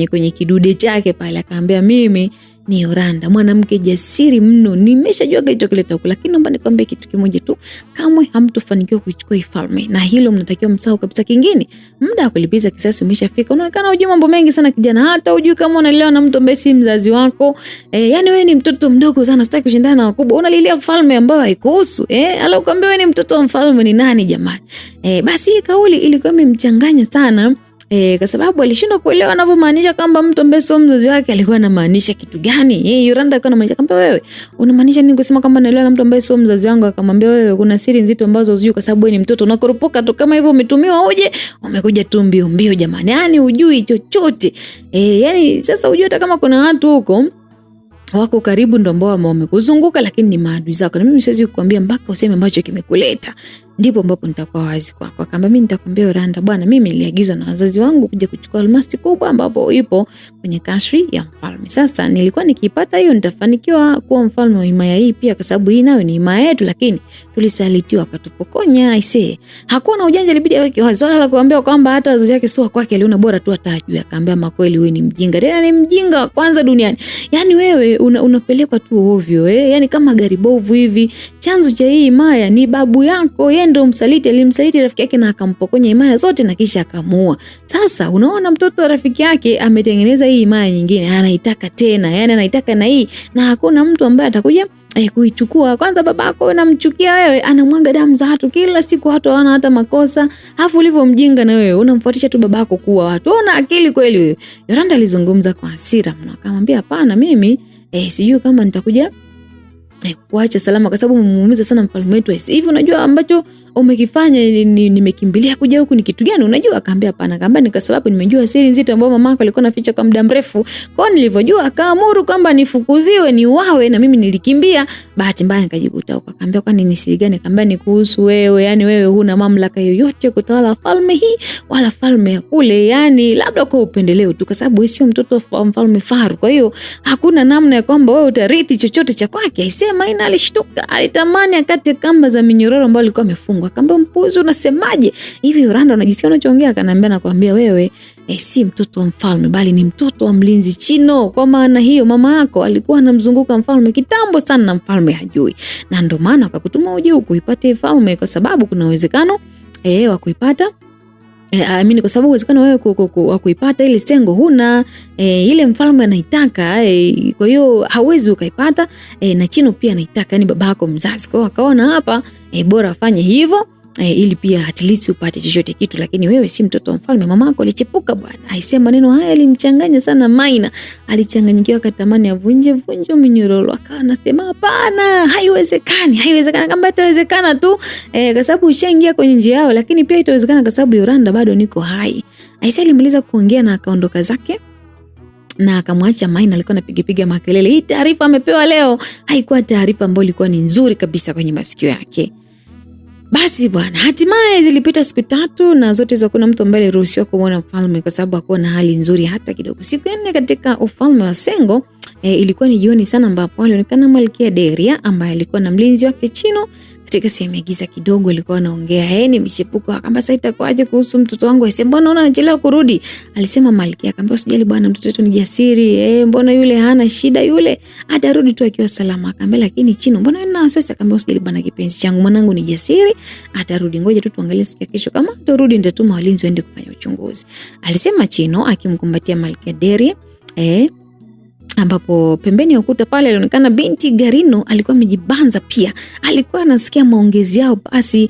kwenye kidude chake pale. Akaambia mimi ni Yoranda, mwanamke jasiri mno, nimeshajua kilichokileta huku, lakini naomba nikwambie kitu kimoja tu, kamwe hamtofanikiwa kuichukua ifalme, na hilo mnatakiwa msahau kabisa. Kingine, muda wa kulipiza kisasi umeshafika. Unaonekana hujui mambo mengi sana kijana, hata hujui kama unalelewa na mtu ambaye si mzazi wako. Yani wewe ni mtoto mdogo sana, sitaki kushindana na wakubwa, unalilia mfalme ambaye haikuhusu. Alokuambia wewe ni mtoto wa mfalme ni nani jamani? Basi hii kauli ilikuwa imemchanganya sana. Kwa sababu alishindwa kuelewa anavyomaanisha kwamba mtu ambaye sio mzazi wake alikuwa anamaanisha kitu gani. Yoranda alikuwa anamaanisha kwamba wewe unamaanisha nini kusema kwamba naelewa na mtu ambaye sio mzazi wangu? Akamwambia wewe kuna siri nzito ambazo hujui kwa sababu wewe ni mtoto, unakurupuka tu kama hivyo, umetumiwa uje, umekuja tu mbio mbio jamani. Yani hujui chochote. Yani sasa hujui hata kama kuna watu huko wako karibu ndo ambao wamekuzunguka, lakini ni maadui zako, na mimi siwezi kukuambia mpaka useme ambacho kimekuleta, ndipo ambapo nitakuwa wazi kwako. Akamwambia mimi nitakwambia Yoranda bwana, mimi niliagizwa na wazazi wangu kuja kuchukua almasi kubwa ambapo ipo kwenye kasri ya mfalme. Sasa nilikuwa nikipata hiyo nitafanikiwa kuwa mfalme wa himaya hii pia, kwa sababu hii nayo ni himaya yetu, lakini tulisalitiwa akatupokonya. Aisee, hakuwa na ujanja, ilibidi aweke wazi, wala la kuambia kwamba hata wazazi wake sio kwake, aliona bora tu atajue. Akamwambia makweli wewe ni mjinga, tena ni mjinga wa kwanza duniani. Yani wewe unapelekwa tu ovyo yani kama gari bovu hivi. Chanzo cha hii himaya ni babu yako, yeye ndo msaliti, alimsaliti rafiki yake na akampokonya himaya zote na kisha akamuua. Sasa unaona mtoto wa rafiki yake ametengeneza hii himaya nyingine, anaitaka tena, yani anaitaka na hii, na hakuna mtu ambaye atakuja kuichukua. Kwanza babako unamchukia wewe, anamwaga damu za watu kila siku, watu hawana hata makosa, afu ulivyo mjinga na wewe unamfuatisha tu babako kuwa watu. Una akili kweli wewe? Yoranda alizungumza kwa hasira, akamwambia hapana, mimi sijui kama nitakuja kuacha salama kwa sababu umemuumiza sana mfalme wetu. Hivi unajua ambacho umekifanya nimekimbilia kuja huku ni kitu gani unajua? Akaambia hapana. Akaambia ni kwa sababu nimejua siri nzito ambayo mamako alikuwa anaficha kwa muda mrefu. Kwa hiyo nilivyojua akaamuru kwamba nifukuziwe, niuawe, na mimi nilikimbia. Bahati mbaya nikajikuta huko. Akaambia kwani ni siri gani? Akaambia ni kuhusu wewe, yani wewe huna mamlaka yoyote kutawala falme hii wala falme ya kule, yani labda kwa upendeleo tu kwa sababu wewe sio mtoto wa mfalme Faru. Kwa hiyo hakuna namna ya kwamba wewe utarithi chochote cha kwake. Aisema ina alishtuka, alitamani akate kamba za minyororo ambayo alikuwa amefungwa. Akaambia mpuzi, unasemaje? Hivi Yoranda unajisikia unachoongea? Akaniambia nakwambia wewe si mtoto wa mfalme bali ni mtoto wa mlinzi Chino. Kwa maana hiyo mama yako alikuwa anamzunguka mfalme kitambo sana na mfalme hajui. Na ndio maana akakutuma uje huku uipate falme kwa sababu kuna uwezekano wa kuipata. Kwa sababu uwezekano wewe wa kuipata ile sengo huna, ile mfalme anaitaka, kwa hiyo hauwezi ukaipata, na Chino pia anaitaka, yani babako mzazi. Kwa hiyo akaona hapa bora afanye hivyo ili pia at least upate chochote kitu, lakini wewe si mtoto wa mfalme. Mamako alichepuka bwana. Aisema maneno haya alimchanganya sana Maina. Alichanganyikiwa akatamani avunje minyororo. Akawa anasema hapana, haiwezekani. Kama itawezekana tu kwa sababu ushaingia kwenye njia yao, lakini pia itawezekana kwa sababu Yoranda bado niko hai. Aisha alimaliza kuongea na akaondoka zake. Na akamwacha Maina alikuwa anapiga makelele. Hii taarifa amepewa leo haikuwa taarifa ambayo ilikuwa ni nzuri kabisa kwenye masikio yake. Basi bwana, hatimaye zilipita siku 3 na zote hizo kuna mtu ambaye aliruhusiwa kumwona mfalme kwa sababu hakuwa na hali nzuri hata kidogo. Siku ya 4 katika ufalme wa Sengo ilikuwa ni jioni sana ambapo alionekana Malkia Deria ambaye alikuwa na mlinzi wake Chino. Katika sehemu ya giza kidogo alikuwa anaongea, ni mchepuko. Akamwambia sasa itakuwaje kuhusu mtoto wangu? Aisema mbona unaona anachelewa kurudi? Alisema Malkia. Akamwambia usijali bwana, mtoto wetu ni jasiri. Mbona yule hana shida, yule atarudi tu akiwa salama. Akamwambia lakini Chino mbona una wasiwasi? Akamwambia usijali bwana kipenzi changu, mwanangu ni jasiri, atarudi. Ngoja tu tuangalie siku ya kesho, kama atarudi nitatuma walinzi waende kufanya uchunguzi. Alisema Chino akimkumbatia Malkia Deria. Ambapo pembeni ya ukuta pale alionekana binti Garino alikuwa amejibanza pia. Alikuwa anasikia maongezi yao, basi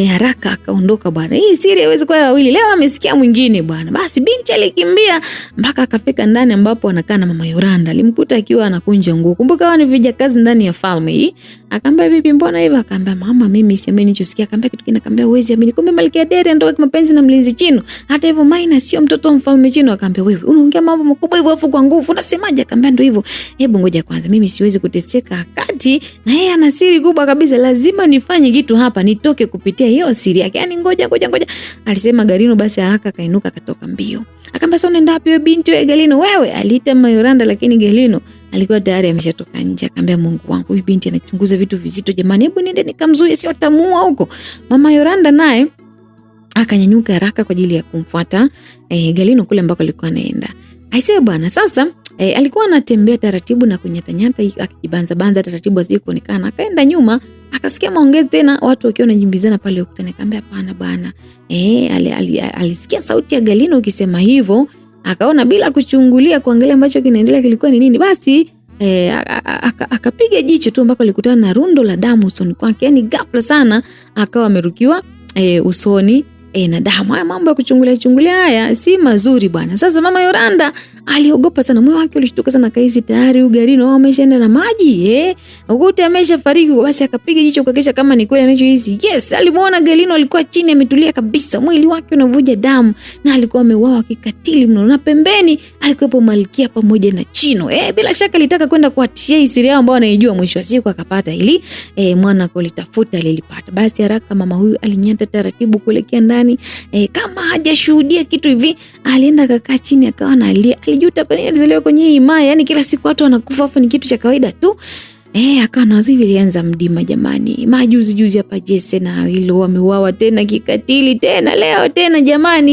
haraka akaondoka bwana. Hii siri haiwezi kuwa wawili, leo amesikia mwingine bwana. Basi binti alikimbia mpaka akafika ndani ambapo anakaa na mama Yoranda. Alimkuta akiwa anakunja nguo. Kumbuka wao ni vijakazi ndani ya falme hii. Akamwambia vipi mbona hivyo? Akamwambia mama mimi siamini nilichosikia. Akamwambia kitu kingine, akamwambia uwezi amini, kumbe Malkia Deria ndio mapenzi na mlinzi Chino. Hata hivyo Maina sio mtoto wa mfalme Chino. Akamwambia wewe unaongea mambo makubwa hivyo afu kwa nguvu unasemaje? Akamwambia ndio hivyo. Hebu ngoja kwanza, mimi siwezi kuteseka kati na yeye ana siri kubwa kabisa, lazima nifanye kitu hapa nitoke kupitia hiyo siri yake. Yani ngoja. Alisema Garino. Basi haraka kainuka katoka mbio. Akamwambia sasa unaenda wapi wewe binti wewe Garino? Wewe aliita Mayoranda lakini Garino alikuwa tayari ameshatoka nje. Akamwambia Mungu wangu, huyu binti anachunguza vitu vizito jamani, hebu niende nikamzuie, si watamua huko. Mama Yoranda naye akanyanyuka haraka kwa ajili ya kumfuata Garino kule ambako alikuwa anaenda. Aisee bwana, sasa alikuwa anatembea taratibu na kunyatanyata akijibanza taratibu asije kuonekana. Akaenda nyuma akasikia maongezi tena, watu wakiwa wanajimbizana pale ukutani. Akamwambia hapana bwana. Alisikia sauti ya Garino ukisema hivyo, akaona bila kuchungulia kuangalia ambacho kinaendelea kilikuwa ni nini. Basi akapiga jicho tu ambako alikutana na rundo la damu usoni kwake. Yani ghafla sana akawa amerukiwa usoni na damu. Haya mambo ya kuchungulia haya si mazuri bwana. Sasa mama Yoranda aliogopa sana, moyo wake ulishtuka sana, kaisi tayari Garino ameshaenda na maji ukute ameshafariki. Basi akapiga jicho kuhakikisha kama ni kweli anachohisi. Yes, alimuona Garino alikuwa chini ametulia kabisa, mwili wake unavuja damu na alikuwa ameuawa kikatili mno, na pembeni alikuwepo Malkia pamoja na Chino. Bila shaka alitaka kwenda kuatishia siri yao ambao anaijua. Mwisho wa siku akapata ili mwana kulitafuta lilipata. Basi haraka mama huyu alinyata taratibu kuelekea ndani, kama hajashuhudia kitu hivi. Alienda kakaa chini akawa analia. Alijuta kwa nini alizaliwa kwenye hii himaya, yani kila siku watu wanakufa, afu ni kitu cha kawaida tu. Akawa na hivi ilianza mdima jamani. Majuzi hapa Jesse na hilo wameuawa tena kikatili tena leo tena jamani.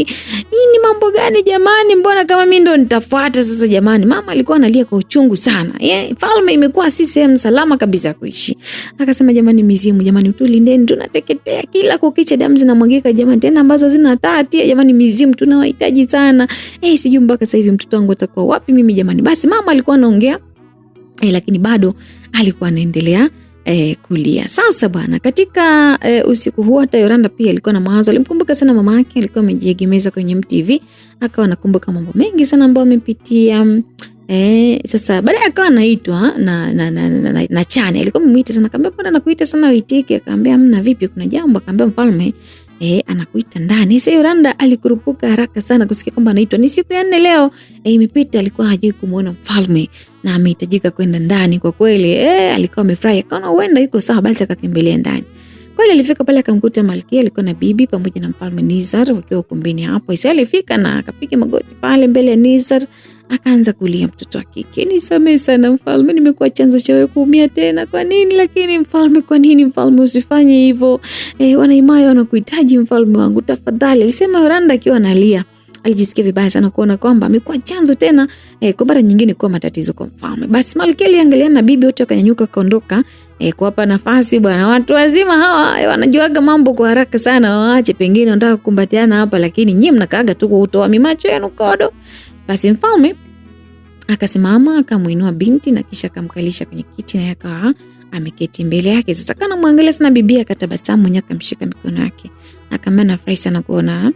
Nini mambo gani jamani? Mbona kama mimi ndo nitafuata sasa jamani? Mama alikuwa analia kwa uchungu sana. Falme imekuwa si sehemu salama kabisa kuishi. Akasema jamani, mizimu jamani, tulindeni, tunateketea kila kukicha, damu zinamwagika jamani, tena ambazo zina hatia jamani, mizimu tunawahitaji sana. Sijui mpaka sasa hivi mtoto wangu atakuwa wapi mimi jamani. Basi mama alikuwa anaongea lakini bado alikuwa anaendelea kulia. Sasa bwana, katika usiku huo hata Yoranda pia alikuwa na mawazo. Alimkumbuka sana mama yake, alikuwa amejiegemeza kwenye mti hivi, akawa anakumbuka mambo mengi sana ambayo amepitia. Sasa baadaye akawa anaitwa na Chane. Alikuwa amemuita sana, akamwambia bwana nakuita sana uitike. Akamwambia hamna, vipi kuna jambo? Akamwambia mfalme anakuita ndani. Sasa Yoranda alikurupuka haraka sana kusikia kwamba anaitwa. Ni siku ya 4 leo imepita, alikuwa hajui kumuona mfalme na amehitajika kwenda ndani. Kwa kweli alikuwa amefurahi, akaona huenda yuko sawa, basi akakimbilia ndani. Kweli alifika pale akamkuta Malkia alikuwa na bibi pamoja na mfalme Nizar wakiwa ukumbini hapo. Isa alifika na akapiga magoti pale mbele ya Nizar, akaanza kulia mtoto wa kike. Nisamehe sana mfalme, nimekuwa chanzo cha wewe kuumia tena. Kwa nini lakini mfalme, kwa nini mfalme usifanye hivyo? Wanaimaya wanakuhitaji mfalme wangu, tafadhali, alisema Yoranda akiwa analia. Alijisikia vibaya sana kuona kwamba amekuwa chanzo tena kwa mara nyingine kwa matatizo kwa mfalme. Basi Malkia aliangalia na bibi wote wakanyanyuka kaondoka kuwapa nafasi bwana. Watu wazima hawa wanajuaga mambo kwa haraka sana, waache pengine wanataka kukumbatiana hapa, lakini nyinyi mnakaaga tu kutoa mimacho yenu kodo. Basi mfalme akasimama akamuinua binti na kisha akamkalisha kwenye kiti na akawa ameketi mbele yake. Sasa kana muangalia sana bibi, akatabasamu mwenye akamshika mikono yake. Akamwambia nafurahi sana kuona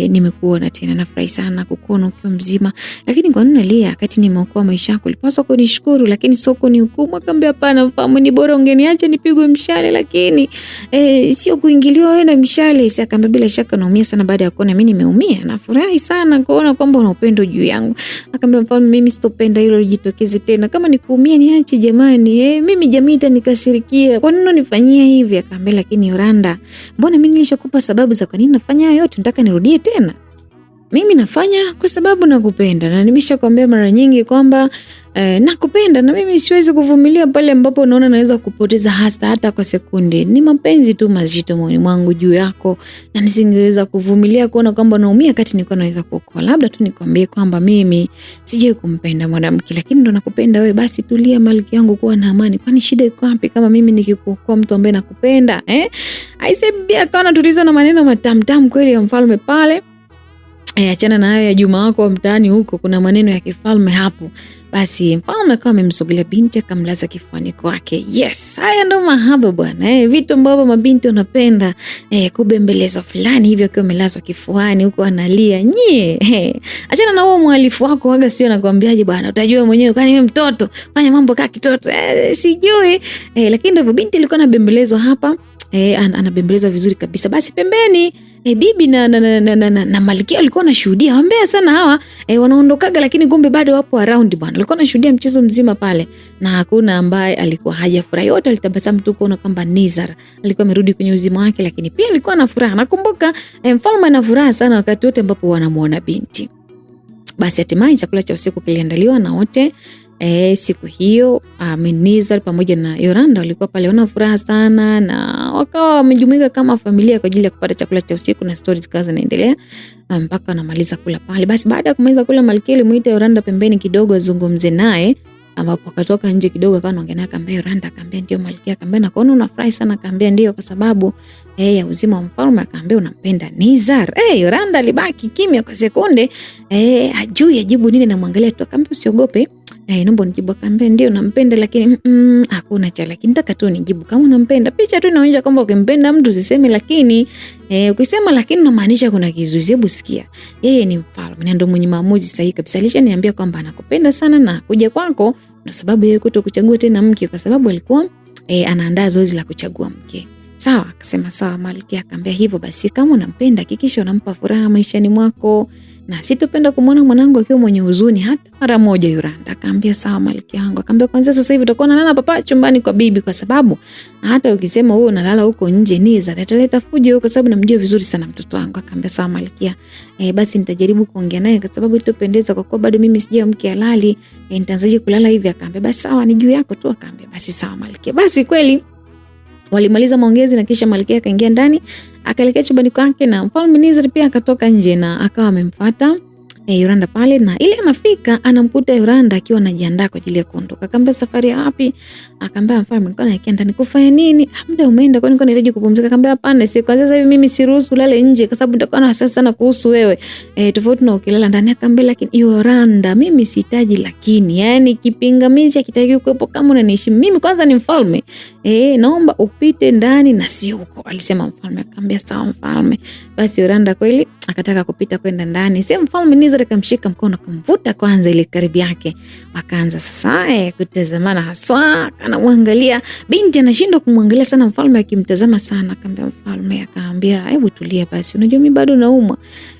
nimekuona tena, nafurahi sana kukuona ukiwa mzima, lakini kwa nini unalia wakati nimeokoa maisha yako? Ulipaswa kunishukuru lakini sio kunihukumu. Akamwambia hapana mfalme, ni bora ungeniacha nipigwe mshale, lakini sio kuingiliwa wewe na mshale. Sasa akamwambia bila shaka naumia sana baada ya kuona mimi nimeumia. Nafurahi sana kuona kwamba una upendo juu yangu. Akamwambia mfalme, mimi sitopenda hilo lijitokeze tena. Kama ni kuumia niache jamani, mimi jamii itanikasirikia. Kwa nini unanifanyia hivi? Akamwambia lakini Yoranda, mbona mimi nilishakupa sababu za kwa nini nafanya hayo yote? Nataka nirudie tena? Mimi nafanya kwa sababu nakupenda, na nimeshakwambia mara nyingi kwamba nakupenda, na mimi siwezi kuvumilia pale ambapo naona naweza kupoteza hata kwa sekunde. Ni mapenzi tu mazito moyoni mwangu juu yako, na nisingeweza kuvumilia kuona kwamba naumia kati nilikuwa naweza kuokoa. Labda tu nikwambie kwamba mimi sijui kumpenda mwanamke, lakini ndo nakupenda wewe. Basi tulia Malkia yangu, kuwa na amani. Kwani shida iko wapi kama mimi nikikuokoa mtu ambaye nakupenda? Aise bibi akaona tulizo na maneno matamtamu kweli ya mfalme pale. Achana na hayo ya Juma wako wa mtaani huko, kuna maneno ya kifalme hapo. Basi mfalme akawa amemsogelea binti akamlaza kifuani kwake. Yes, haya ndo mahaba bwana. Vitu ambavyo mabinti wanapenda, kubembelezwa fulani hivyo akiwa amelazwa kifuani huko analia. Achana na huo mwalifu wako, waga sio anakuambiaje bwana, utajua mwenyewe kwani wewe mtoto, fanya mambo kama kitoto. Sijui. Lakini ndio binti alikuwa anabembelezwa hapa. Anabembelezwa vizuri kabisa. Basi pembeni bibi na Malkia alikuwa anashuhudia. Wambea sana hawa wanaondokaga, lakini kumbe bado wapo around bwana. Alikuwa anashuhudia mchezo mzima pale na hakuna ambaye alikuwa hajafurahi. Wote walitabasamu tu kuona kwamba Nizar alikuwa amerudi kwenye uzima wake, lakini pia alikuwa na furaha. Nakumbuka mfalme ana furaha sana wakati wote ambapo wanamuona binti. Basi hatimaye chakula cha usiku kiliandaliwa na wote siku hiyo Nizar pamoja na Yoranda walikuwa pale wana furaha sana, na wakawa wamejumuika kama familia kwa ajili ya kupata chakula cha usiku, na stories kaza zinaendelea mpaka wanamaliza kula pale. Basi baada ya kumaliza kula, Malkia alimuita Yoranda pembeni kidogo azungumze naye, ambapo akatoka nje kidogo akawa anaongea naye. Akamwambia Yoranda, akamwambia ndio Malkia, akamwambia nakuona unafurahi sana. Akamwambia ndio kwa sababu ya uzima wa mfalme. Akamwambia unampenda Nizar? Yoranda alibaki kimya kwa sekunde, hajui ajibu nini, na mwangalia tu. Akamwambia usiogope, naomba nijibu. Akamwambia ndio nampenda, lakini hakuna cha lakini, nataka tu nijibu kama unampenda. Picha tu inaonyesha kwamba ukimpenda mtu usiseme lakini. Ukisema lakini unamaanisha kuna kizuizi. Hebu sikia, yeye ni mfalme na ndio mwenye maamuzi sahihi kabisa. Alishaniambia kwamba anakupenda sana na kuja kwako na sababu yeye kutokuchagua tena mke, kwa sababu alikuwa anaandaa zoezi la kuchagua mke. Sawa? Akasema sawa Malkia. Akamwambia hivyo basi kama unampenda hakikisha unampa furaha maishani mwako, na sitopenda kumwona mwanangu akiwa mwenye huzuni hata mara moja. Yoranda akamwambia sawa Malkia wangu. Akamwambia kwanza sasa hivi utakuwa unalala papa chumbani kwa bibi, kwa sababu hata ukisema wewe unalala huko nje Nizar ataleta fujo, kwa sababu namjua vizuri sana mtoto wangu. Akamwambia sawa Malkia, basi nitajaribu kuongea naye kwa sababu itopendeza, kwa kuwa bado mimi sija mke halali, nitaanzaje kulala hivi? Akamwambia basi sawa, ni juu yako tu. Akamwambia basi sawa Malkia. Basi kweli walimaliza maongezi na kisha Malkia akaingia ndani akaelekea chumbani kwake, na mfalme Nizar pia akatoka nje na akawa amemfuata Yoranda pale, na ile anafika anamkuta Yoranda akiwa anajiandaa kwa ajili ya kuondoka. Akamwambia safari ya wapi? Akamwambia mfalme nilikuwa naelekea ndani. Kufanya nini? Muda umeenda, kwani nilikuwa nahitaji kupumzika. Akamwambia hapana, si kwa sasa hivi mimi siruhusu ulale nje kwa sababu nitakuwa na wasiwasi sana kuhusu wewe, tofauti na ukilala ndani. Akamwambia lakini Yoranda, mimi sihitaji lakini, yani kipingamizi hakitaki kuwepo kama unaniheshimu mimi. Kwanza ni mfalme, naomba upite ndani na si huko, alisema mfalme. Akamwambia sawa mfalme. Basi Yoranda kweli akataka kupita kwenda ndani. Si mfalme Nizar Nizar akamshika mkono akamvuta kwanza ile karibu yake. Wakaanza sasa kutazamana haswa, anamwangalia. Binti anashindwa kumwangalia sana mfalme, akimtazama sana. Akamwambia mfalme, akaambia hebu tulia basi, unajua mimi bado naumwa,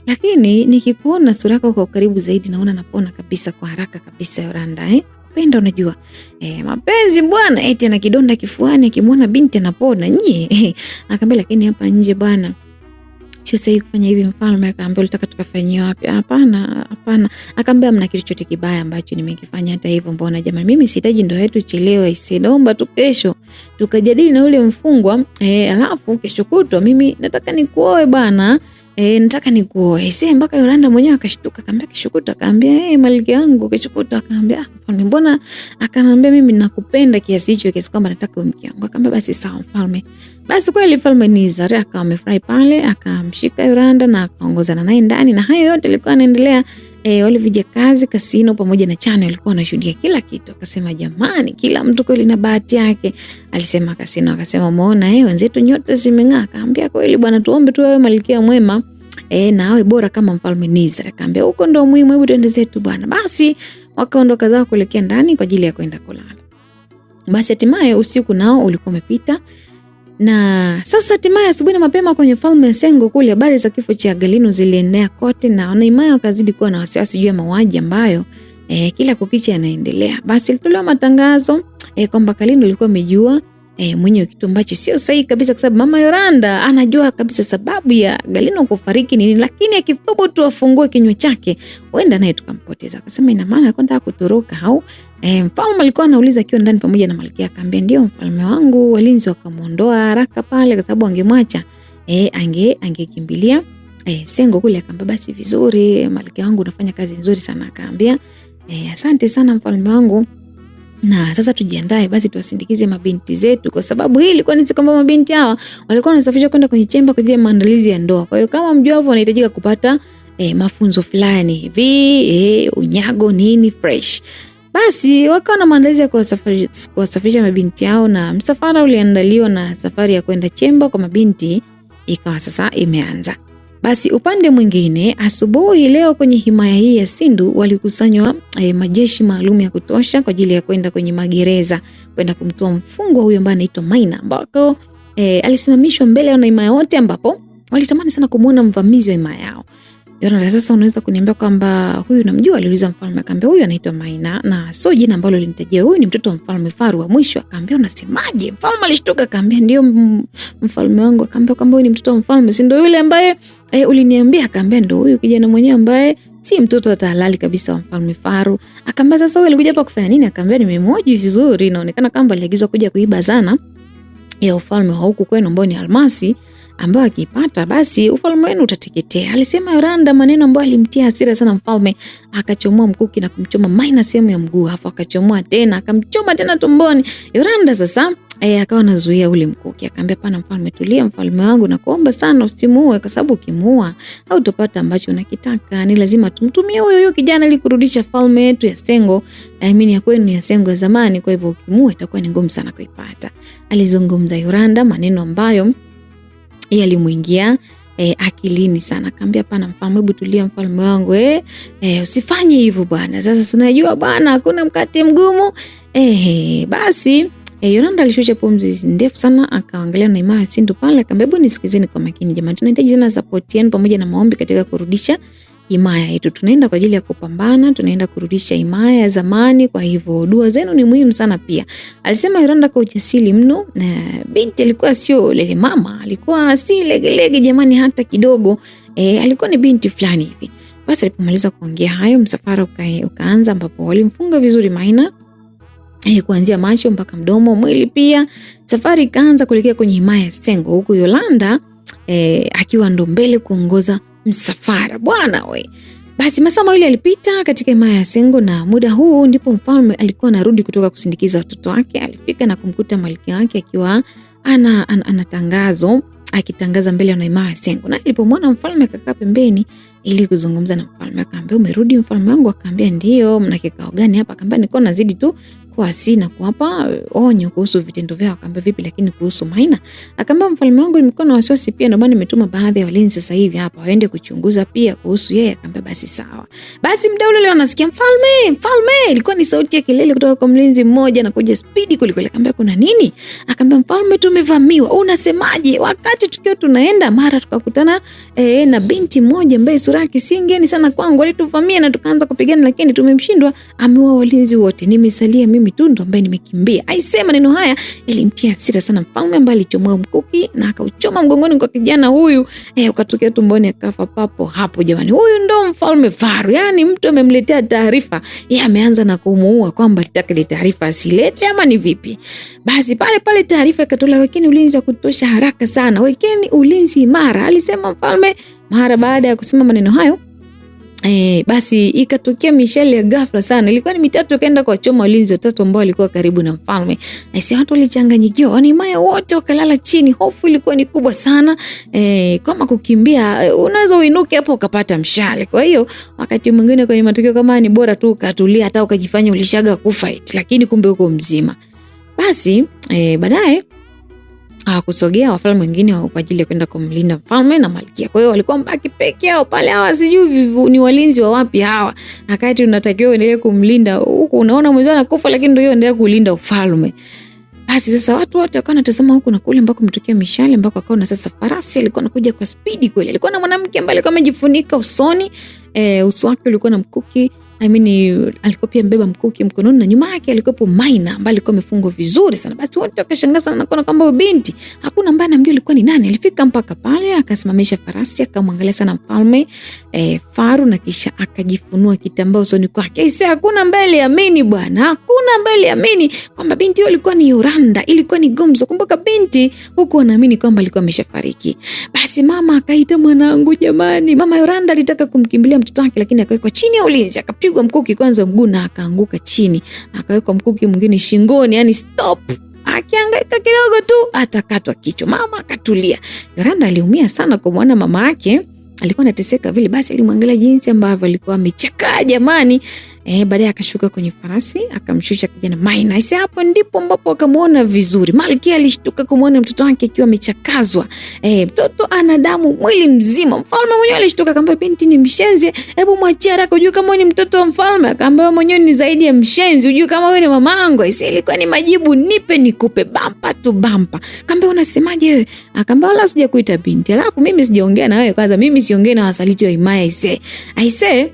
lakini nikikuona sura yako kwa karibu zaidi naona napona kabisa kwa haraka kabisa Yoranda. Penda unajua mapenzi bwana, eti ana kidonda kifuani, akimwona binti anapona nyie. Akamwambia lakini hapa nje bwana sio sahihi kufanya hivi mfalme. Akaambia unataka tukafanyie wapi? Hapana. Akaambia mna kitu chochote kibaya ambacho nimekifanya? Hata hivyo mbona jamani, mimi sihitaji ndoa yetu chelewa, isiomba tu kesho tukajadili na ule mfungwa, alafu kesho kutwa mimi nataka nikuoe bwana. Nataka nikuoe. Mpaka Yoranda mwenyewe akashtuka, akamwambia kesho kutwa? Akamwambia malkia yangu kesho kutwa. Akamwambia mfalme mbona? Akamwambia mimi nakupenda kiasi hicho, kiasi kwamba nataka mke wangu. Akamwambia basi sawa mfalme. Basi kweli mfalme Nizar akawa amefurahi pale, akamshika Yoranda na akaongozana naye ndani, na hayo yote yalikuwa yanaendelea. Wale vijakazi kasino pamoja na Chane walikuwa wanashuhudia kila kitu. Akasema jamani, kila mtu kweli na bahati yake. Alisema kasino, akasema umeona wenzetu nyota zimeng'aa. Akaambia kweli bwana, tuombe tu wewe malkia mwema na awe bora kama mfalme Nizar. Akaambia huko ndo muhimu, hebu tuende zetu bwana. Basi wakaondoka zao kuelekea ndani kwa ajili ya kwenda kulala. Basi hatimaye usiku nao ulikuwa umepita, na sasa hatimaye asubuhi na mapema kwenye falme ya Sengo kule, habari za kifo cha Galino zilienea kote, na wanaimaya wakazidi kuwa na wasiwasi juu ya mauaji ambayo kila kukicha yanaendelea. Basi ilitolewa matangazo kwamba Galino alikuwa amejua mwenye kitu ambacho sio sahihi kabisa, kwa sababu mama Yoranda anajua kabisa sababu ya Galino kufariki nini, lakini akithubutu afungue kinywa chake huenda naye tukampoteza. Akasema ina maana alikuwa anataka kutoroka au? Mfalme alikuwa anauliza akiwa ndani pamoja na malkia. Akamwambia ndio mfalme wangu. Walinzi wakamuondoa haraka pale kwa sababu angemwacha angekimbilia Sengo kule. Akamwambia basi vizuri malkia wangu, unafanya kazi nzuri sana. Akamwambia asante sana mfalme wangu, na sasa tujiandae basi tuwasindikize mabinti zetu, kwa sababu hii ilikuwa ni kwamba mabinti hawa walikuwa wanasafirishwa kwenda kwenye chemba kwa ajili ya maandalizi ya ndoa. Kwa hiyo kama mjuavyo wanahitajika kupata mafunzo fulani hivi, unyago nini fresh. Basi wakawa na maandalizi ya kuwasafirisha mabinti hao, na msafara uliandaliwa na safari ya kwenda chemba kwa mabinti ikawa sasa imeanza. Basi upande mwingine, asubuhi leo kwenye himaya hii ya Sindu walikusanywa majeshi maalum ya kutosha kwa ajili ya kwenda kwenye magereza kwenda kumtoa mfungwa huyo ambaye anaitwa Maina, ambako alisimamishwa mbele ya himaya wote, ambapo walitamani sana kumuona mvamizi wa himaya yao. Yoranda, sasa unaweza kuniambia kwamba huyu namjua? Aliuliza mfalme. Akamwambia huyu anaitwa Maina na sio jina ambalo linitajia, huyu ni mtoto wa mfalme Faru wa mwisho. Akamwambia unasemaje? Mfalme alishtuka, akamwambia ndio mfalme wangu. Akamwambia kwamba huyu ni mtoto wa mfalme, si ndio yule ambaye uliniambia? Akamwambia ndio huyu kijana mwenyewe ambaye si mtoto wa halali kabisa wa mfalme Faru. Akamwambia sasa wewe ulikuja hapa kufanya nini? Akamwambia nimemhoji vizuri, inaonekana kama aliagizwa kuja kuiba zana ya ufalme wa huku kwenu ambao ni almasi, ambayo akipata basi ufalme wenu utateketea. Alisema Yoranda maneno ambayo alimtia hasira sana mfalme. Akachomoa mkuki na kumchoma Maina sehemu ya mguu, hapo akachomoa tena akamchoma tena tumboni. Yoranda sasa akawa anazuia ule mkuki. Akamwambia pana mfalme, tulia mfalme wangu, na kuomba sana usimuue, kwa sababu ukimuua hautapata ambacho unakitaka. Ni lazima tumtumie huyo kijana ili kurudisha falme yetu ya Sengo, ya kwenu ya Sengo ya zamani. Kwa hivyo ukimuua itakuwa ni ngumu sana kuipata. Alizungumza Yoranda maneno ambayo alimuingia akilini sana. Akamwambia pana mfalme, hebu tulia mfalme wangu, usifanye hivyo bwana. Sasa unajua bwana, hakuna mkate mgumu. Basi Yoranda alishusha pumzi ndefu sana, akaangalia na himaya Sindu pale. Akamwambia hebu nisikizeni kwa makini jamani, tunahitaji sana support yenu pamoja na maombi katika kurudisha himaya yetu. Tunaenda kwa ajili ya kupambana, tunaenda kurudisha himaya ya zamani, kwa hivyo dua zenu ni muhimu sana pia. Alisema Yoranda kwa ujasiri mno, na binti alikuwa sio lele mama, alikuwa si legelege jamani hata kidogo. Alikuwa ni binti fulani hivi. Basi alipomaliza kuongea hayo, msafara ukaanza, ambapo walimfunga vizuri Maina kuanzia macho mpaka mdomo, mwili pia. Safari ikaanza kuelekea kwenye himaya ya Sengo, huku Yoranda akiwa ndo mbele kuongoza msafara bwana we. Basi masaa mawili alipita katika himaya ya Sengo, na muda huu ndipo mfalme alikuwa anarudi kutoka kusindikiza watoto wake. Alifika na kumkuta malkia wake akiwa ana tangazo, akitangaza mbele ya himaya ya Sengo. Na alipomwona mfalme akakaa pembeni ili kuzungumza na mfalme. Akamwambia umerudi mfalme wangu? Akamwambia ndio. Mna kikao gani hapa? Akamwambia nilikuwa nazidi tu kuchukua sina kuwapa onyo kuhusu vitendo vyao. Akamwambia vipi lakini kuhusu Maina? Akamwambia mfalme wangu nimekuwa na wasiwasi pia, ndio maana nimetuma baadhi ya walinzi sasa hivi hapa waende kuchunguza pia kuhusu yeye. Akamwambia basi sawa. Basi muda ule leo nasikia mfalme, ilikuwa ni sauti ya kelele kutoka kwa mlinzi mmoja na kuja spidi kuliko. Akamwambia kuna nini? Akamwambia mfalme, tumevamiwa. Unasemaje? Wakati tukiwa tunaenda mara tukakutana na binti mmoja ambaye sura yake si ngeni sana kwangu, alituvamia na tukaanza kupigana lakini tumemshindwa, ameua walinzi wote, nimesalia mimi tu ndo ambaye nimekimbia. Aisema maneno haya ilimtia hasira sana mfalme, ambaye alichomoa mkuki na akauchoma mgongoni kwa kijana huyu, ukatokea tumboni akafa papo hapo. Jamani, huyu ndo mfalme Faru. Yani mtu amemletea taarifa, yeye ameanza na kumuua kwamba litaka ile taarifa asilete ama ni vipi. Basi pale taarifa ikatolewa, wekeni ulinzi wa kutosha haraka sana, wekeni ulinzi imara, alisema mfalme. Mara baada ya kusema maneno hayo basi ikatokea mishale ya ghafla sana, ilikuwa ni mitatu, kaenda kwa choma walinzi watatu ambao walikuwa karibu na mfalme. Aisee, watu walichanganyikiwa, wanimaya wote wakalala chini, hofu ilikuwa ni kubwa sana. Kama kukimbia unaweza uinuke hapo ukapata mshale. Kwa hiyo wakati mwingine kwenye matukio kama ni bora tu ukatulia, hata ukajifanya ulishaga kufight lakini kumbe uko mzima. Basi baadaye kusogea wafalme wengine kwa ajili ya kwenda kumlinda mfalme na malkia. Kwa hiyo walikuwa mbaki peke yao pale, hawa sijui ni walinzi wa wapi hawa. Wakati unatakiwa uendelee kumlinda huku, unaona mwenzao anakufa lakini ndio yeye endelea kulinda ufalme. Basi sasa watu wote wakawa wanatazama huku na kule ambako mtokea mishale, ambako akaona sasa farasi alikuwa anakuja kwa spidi kweli. Alikuwa na mwanamke ambaye alikuwa amejifunika usoni, uso wake ulikuwa na mkuki. Alikuwa pia mbeba mkuki mkononi na nyuma yake alikuwa Maina ambaye alikuwa amefungwa vizuri sana. Basi wote wakashangaa sana na kuona kwamba binti hakuna ambaye anamjua alikuwa ni nani. Alifika mpaka pale akasimamisha farasi, akamwangalia sana mfalme Faru na kisha akajifunua kitambaa usoni kwake. Sasa hakuna ambaye aliamini bwana, hakuna ambaye aliamini kwamba binti alikuwa ni Yoranda. Ilikuwa ni gumzo. Kumbuka binti huko anaamini kwamba alikuwa ameshafariki. Basi mama akaita mwanangu, jamani. Mama Yoranda alitaka kumkimbilia mtoto wake lakini akawekwa chini ya ulinzi, akapigwa mkuki kwanza mguu na akaanguka chini, akawekwa mkuki mwingine shingoni, yani stop. Akiangaika kidogo tu atakatwa kichwa. Mama akatulia. Yoranda aliumia sana kumwona mama yake alikuwa anateseka vile. Basi alimwangalia jinsi ambavyo alikuwa amechakaa jamani. Baadaye akashuka kwenye farasi akamshusha kijana Maina. Sasa hapo ndipo ambapo akamuona vizuri. Malkia alishtuka kumwona mtoto wake akiwa amechakazwa. Mtoto ana damu mwili mzima. Mfalme mwenyewe alishtuka, akamwambia binti ni mshenzi, hebu mwachie haraka, ujue kama wewe ni mtoto wa mfalme. Akamwambia mwenyewe ni zaidi ya mshenzi, ujue kama wewe ni mamangu. Sasa ilikuwa ni majibu nipe nikupe, bampa tu bampa. Akamwambia unasemaje wewe? Akamwambia wala sijakuita binti, alafu mimi sijaongea na wewe kwanza, mimi siongee na wasaliti wa himaya. Aise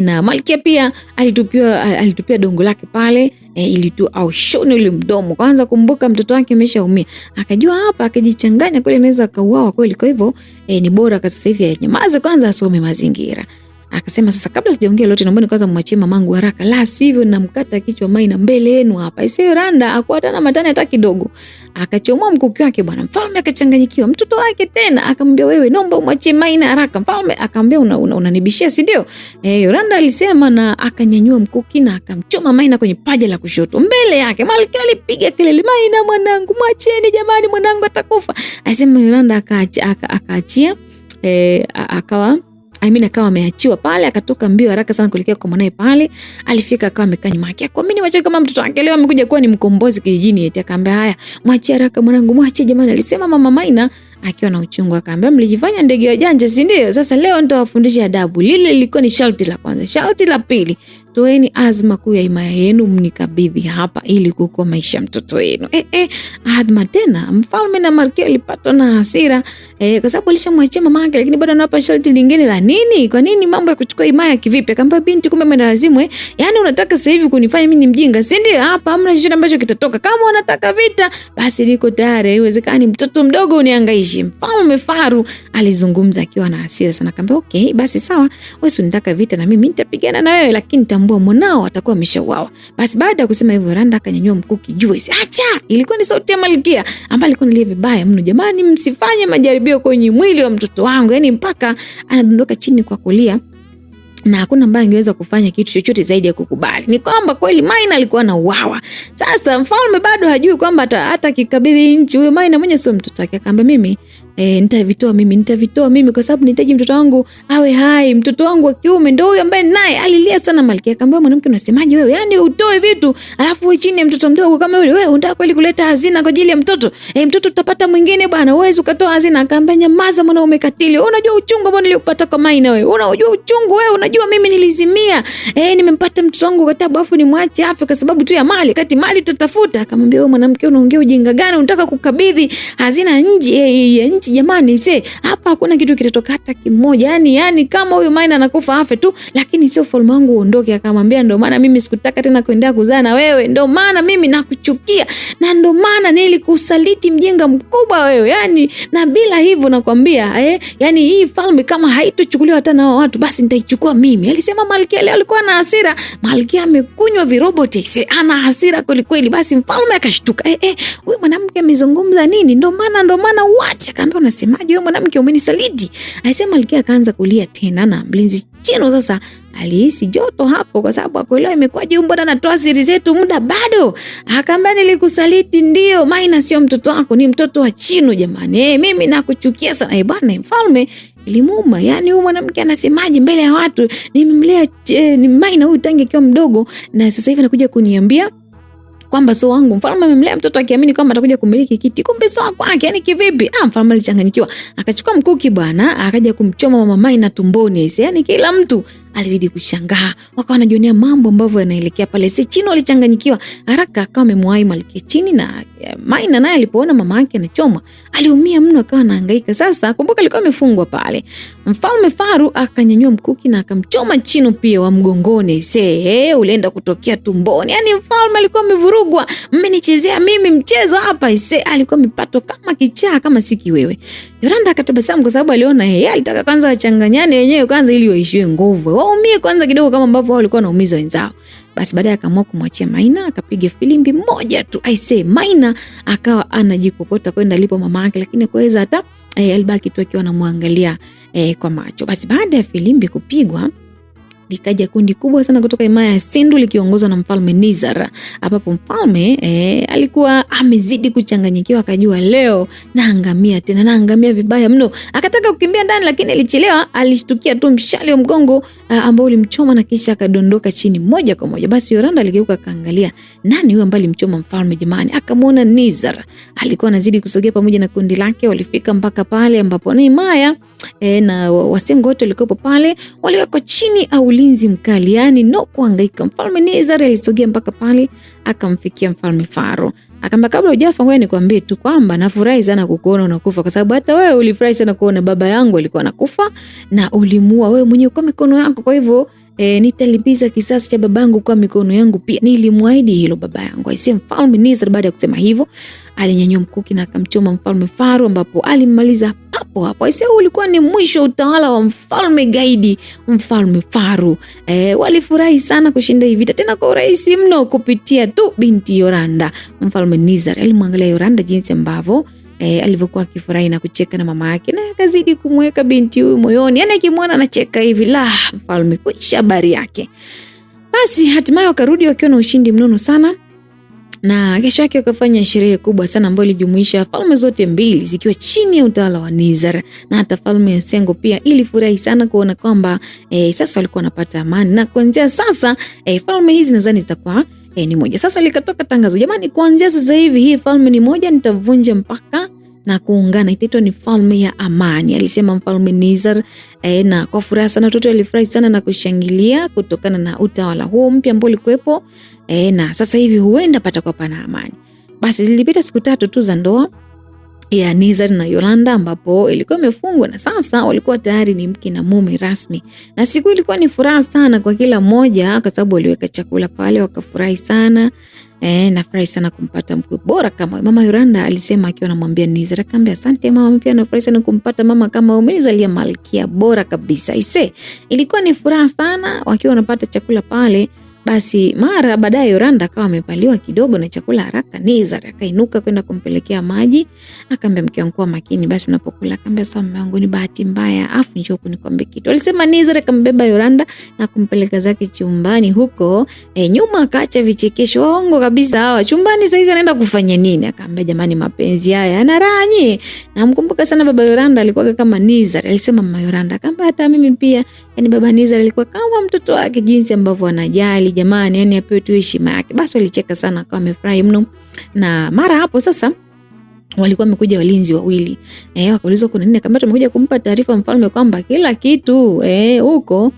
na malkia pia alitupia dongo lake pale ili tu au shone ule mdomo. Kwanza kumbuka mtoto wake ameshaumia, akajua hapa akajichanganya kweli anaweza akauawa kweli. Kwa hivyo ni bora sasa hivi anyamaze kwanza, asome mazingira. Akasema sasa kabla sijaongea lote naomba kwanza mwachie mamangu haraka, la sivyo namkata kichwa Maina mbele yenu hapa. Yoranda hakuwa na matani hata kidogo. Akachomoa mkuki wake bwana. Mfalme akachanganyikiwa. Mtoto wake tena akamwambia wewe naomba umwachie Maina haraka. Mfalme akamwambia unanibishia si ndio? Yoranda alisema na akanyanyua mkuki na akamchoma Maina kwenye paja la kushoto mbele yake. Malkia alipiga kelele, Maina mwanangu, mwacheni jamani, mwanangu atakufa. Alisema Yoranda akaachia akawa ameachiwa pale, akatoka mbio haraka sana kuelekea kwa mwanae pale. Alifika akawa amekaa nyuma yake. Kwa mimi wacha kama mtoto wake leo amekuja kuwa ni mkombozi kijijini eti. Akaambia haya, mwachie haraka mwanangu, mwachie jamani. Alisema mama Maina akiwa na uchungu, akaambia mlijifanya ndege wajanja si ndio? Sasa leo nitawafundisha adabu. Lile lilikuwa ni sharti la kwanza. Sharti la pili, toeni azma kuu ya himaya yenu mnikabidhi hapa ili kuokoa maisha mtoto wenu. Azma tena. Mfalme na malkia walipatwa na hasira kwa sababu alishamwachia mama yake, lakini bado anapa sharti lingine la nini? Kwa nini mambo ya kuchukua himaya kivipi? Akamwambia binti, kumbe mwendawazimu yani unataka sasa hivi kunifanya mimi ni mjinga si ndio? Hapa hamna chochote ambacho kitatoka. Kama unataka vita basi liko tayari, haiwezekani mtoto mdogo unihangaishe. Mfalme Faru alizungumza akiwa na hasira sana. Akamwambia okay, basi sawa, wewe unataka vita na mimi nitapigana na wewe, lakini tambua mwanao atakuwa ameshauawa. Basi baada ya kusema hivyo Yoranda akanyanyua mkuki juu. Acha! Ilikuwa ni sauti ya malkia ambaye alikuwa analia vibaya mno. Jamani, msifanye majaribio kwenye mwili wa mtoto wangu, yani mpaka anadondoka chini kwa kulia. Na hakuna ambaye angeweza kufanya kitu chochote zaidi ya kukubali. Ni kwamba kweli Maina alikuwa anauawa. Sasa mfalme bado hajui kwamba hata kikabidhi nchi huyo Maina mwenye sio mtoto wake. Akamwambia mimi nitavitoa mimi kwa sababu nahitaji mtoto wangu awe hai, mtoto wangu wa kiume ndio huyo ambaye naye. Alilia sana Malkia, akamwambia mwanamke, unasemaje wewe? Yani utoe vitu alafu wewe chini ya mtoto mdogo kama yule, wewe unataka kweli kuleta hazina kwa ajili ya mtoto? Mtoto tutapata mwingine bwana, uweze ukatoa hazina. Akamwambia nyamaza mwanaume katili, unajua uchungu ambao niliupata kwa Maina wewe, unajua uchungu wewe, unajua mimi nilizimia, nimempata mtoto wangu kwa tabu afu nimwache afe kwa sababu tu ya mali, kati mali tutatafuta. Akamwambia wewe mwanamke, unaongea ujinga gani? Unataka kukabidhi hazina nje nchi? Jamani, hapa hakuna kitu kitatoka hata kimoja. Yani kama huyu Maina anakufa afe tu, lakini sio ufalme wangu uondoke. Akamwambia ndio maana mimi sikutaka tena kuendelea kuzaa na wewe, ndio maana mimi nakuchukia na ndio maana nilikusaliti, mjinga mkubwa wewe. Yani na bila hivyo nakwambia yani hii falme kama haitochukuliwa hata na watu basi nitaichukua mimi. Alisema Malkia. Leo alikuwa na hasira. Malkia amekunywa viroboti, ana hasira kweli kweli. Basi mfalme akashtuka, huyu mwanamke amezungumza nini? Ndio maana what? Akaambia unasemaje wewe mwanamke, umenisaliti? Alisema Malkia akaanza kulia tena, na mlinzi Chino sasa alihisi joto hapo kwa sababu akuelewa imekwaje, mbona anatoa siri zetu muda bado. Akaambia nilikusaliti ndio, Maina sio mtoto wako, ni mtoto wa Chino jamani. Mimi nakuchukia sana. Bwana mfalme ilimuuma, yani huyu mwanamke anasemaje mbele ya watu, nimemlea ni Maina huyu tangu akiwa mdogo na sasa hivi anakuja kuniambia kwamba sio wangu. Mfalme amemlea mtoto akiamini kwamba atakuja kumiliki kiti, kumbe sio kwake. Yani kivipi? Mfalme alichanganyikiwa, akachukua mkuki bwana, akaja kumchoma mama Maina tumboni. Yani kila mtu alizidi kushangaa, wakawa wanajionea mambo ambavyo yanaelekea pale. Chino alichanganyikiwa haraka, akawa amemwahi Malkia chini, na Maina naye alipoona mama yake anachoma aliumia mno, akawa anahangaika. Sasa kumbuka alikuwa amefungwa pale. Mfalme Faru akanyanyua mkuki na akamchoma Chino pia wa mgongoni. Ulienda kutokea tumboni. Yani mfalme alikuwa amevurugwa, mmenichezea mimi mchezo hapa. Alikuwa amepatwa kama kichaa, kama siki wewe. Yoranda akatabasamu kwa sababu aliona alitaka kwanza wachanganyane wenyewe kwanza ili waishiwe nguvu, waumie kwanza kidogo kama ambavyo wao walikuwa wanaumiza wenzao. Basi baadaye akaamua kumwachia Maina, akapiga filimbi moja tu. Maina akawa anajikokota kwenda alipo mama yake, lakini kuweza hata alibaki tu akiwa anamwangalia kwa macho. Basi baada ya filimbi kupigwa, likaja kundi kubwa sana kutoka himaya ya Sindu likiongozwa na mfalme Nizar, ambapo mfalme alikuwa amezidi kuchanganyikiwa, akajua leo naangamia tena, naangamia vibaya mno. Akataka kukimbia ndani lakini alichelewa, alishtukia tu mshale wa mgongo ambao ulimchoma na kisha akadondoka chini moja kwa moja. Basi Yoranda aligeuka akaangalia, nani huyo ambaye alimchoma mfalme jamani? Akamwona Nizar alikuwa anazidi kusogea pamoja na kundi lake. Walifika mpaka pale ambapo ni himaya na Wasengo wote walikuwa pale, waliwekwa chini au ulinzi mkali, yani no kuhangaika. Mfalme Nizar alisogea mpaka pale, akamfikia mfalme Faru. Akamwambia kabla hujafa, ngoja nikwambie tu kwamba nafurahi sana kukuona unakufa, kwa sababu hata wewe ulifurahi sana kuona baba yangu alikuwa anakufa na ulimuua wewe mwenyewe kwa mikono yako. Kwa hivyo nitalipiza kisasi cha babangu kwa mikono yangu pia, nilimwahidi hilo baba yangu. Mfalme Nizar baada ya kusema hivyo alinyanyua mkuki na akamchoma mfalme Faru, ambapo alimmaliza hapo hapo. Ulikuwa ni mwisho utawala wa mfalme gaidi mfalme Faru. Walifurahi sana kushinda hii vita, tena kwa urahisi mno kupitia tu binti Yoranda. Mfalme Nizar alimwangalia Yoranda jinsi ambavyo alivyokuwa akifurahi na kucheka na mama yake, na akazidi kumweka binti huyu moyoni. Yani akimwona anacheka hivi, mfalme kuisha habari yake. Basi hatimaye wakarudi wakiwa na ushindi mnono sana, na kesho yake wakafanya sherehe kubwa sana ambayo ilijumuisha falme zote mbili zikiwa chini ya utawala wa Nizar, na hata falme ya Sengo pia ilifurahi sana kuona kwamba sasa walikuwa wanapata amani, na kuanzia sasa falme hizi nadhani zitakuwa ni moja. Sasa likatoka tangazo, jamani, kuanzia sasa hivi hii falme ni moja, nitavunja mpaka na kuungana, itaitwa ni falme ya amani, alisema mfalme Nizar. Na kwa furaha sana watoto walifurahi sana na kushangilia kutokana na utawala huo mpya ambao ulikuwepo, na sasa hivi huenda patakuwa pana amani. Basi zilipita siku 3 tu za ndoa ya Nizar na Yoranda, ambapo ilikuwa imefungwa na sasa walikuwa tayari ni mke na mume rasmi. Na siku ilikuwa ni furaha sana kwa kila mmoja kwa sababu waliweka chakula pale, wakafurahi sana. Nafurahi sana kumpata mke bora kama mama Yoranda alisema akiwa anamwambia Nizar. Akamwambia asante mama, pia nafurahi sana kumpata mama kama umenizalia malkia bora kabisa. Ilikuwa ni furaha sana wakiwa wanapata chakula pale. Basi mara baadaye Yoranda akawa amepaliwa kidogo na chakula haraka. Nizar akainuka kwenda kumpelekea maji, akamwambia mke wangu kuwa makini basi unapokula. Akamwambia sawa mume wangu, ni bahati mbaya, afu njoo kunikwambia kitu. Alisema Nizar, akambeba Yoranda na kumpeleka zake chumbani huko. Nyuma akaacha vichekesho, waongo kabisa hawa. Chumbani sasa hizi anaenda kufanya nini? Akamwambia jamani, mapenzi haya ana raha nyie. Na mkumbuka sana baba Yoranda alikuwa kama Nizar. Alisema mama Yoranda, akamwambia hata mimi pia, yani baba Nizar alikuwa kama mtoto wake, jinsi ambavyo anajali jamani, yani apewe tu heshima yake. Basi walicheka sana, akawa amefurahi mno. Na mara hapo sasa walikuwa wamekuja walinzi wawili. Wakaulizwa kuna nini? Akamwambia tumekuja kumpa taarifa mfalme kwamba kila kitu huko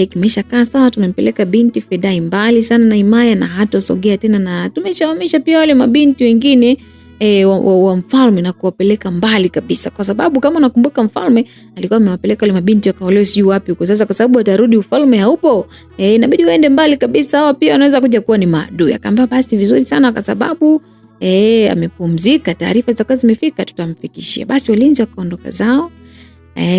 kimesha kaa sawa, tumempeleka binti Fedai mbali sana na himaya na hatosogea tena, na tumeshawamisha pia wale mabinti wengine wa mfalme na kuwapeleka mbali kabisa, kwa sababu kama unakumbuka mfalme alikuwa amewapeleka wale mabinti wakaolewa sio wapi huko. Sasa kwa sababu atarudi ufalme haupo, inabidi waende mbali kabisa, hao pia wanaweza kuja kuwa ni maadui. Akamwambia basi vizuri sana, kwa sababu amepumzika, taarifa zake zimefika, tutamfikishia. Basi walinzi wakaondoka zao.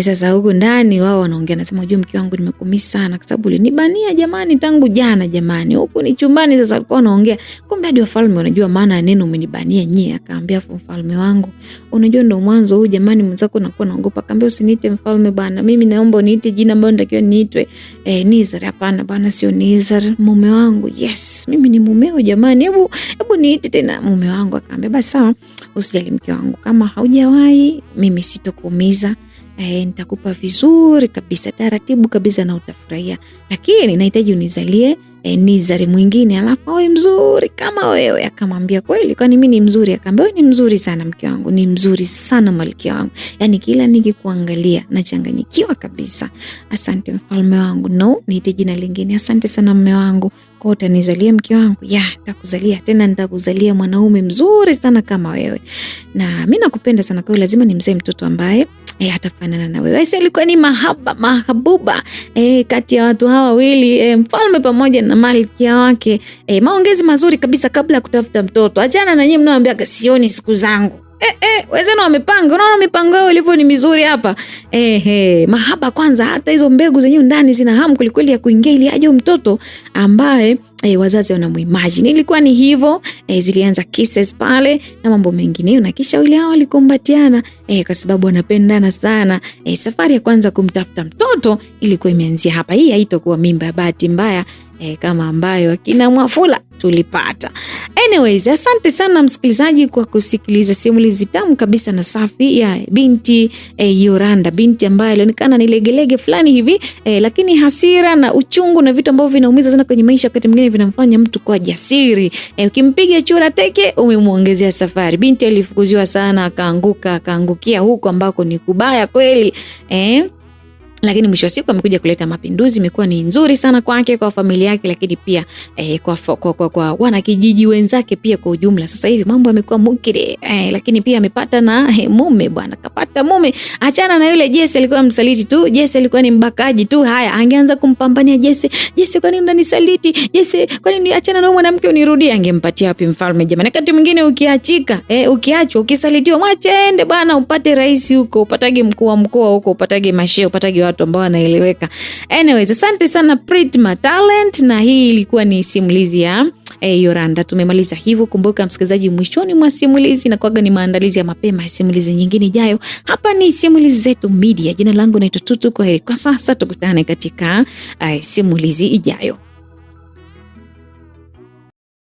Sasa huko ndani wao wanaongea, nasema unajua mke wangu nimekumisi sana kwa sababu ulinibania jamani tangu jana jamani. Huko ni chumbani sasa alikuwa wanaongea. Kumbe hadi wafalme wanajua maana ya neno umenibania nyie. Akaambia mfalme wangu, unajua ndo mwanzo huu jamani, mwenzako nakuwa naogopa. Akaambia usiniite mfalme bana, mimi naomba uniite jina ambalo natakiwa niitwe. Nizar. Hapana bana, sio Nizar, mume wangu. Yes, mimi ni mumeo jamani. Hebu niite tena mume wangu. Akaambia basi sawa, usijali mke wangu, kama haujawahi mimi sitokuumiza. Nitakupa vizuri kabisa, taratibu kabisa na utafurahia. Lakini nahitaji unizalie Nizar mwingine, alafu awe mzuri kama wewe. Akamwambia kweli, kwani mimi ni mzuri? Akamwambia wewe ni mzuri sana mke wangu, ni mzuri sana malkia wangu. Yaani kila nikikuangalia nachanganyikiwa kabisa. Asante mfalme wangu. No, niite jina lingine. Asante sana mume wangu. Kwa utanizalia mke wangu? Ya, nitakuzalia tena, nitakuzalia mwanaume mzuri sana kama wewe. Na mimi nakupenda sana, kwa hiyo lazima nimzae mtoto ambaye atafanana na wewe. Sasa ilikuwa ni mahabuba kati ya watu hawa wawili, mfalme pamoja na malkia wake. Maongezi mazuri kabisa kabla ya kutafuta mtoto. Achana na nyinyi mnaoambia sioni siku zangu. Wenzenu wamepanga, unaona mipango yao ilivyo ni mizuri hapa. Mahaba kwanza, hata hizo mbegu zenyewe ndani zina hamu kulikweli ya kuingia ili aje mtoto ambaye wazazi wanamuimagine. Ilikuwa ni hivyo, zilianza kisses pale na mambo mengineyo, na kisha wale hao walikumbatiana kwa sababu wanapendana sana. Safari ya kwanza kumtafuta mtoto ilikuwa imeanzia hapa. Hii haitakuwa mimba ya bahati mbaya kama ambayo akina Mwafula tulipata. Anyways, asante sana msikilizaji kwa kusikiliza simulizi tamu kabisa na safi ya binti Yoranda, binti ambaye alionekana ni legelege fulani hivi, lakini hasira na uchungu na vitu ambavyo vinaumiza sana kwenye maisha wakati mwingine vinamfanya mtu kuwa jasiri. Ukimpiga chura teke umemuongezea safari. Binti alifukuziwa sana, akaangukia huko ambako ni kubaya kweli. Lakini mwisho wa siku amekuja kuleta mapinduzi. Imekuwa ni nzuri sana kwake, kwa familia yake, lakini pia kwa wana kijiji wenzake pia kwa ujumla. Sasa hivi mambo yamekuwa mukire, lakini pia amepata na mume bwana, kapata mume. Achana na yule Jesse, alikuwa msaliti tu. Jesse alikuwa ni mbakaji tu. Haya, angeanza kumpambania Jesse, kwa nini unanisaliti? Jesse, kwa nini achana na mwanamke unirudie? Angempatia wapi mfalme jamani? Wakati mwingine ukiachika, ukiachwa, ukisalitiwa, mwache ende bwana, upate rais huko, upatage mkuu wa mkoa huko, upatage masheo, upatage watu ambao wanaeleweka. Anyways, asante sana Pritma Talent, na hii ilikuwa ni simulizi ya Yoranda. Tumemaliza hivyo. Kumbuka msikilizaji, mwishoni mwa simulizi na kwaga ni maandalizi ya mapema ya simulizi nyingine ijayo. Hapa ni Simulizi Zetu Media. Jina langu naitwa Tutu. Kwa heri kwa sasa, tukutane katika simulizi ijayo.